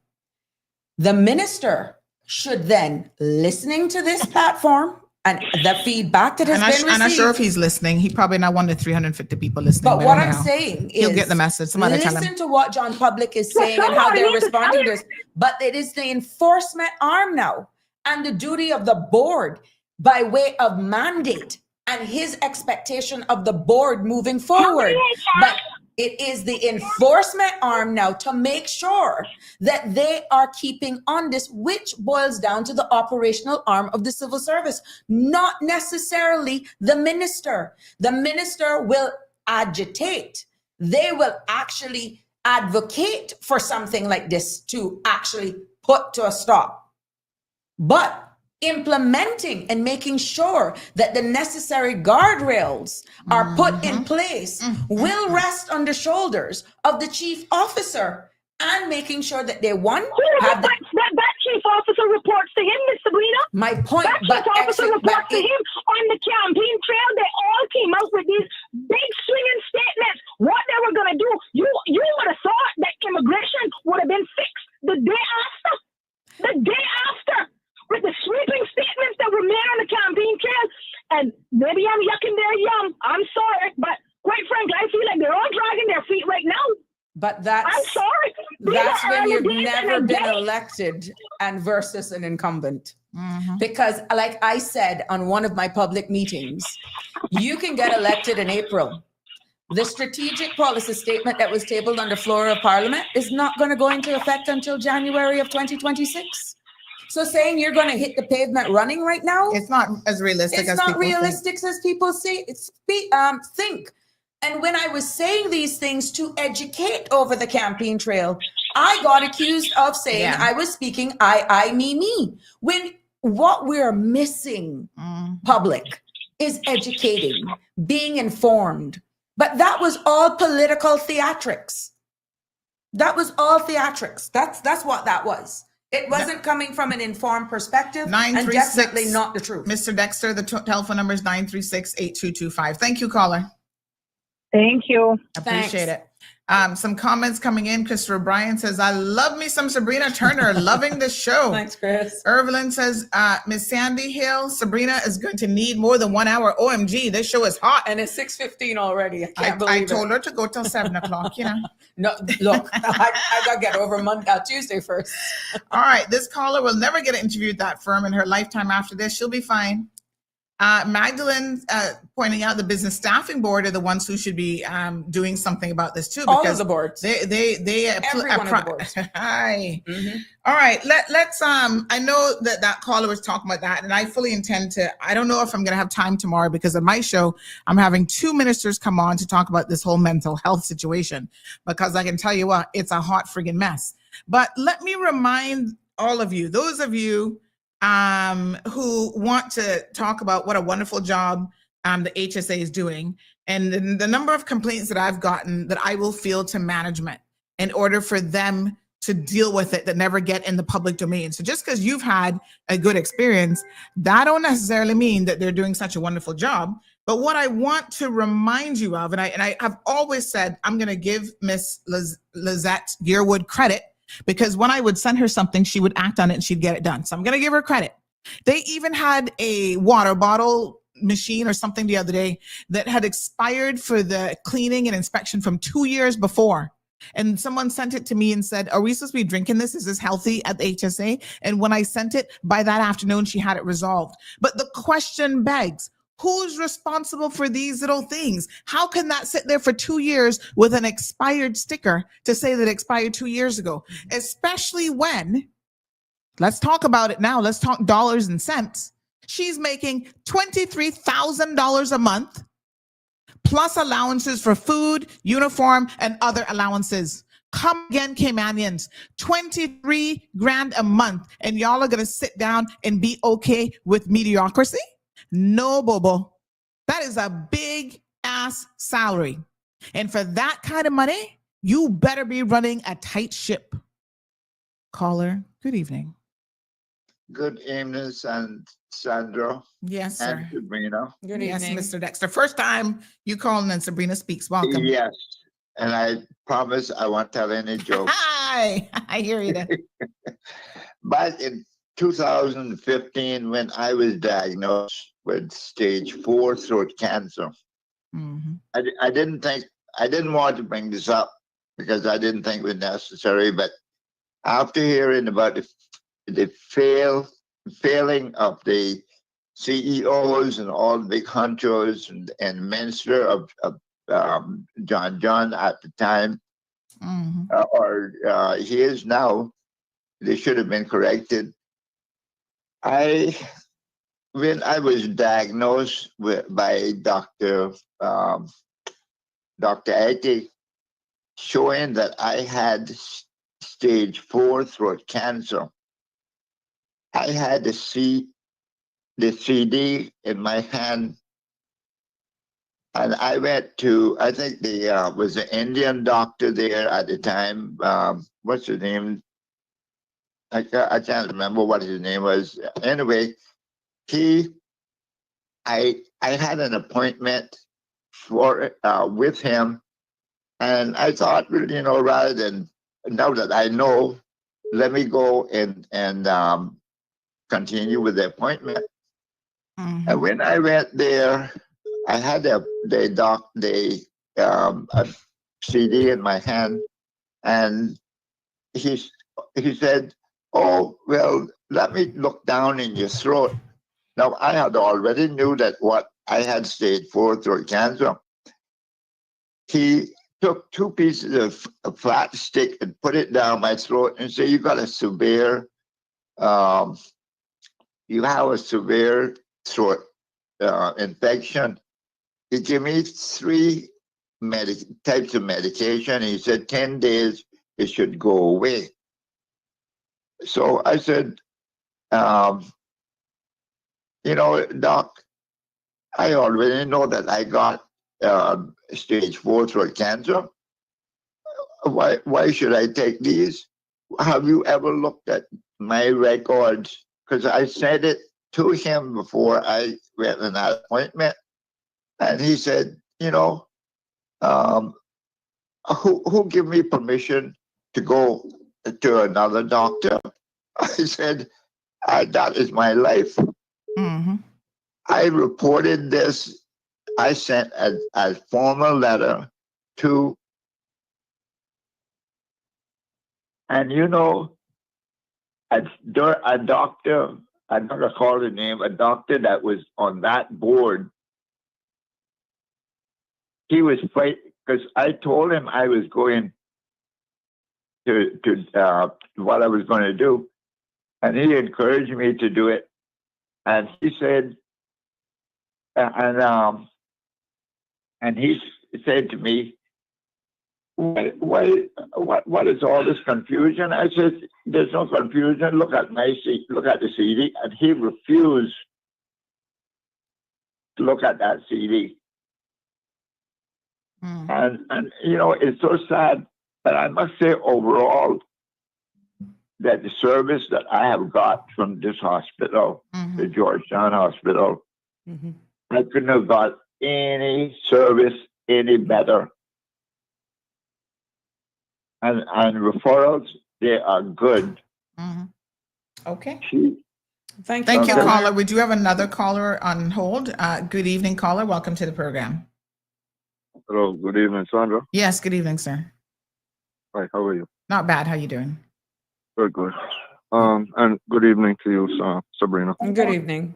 The minister should then, listening to this platform and the feedback that has been received. I'm not sure if he's listening. He probably not one of the 350 people listening. But what I'm anyhow, saying is, he'll get the message. Somebody tell him. listen to what John Public is saying and how they're responding to this. But it is the enforcement arm now, and the duty of the board by way of mandate and his expectation of the board moving forward. But it is the enforcement arm now to make sure that they are keeping on this, which boils down to the operational arm of the civil service, not necessarily the minister. The minister will agitate. They will actually advocate for something like this to actually put to a stop. But implementing and making sure that the necessary guardrails are put in place will rest on the shoulders of the chief officer, and making sure that they have that chief officer reports to him, Miss Sabrina. My point, that chief officer reports to him on the campaign trail. They all came out with these big swinging statements. What they were going to do, you would have thought that immigration would have been fixed the day after. The day after. With the sweeping statements that were made on the campaign trail. And maybe I'm yucking their yum. I'm sorry, but quite frankly, I feel like they're all dragging their feet right now. But that's, I'm sorry. That's when you've never been elected and versus an incumbent. Because like I said on one of my public meetings, you can get elected in April. The strategic policy statement that was tabled on the floor of Parliament is not going to go into effect until January of 2026. So saying you're going to hit the pavement running right now, it's not as realistic as people think. And when I was saying these things to educate over the campaign trail, I got accused of saying I was speaking I, me. When what we're missing, public, is educating, being informed. But that was all political theatrics. That was all theatrics. That's what that was. It wasn't coming from an informed perspective, and definitely not the truth. Mr. Dexter, the telephone number is 936-8225. Thank you, caller. Thank you. Appreciate it. Some comments coming in. Christopher Bryan says, I love me some Sabrina Turner. Loving the show. Thanks, Chris. Evelyn says, Miss Sandy Hill, Sabrina is going to need more than 1 hour. OMG, this show is hot. And it's 6:15 already. I can't believe it. I told her to go till 7 o'clock, you know. No, look, I got to get over Tuesday first. All right. This caller will never get an interview at that firm in her lifetime after this. She'll be fine. Magdalene pointing out the business staffing board are the ones who should be doing something about this too. All of the boards. They every one of the boards. Hi. All right. Let's I know that caller was talking about that, and I fully intend to. I don't know if I'm going to have time tomorrow because of my show. I'm having 2 ministers come on to talk about this whole mental health situation, because I can tell you what, it's a hot friggin' mess. But let me remind all of you, those of you who want to talk about what a wonderful job the HSA is doing, and the number of complaints that I've gotten that I will field to management in order for them to deal with it that never get in the public domain. So just because you've had a good experience, that don't necessarily mean that they're doing such a wonderful job. But what I want to remind you of, and I have always said, I'm going to give Miss Lizette Gearwood credit, because when I would send her something, she would act on it and she'd get it done. So I'm going to give her credit. They even had a water bottle machine or something the other day that had expired for the cleaning and inspection from 2 years before. And someone sent it to me and said, are we supposed to be drinking this? Is this healthy at the HSA? And when I sent it, by that afternoon, she had it resolved. But the question begs, who's responsible for these little things? How can that sit there for 2 years with an expired sticker to say that it expired 2 years ago? Especially when, let's talk about it now, let's talk dollars and cents. She's making $23,000 a month, plus allowances for food, uniform, and other allowances. Come again, Caymanians, 23 grand a month, and y'all are gonna sit down and be okay with mediocrity? No, Bobo. That is a big ass salary. And for that kind of money, you better be running a tight ship. Caller, good evening. Good evening, Sandra. Yes, sir. And Sabrina. Good evening. Yes, Mr. Dexter. First time you calling and Sabrina Speaks. Welcome. Yes. And I promise I won't tell any jokes. Hi. I hear you there. Back in 2015, when I was diagnosed with stage 4 throat cancer, I didn't want to bring this up because I didn't think it was necessary, but after hearing about the failing of the CEOs and all the big honchos and minister of John at the time, or he is now, they should have been corrected. When I was diagnosed by Dr. Eti, showing that I had stage 4 throat cancer, I had to see the CD in my hand, and I went to, I think the was an Indian doctor there at the time. What's his name? I can't remember what his name was. Anyway, I had an appointment for with him, and I thought, rather than, now that I know, let me go and continue with the appointment. And when I went there, I had a CD in my hand, and he said, "Oh, well, let me look down in your throat." Now, I had already knew that I had stage 4 throat cancer. He took 2 pieces of a flat stick and put it down my throat and said, "You got a severe, you have a severe throat infection." He gave me 3 types of medication. He said 10 days it should go away. So I said, Doc, I already know that I got stage 4 throat cancer. Why should I take these? Have you ever looked at my records? Because I said it to him before I went on that appointment. And he said, who gave me permission to go to another doctor? I said, that is my life. I reported this. I sent a formal letter to, and a doctor, I'm not going to call the name, a doctor that was on that board. He was fighting because I told him I was going to what I was going to do, and he encouraged me to do it. And he said, and he said to me, what is all this confusion? I said, there's no confusion. Look at look at the CD. And he refused to look at that CD. And you know, it's so sad, but I must say overall that the service that I have got from this hospital, the Georgetown Hospital, I couldn't have got any service any better. And referrals, they are good. Okay. Thank you, you, caller. We do have another caller on hold. Good evening, caller. Welcome to the program. Hello, good evening, Sandra. Yes, good evening, sir. Hi, how are you? Not bad. How you doing? Very good. And good evening to you, Sabrina. Good evening.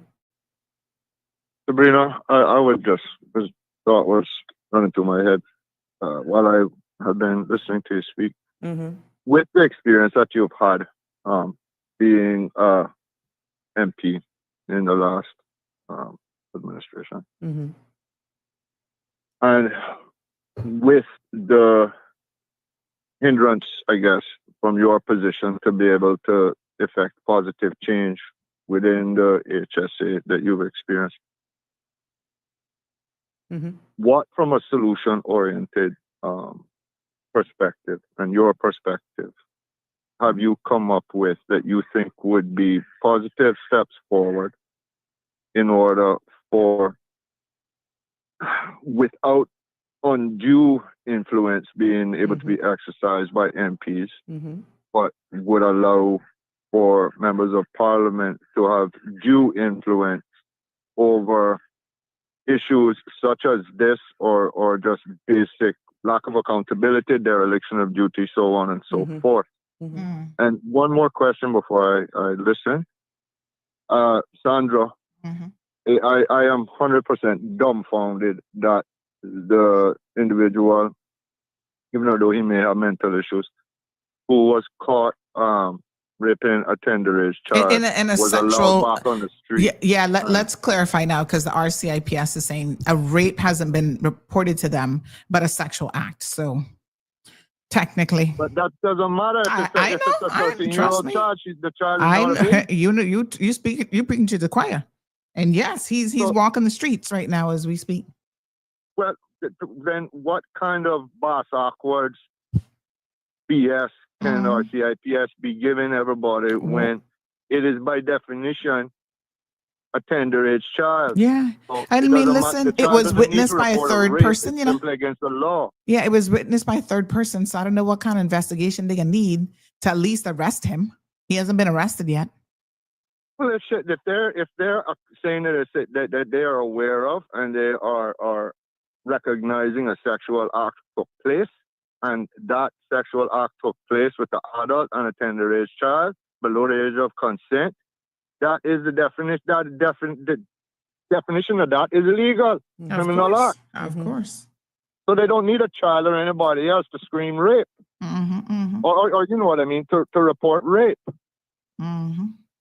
Sabrina, I would just, this thought was running through my head while I have been listening to you speak. With the experience that you've had being MP in the last administration, and with the hindrance, I guess, from your position to be able to effect positive change within the HSA that you've experienced, what from a solution-oriented perspective and your perspective have you come up with that you think would be positive steps forward in order for, without undue influence being able to be exercised by MPs, but would allow for members of parliament to have due influence over issues such as this, or just basic lack of accountability, dereliction of duty, so on and so forth. And one more question before I listen. Sandra, I am 100% dumbfounded that the individual, even though he may have mental issues, who was caught raping a tender-age child in a was sexual allowed back on the street. Let's clarify now, because the RCIPS is saying a rape hasn't been reported to them, but a sexual act. So technically, But that doesn't matter. I If it's a 13-year-old child, the child is I not a know baby. you speaking to the choir, and yes, he's walking the streets right now as we speak. Well, then what kind of boss awkward BS can RCIPS be giving everybody when it is by definition a tender-age child? Yeah. So I it mean, doesn't listen, the it child was doesn't witnessed need to by a report third rape. person, It's you know. simply against the law. Yeah, it was witnessed by a third person, so I don't know what kind of investigation they can need to at least arrest him. He hasn't been arrested yet. Well, if they're saying that they are aware of and they are recognizing a sexual act took place, and that sexual act took place with an adult and a tender-age child below the age of consent, that is the definition. The definition of that is illegal, criminal act. Of course. So they don't need a child or anybody else to scream rape, or you know what I mean, to report rape.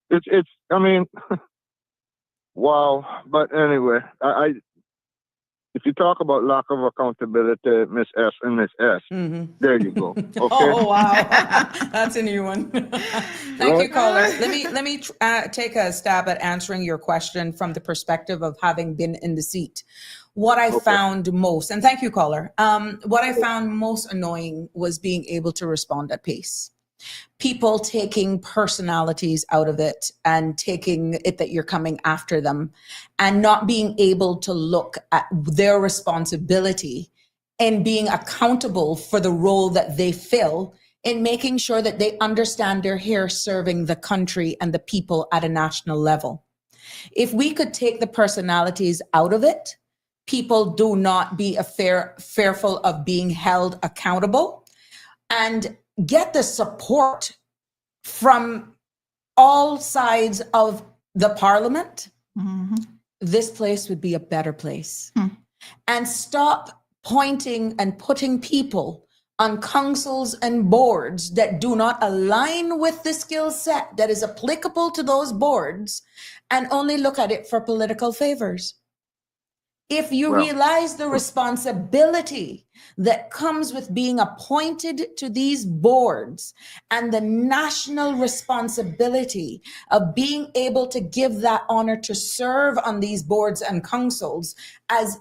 It's I mean, wow. But anyway, I if you talk about lack of accountability, Miss S and Miss S, there you go. Okay. Oh wow, that's a new one. Thank you, caller. Let me take a stab at answering your question from the perspective of having been in the seat. What I found most, and thank you, caller. What I found most annoying was being able to respond at pace. People taking personalities out of it and taking it that you're coming after them and not being able to look at their responsibility and being accountable for the role that they fill in making sure that they understand they're here serving the country and the people at a national level. If we could take the personalities out of it, people do not be fearful of being held accountable, and get the support from all sides of the parliament, this place would be a better place. And stop pointing and putting people on councils and boards that do not align with the skill set that is applicable to those boards and only look at it for political favors. If you realize the responsibility that comes with being appointed to these boards and the national responsibility of being able to give that honor to serve on these boards and councils as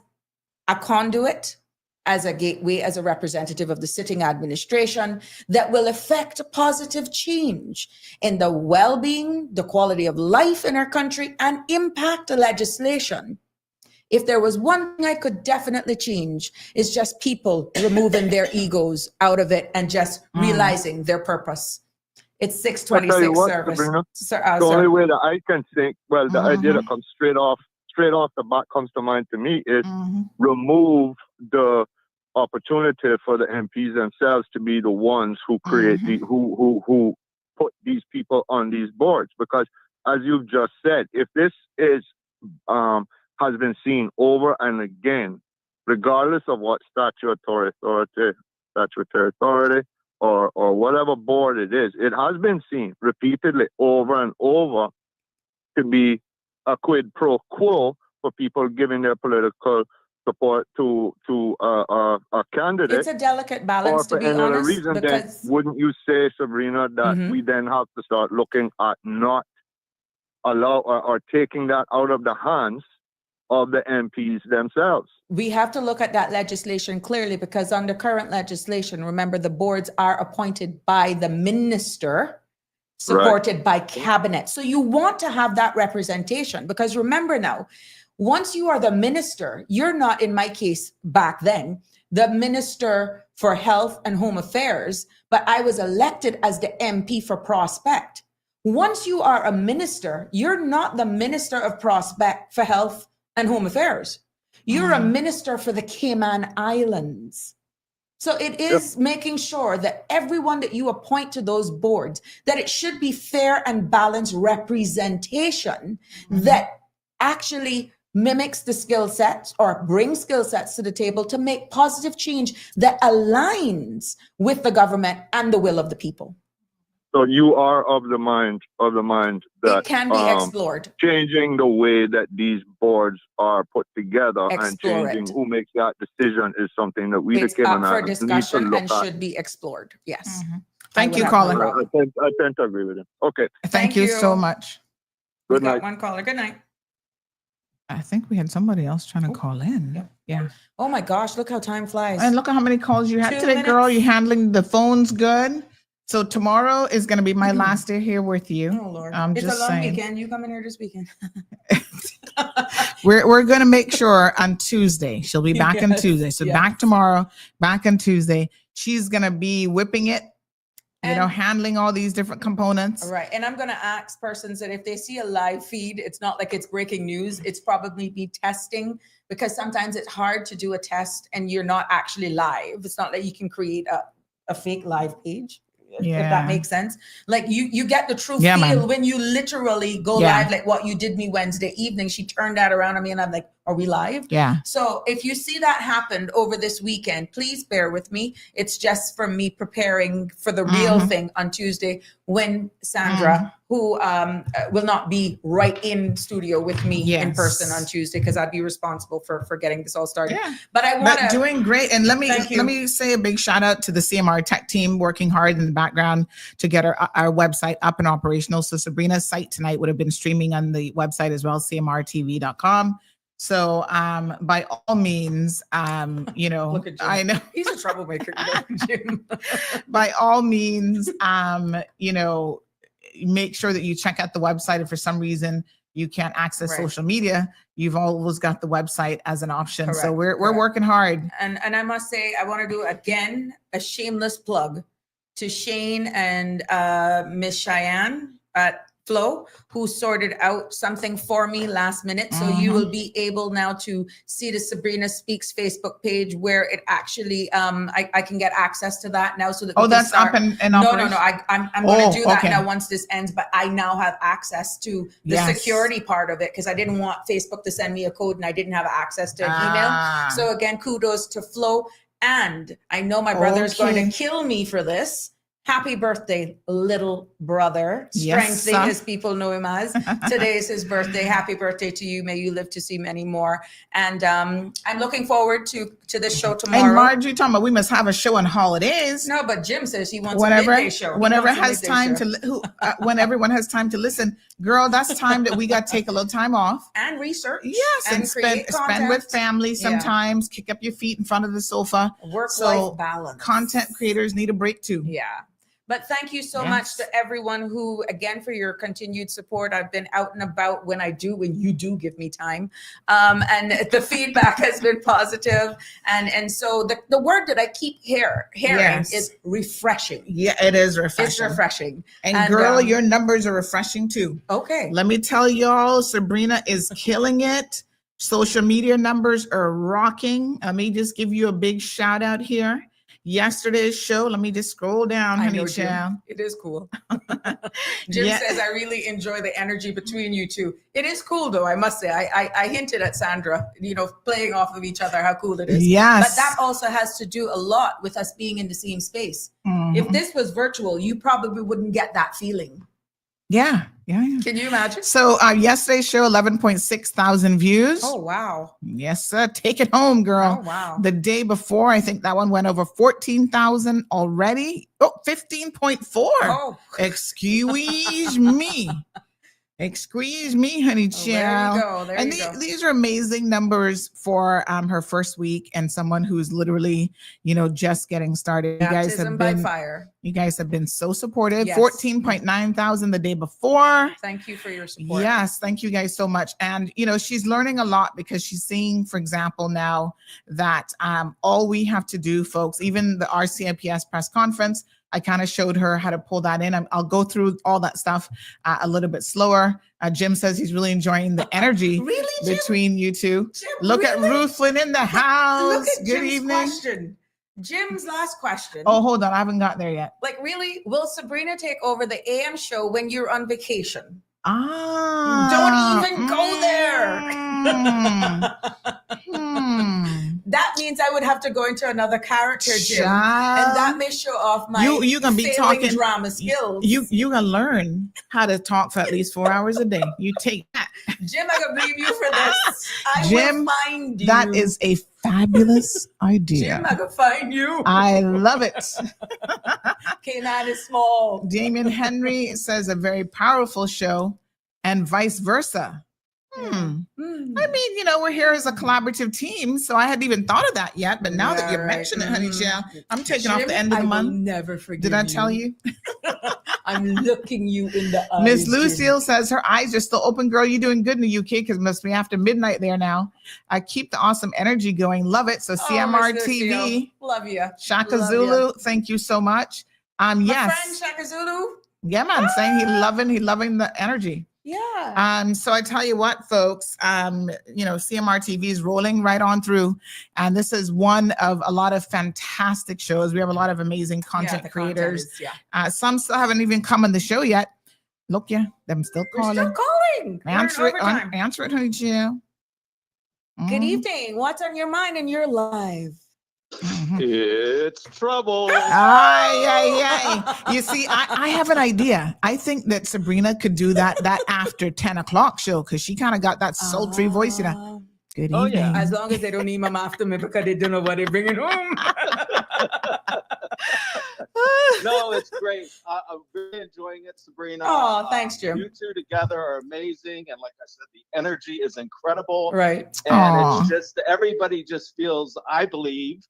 a conduit, as a gateway, as a representative of the sitting administration that will affect positive change in the well-being, the quality of life in our country, and impact the legislation. If there was one thing I could definitely change, it's just people removing their egos out of it and just realizing their purpose. It's I tell you 626 what, service. Sabrina, Sir, the only way that I can think, the idea that comes straight off the bat comes to mind to me is remove the opportunity for the MPs themselves to be the ones who create who put these people on these boards. Because as you've just said, if this is has been seen over and again, regardless of what statutory authority or whatever board it is, it has been seen repeatedly over and over to be a quid pro quo for people giving their political support to a candidate. It's a delicate balance, to be Or for any other honest, reason, because then wouldn't you say, Sabrina, that we then have to start looking at not allow or taking that out of the hands of the MPs themselves? we have to look at that legislation clearly, because under current legislation, remember, the boards are appointed by the minister, supported by cabinet. So you want to have that representation, because remember now, once you are the minister, you're not, in my case back then, the Minister for Health and Home Affairs, but I was elected as the MP for Prospect. Once you are a minister, you're not the Minister of Prospect for Health and Home Affairs. You're a minister for the Cayman Islands. So it is making sure that everyone that you appoint to those boards, that it should be fair and balanced representation that actually mimics the skill sets or brings skill sets to the table to make positive change that aligns with the government and the will of the people. So you are of the mind that it can be explored. Changing the way that these boards are put together and Explore changing it. who makes that decision is something that we, It's the Cayman up for Islands, need to discussion look and at. should be explored. Yes. Thank you, I Colin. I tend to agree with him. Okay. Thank you so much. Good We've got night. one caller. Good night. I think we had somebody else trying to call in. Yeah. Oh my gosh, look how time flies. And look at how many calls you had 2 today, girl. minutes. You're handling the phones good. So tomorrow is going to be my last day here with you. Oh Lord. I'm It's just a long saying. weekend. You coming here this weekend? We're going to make sure on Tuesday. She'll be back on Yes, Tuesday. So yes. back tomorrow, back on Tuesday. She's going to be whipping it, handling all these different components. All right. And I'm going to ask persons that if they see a live feed, it's not like it's breaking news. It's probably me testing, because sometimes it's hard to do a test and you're not actually live. It's not like you can create a fake live page. If that makes sense. Like you get the true feel man. when you literally go live, like what you did me Wednesday evening. She turned that around on me and I'm like, are we live? Yeah. So if you see that happen over this weekend, please bear with me. It's just for me preparing for the real thing on Tuesday, when Sandra, who will not be right in studio with me in person on Tuesday, because I'd be responsible for getting this all started. Yeah. But I want to doing great. And let Thank you. me say a big shout out to the CMR tech team working hard in the background to get our website up and operational. So Sabrina's site tonight would have been streaming on the website as well, cmrtv.com. So by all means, Look at Jim. I know He's a troublemaker, Jim. by all means, make sure that you check out the website. If for some reason you can't access social media, you've always got the website as an option. So Correct, we're working hard. And I must say, I want to do again a shameless plug to Shane and Miss Cheyenne at Flow, who sorted out something for me last minute. So you will be able now to see the Sabrina Speaks Facebook page, where it actually I can get access to that now, so that we can that's start. up and No, operation? I'm going to do that okay. now once this ends, but I now have access to the Yes. security part of it, because I didn't want Facebook to send me a code and I didn't have access to an email. So again, kudos to Flow. And I know my brother is going to kill me for this. Happy birthday, little brother, Yes, Strengthy, sir. as people know him as. Today is his birthday. Happy birthday to you. May you live to see many more. And I'm looking forward to this show tomorrow. And Margie talking about we must have a show on holidays. No, but Jim says he wants Whenever, a midday show. He whenever wants a has midday time show. when everyone has time to listen, girl, that's time that we got to take a little time off. And research. Yes, and spend with family sometimes. Kick up your feet in front of the sofa. Work-life balance. Content creators need a break too. Yeah. But thank you so much to everyone who, again, for your continued support. I've been out and about when you do give me time. And the feedback has been positive. And so the word that I keep hearing is refreshing. Yeah, it is refreshing. It's refreshing. And girl, your numbers are refreshing too. Okay. Let me tell y'all, Sabrina is killing it. Social media numbers are rocking. Let me just give you a big shout out here. Yesterday's show, let me just scroll down, honey child. It is cool. Jim says, I really enjoy the energy between you two. It is cool, though, I must say. I hinted at Sandra, playing off of each other, how cool it is. Yes. But that also has to do a lot with us being in the same space. Mhm. If this was virtual, you probably wouldn't get that feeling. Yeah. Can you imagine? So yesterday's show, 11.6 thousand views. Oh, wow. Yes, sir. Take it home, girl. Oh, wow. The day before, I think that one went over 14,000 already. Oh, 15.4. Oh. Excuse me. Excuse me, honey child. Oh, there you go. These are amazing numbers for her first week and someone who's literally, just getting started. Baptism by fire. You guys have been so supportive. Yes. 14.9 thousand the day before. Thank you for your support. Yes, thank you guys so much. And she's learning a lot because she's seeing, for example, now that all we have to do, folks, even the RCIPS press conference, I kind of showed her how to pull that in. I'll go through all that stuff a little bit slower. Jim says he's really enjoying the energy between you two. Jim, Look at Ruth Flynn in the house. Look at Good Jim's evening. question. Jim's last question. Oh, hold on. I haven't got there yet. Like, really, will Sabrina take over the AM show when you're on vacation? Ah. Don't even go there. That means I would have to go into another character, Jim, and that may show off my you gonna be failing talking drama skills. You gonna learn how to talk for at least 4 hours a day. You take that, Jim. I can blame you for this. I Jim. will find you. That is a fabulous idea. Jim, I can find you. I love it. K9 is small. Damien Henry says a very powerful show, and vice versa. I mean, we're here as a collaborative team, so I hadn't even thought of that yet. But now that you mention it, honey child, I'm taking off the end of the month. Never forget. Did I tell you? I'm looking you in the eyes. Miss Lucille says her eyes are still open. Girl, you doing good in the UK because it must be after midnight there now. I keep the awesome energy going. Love it. So CMR Miss TV. Lucille. Love you. Shaka Love Zulu. ya. Thank you so much. My Yes. friend Shaka Zulu. Yeah, man. Saying he loving the energy. Yeah. So I tell you what, folks, CMR TV is rolling right on through. And this is one of a lot of fantastic shows. We have a lot of amazing content creators. Some still haven't even come on the show yet. Look, them still calling. We're still calling. Answer it, honey Jill. Good evening. What's on your mind in your life? It's trouble. You see, I have an idea. I think that Sabrina could do that after 10 o'clock show because she kind of got that sultry voice. Good evening. Yeah. As long as they don't email after me because they don't know what they're bringing home. No, it's great. I'm really enjoying it, Sabrina. Oh, thanks, Jim. You two together are amazing. And like I said, the energy is incredible. Right. And it's just, everybody just feels, I believe,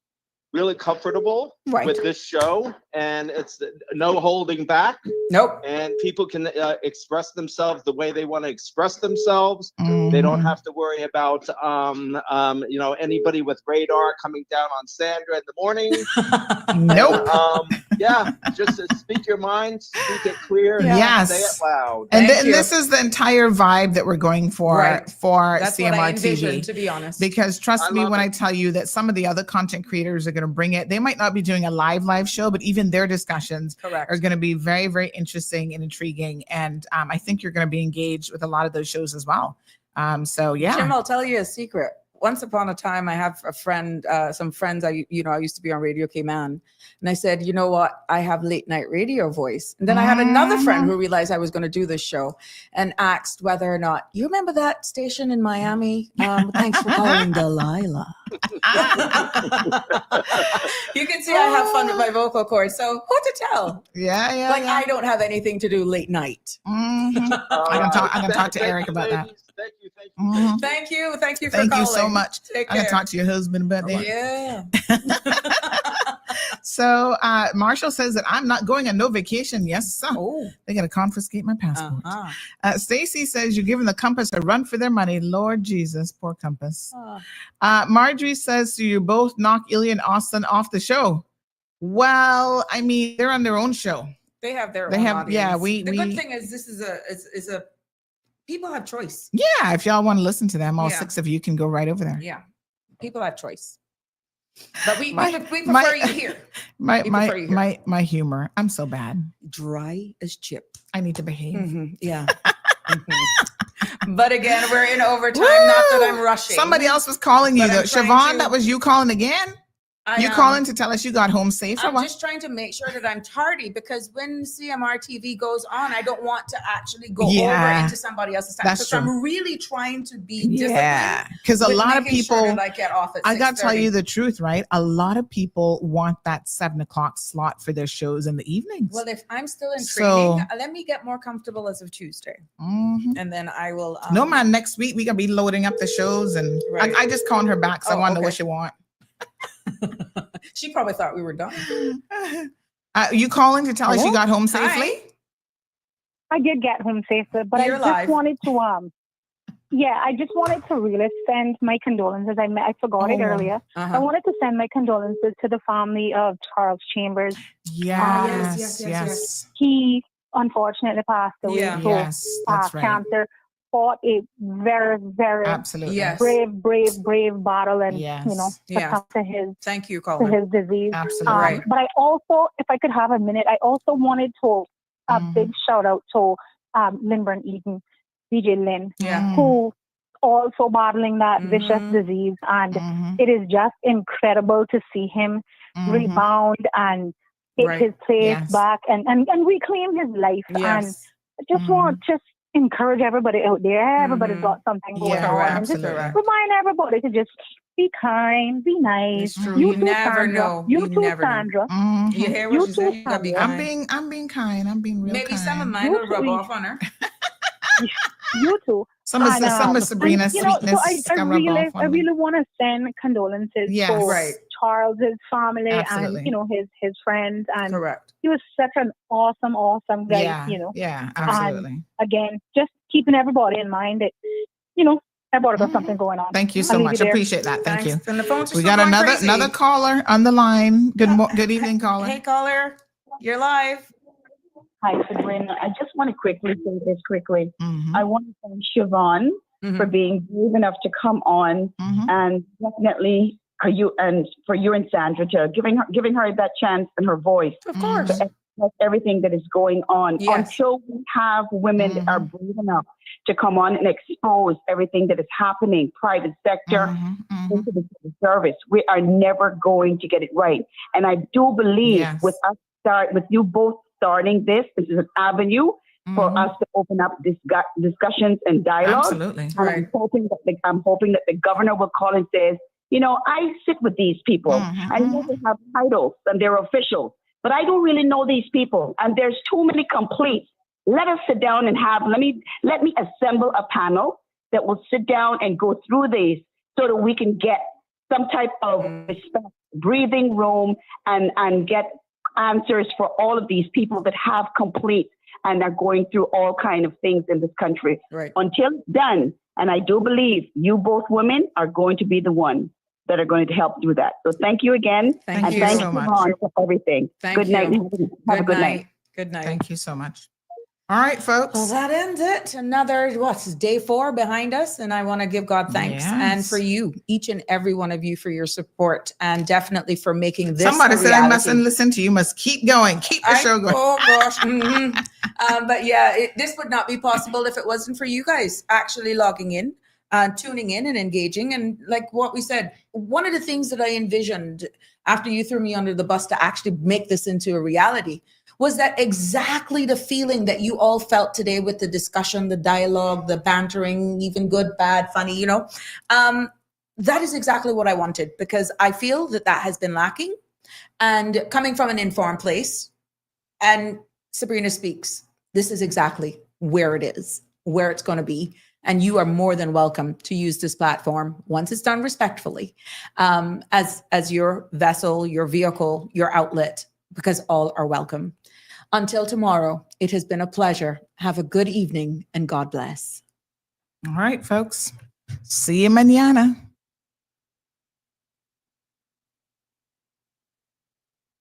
really comfortable with this show, and it's no holding back. Nope. And people can express themselves the way they want to express themselves. They don't have to worry about anybody with radar coming down on Sandra in the morning. Nope. Just speak your mind, speak it clear, and say it loud. And this is the entire vibe that we're going for That's CMR what I TV. envisioned, to be honest. Because trust me when I tell you that some of the other content creators are going to bring it. They might not be doing a live show, but even their discussions are going to be very, very interesting and intriguing. And I think you're going to be engaged with a lot of those shows as well. Jim, I'll tell you a secret. once upon a time, I have a friend, some friends, I used to be on Radio Cayman. And I said, you know what? I have late night radio voice. And then I had another friend who realized I was going to do this show and asked whether or not, you remember that station in Miami? Thanks for calling, Delilah. You can see I have fun with my vocal cords. So who to tell? Yeah. Like, I don't have anything to do late night. I'm gonna talk to Eric about that. Thank you for Thank calling. you so much. Take I'm gonna care. talk to your husband about that. Yeah. So Marshall says that I'm not going on no vacation. Yes, sir. Oh. They're gonna confiscate my passport. Stacy says you're giving the Compass a run for their money. Lord Jesus, poor Compass. Marjorie says, so you both knock Ilya and Austin off the show. Well, I mean, they're on their own show. They have their own audience. Yeah, the good thing is this is a people have choice. Yeah, if y'all want to listen to them, all Yeah. 6 of you can go right over there. Yeah. People have choice. But we prefer you here. My humor. I'm so bad. Dry as chip. I need to behave. Yeah. But again, we're in overtime. Not that I'm rushing. Somebody else was calling you But though. I'm trying Siobhan, to- that was you calling again? You calling to tell us you got home safe or I'm what? just trying to make sure that I'm tardy because when CMR TV goes on, I don't want to actually go over into somebody else's time. That's So true. I'm really trying to be disciplined. Yeah, because a with lot of making sure people, that I get off at I got to tell 6:30. you the truth, right? A lot of people want that 7 o'clock slot for their shows in the evenings. Well, if I'm still in So- training, let me get more comfortable as of Tuesday. Mhm. And then I will. No man, next week we gonna be loading up the shows, and Right. I just called her back, so I Oh, want to know okay. what she want. She probably thought we were done. You calling to tell us you Hello? got home Hi. safely? I did get home safely, but You're I just live. wanted to I just wanted to really send my condolences. I forgot it Oh, earlier. Uh-huh. I wanted to send my condolences to the family of Charles Chambers. Yes. He unfortunately passed away Yeah. to Yes, that's right. cancer. Fought a very, very Absolutely. Yes. brave battle, and Yes. Yes. succumbed to his Thank you, to caller. his disease. Absolutely. Right. But I also, if I could have a minute, I also wanted to a big shout out to Lynburn Eden, DJ Lynn, Yeah. who also battling that vicious disease, and it is just incredible to see him rebound and take Right. his place Yes. back and reclaim his life. And Yes. I just want to encourage everybody out there. Everybody's got something going Yeah, on, and just absolutely. remind everybody to just be kind, be nice. It's true. You You too, never Sandra. know. You You too, never know. Sandra. You hear what You she said? too, You gotta be Sandra. kind. I'm being kind. I'm being real Maybe kind. some of mine will rub off on her. You too. Some of And, Sabrina's and, you know, sweetness so I can rub really, off on I me. really want to send condolences Yes. to Right. Charles's family Absolutely. and his friends, and Correct. he was such an awesome guy. Yeah, yeah, absolutely. Again, just keeping everybody in mind that everybody got something going on. Thank you I'll so leave much. there. Appreciate that. Thank Thanks. you. And the phones are We still got going crazy. another caller on the line. Good evening, caller. Hey, caller. You're live. Hi, Sabrina. I just want to quickly say this quickly. Mhm. I want to thank Siobhan for being brave enough to come on, and definitely for you and Sandra to giving her that chance and her voice. Of course. To express everything that is going on. Yes. Until we have women that are brave enough to come on and expose everything that is happening, private sector, into the civil service, we are never going to get it right. And I do believe with you both starting this is an avenue for us to open up discussions and dialogue. Absolutely. And Right. I'm hoping that the governor will call and says, I sit with these people. I know they have titles and they're officials, but I don't really know these people. And there's too many complaints. Let us sit down and let me assemble a panel that will sit down and go through these so that we can get some type of respect, breathing room, and get answers for all of these people that have complaints and are going through all kind of things in this country. Right. Until it's done, and I do believe you both women are going to be the ones that are going to help do that. So thank you again. Thank and you thank so you much. Ron, for everything. Thank good night. you. Have a good night. Good night. Thank you so much. All right, folks. Well, that ends it. Another, day 4 behind us. And I want to give God thanks. Yes. And for you, each and every one of you, for your support and definitely for making this Somebody a said I reality. mustn't listen to you. Must keep going. Keep the show going. Oh gosh. But yeah, this would not be possible if it wasn't for you guys actually logging in, tuning in and engaging. And like what we said, one of the things that I envisioned after you threw me under the bus to actually make this into a reality was that exactly the feeling that you all felt today with the discussion, the dialogue, the bantering, even good, bad, funny, that is exactly what I wanted, because I feel that that has been lacking. And coming from an informed place, and Sabrina Speaks, this is exactly where it is, where it's going to be. And you are more than welcome to use this platform, once it's done respectfully, as your vessel, your vehicle, your outlet, because all are welcome. Until tomorrow, it has been a pleasure. Have a good evening and God bless. All right, folks. See you mañana.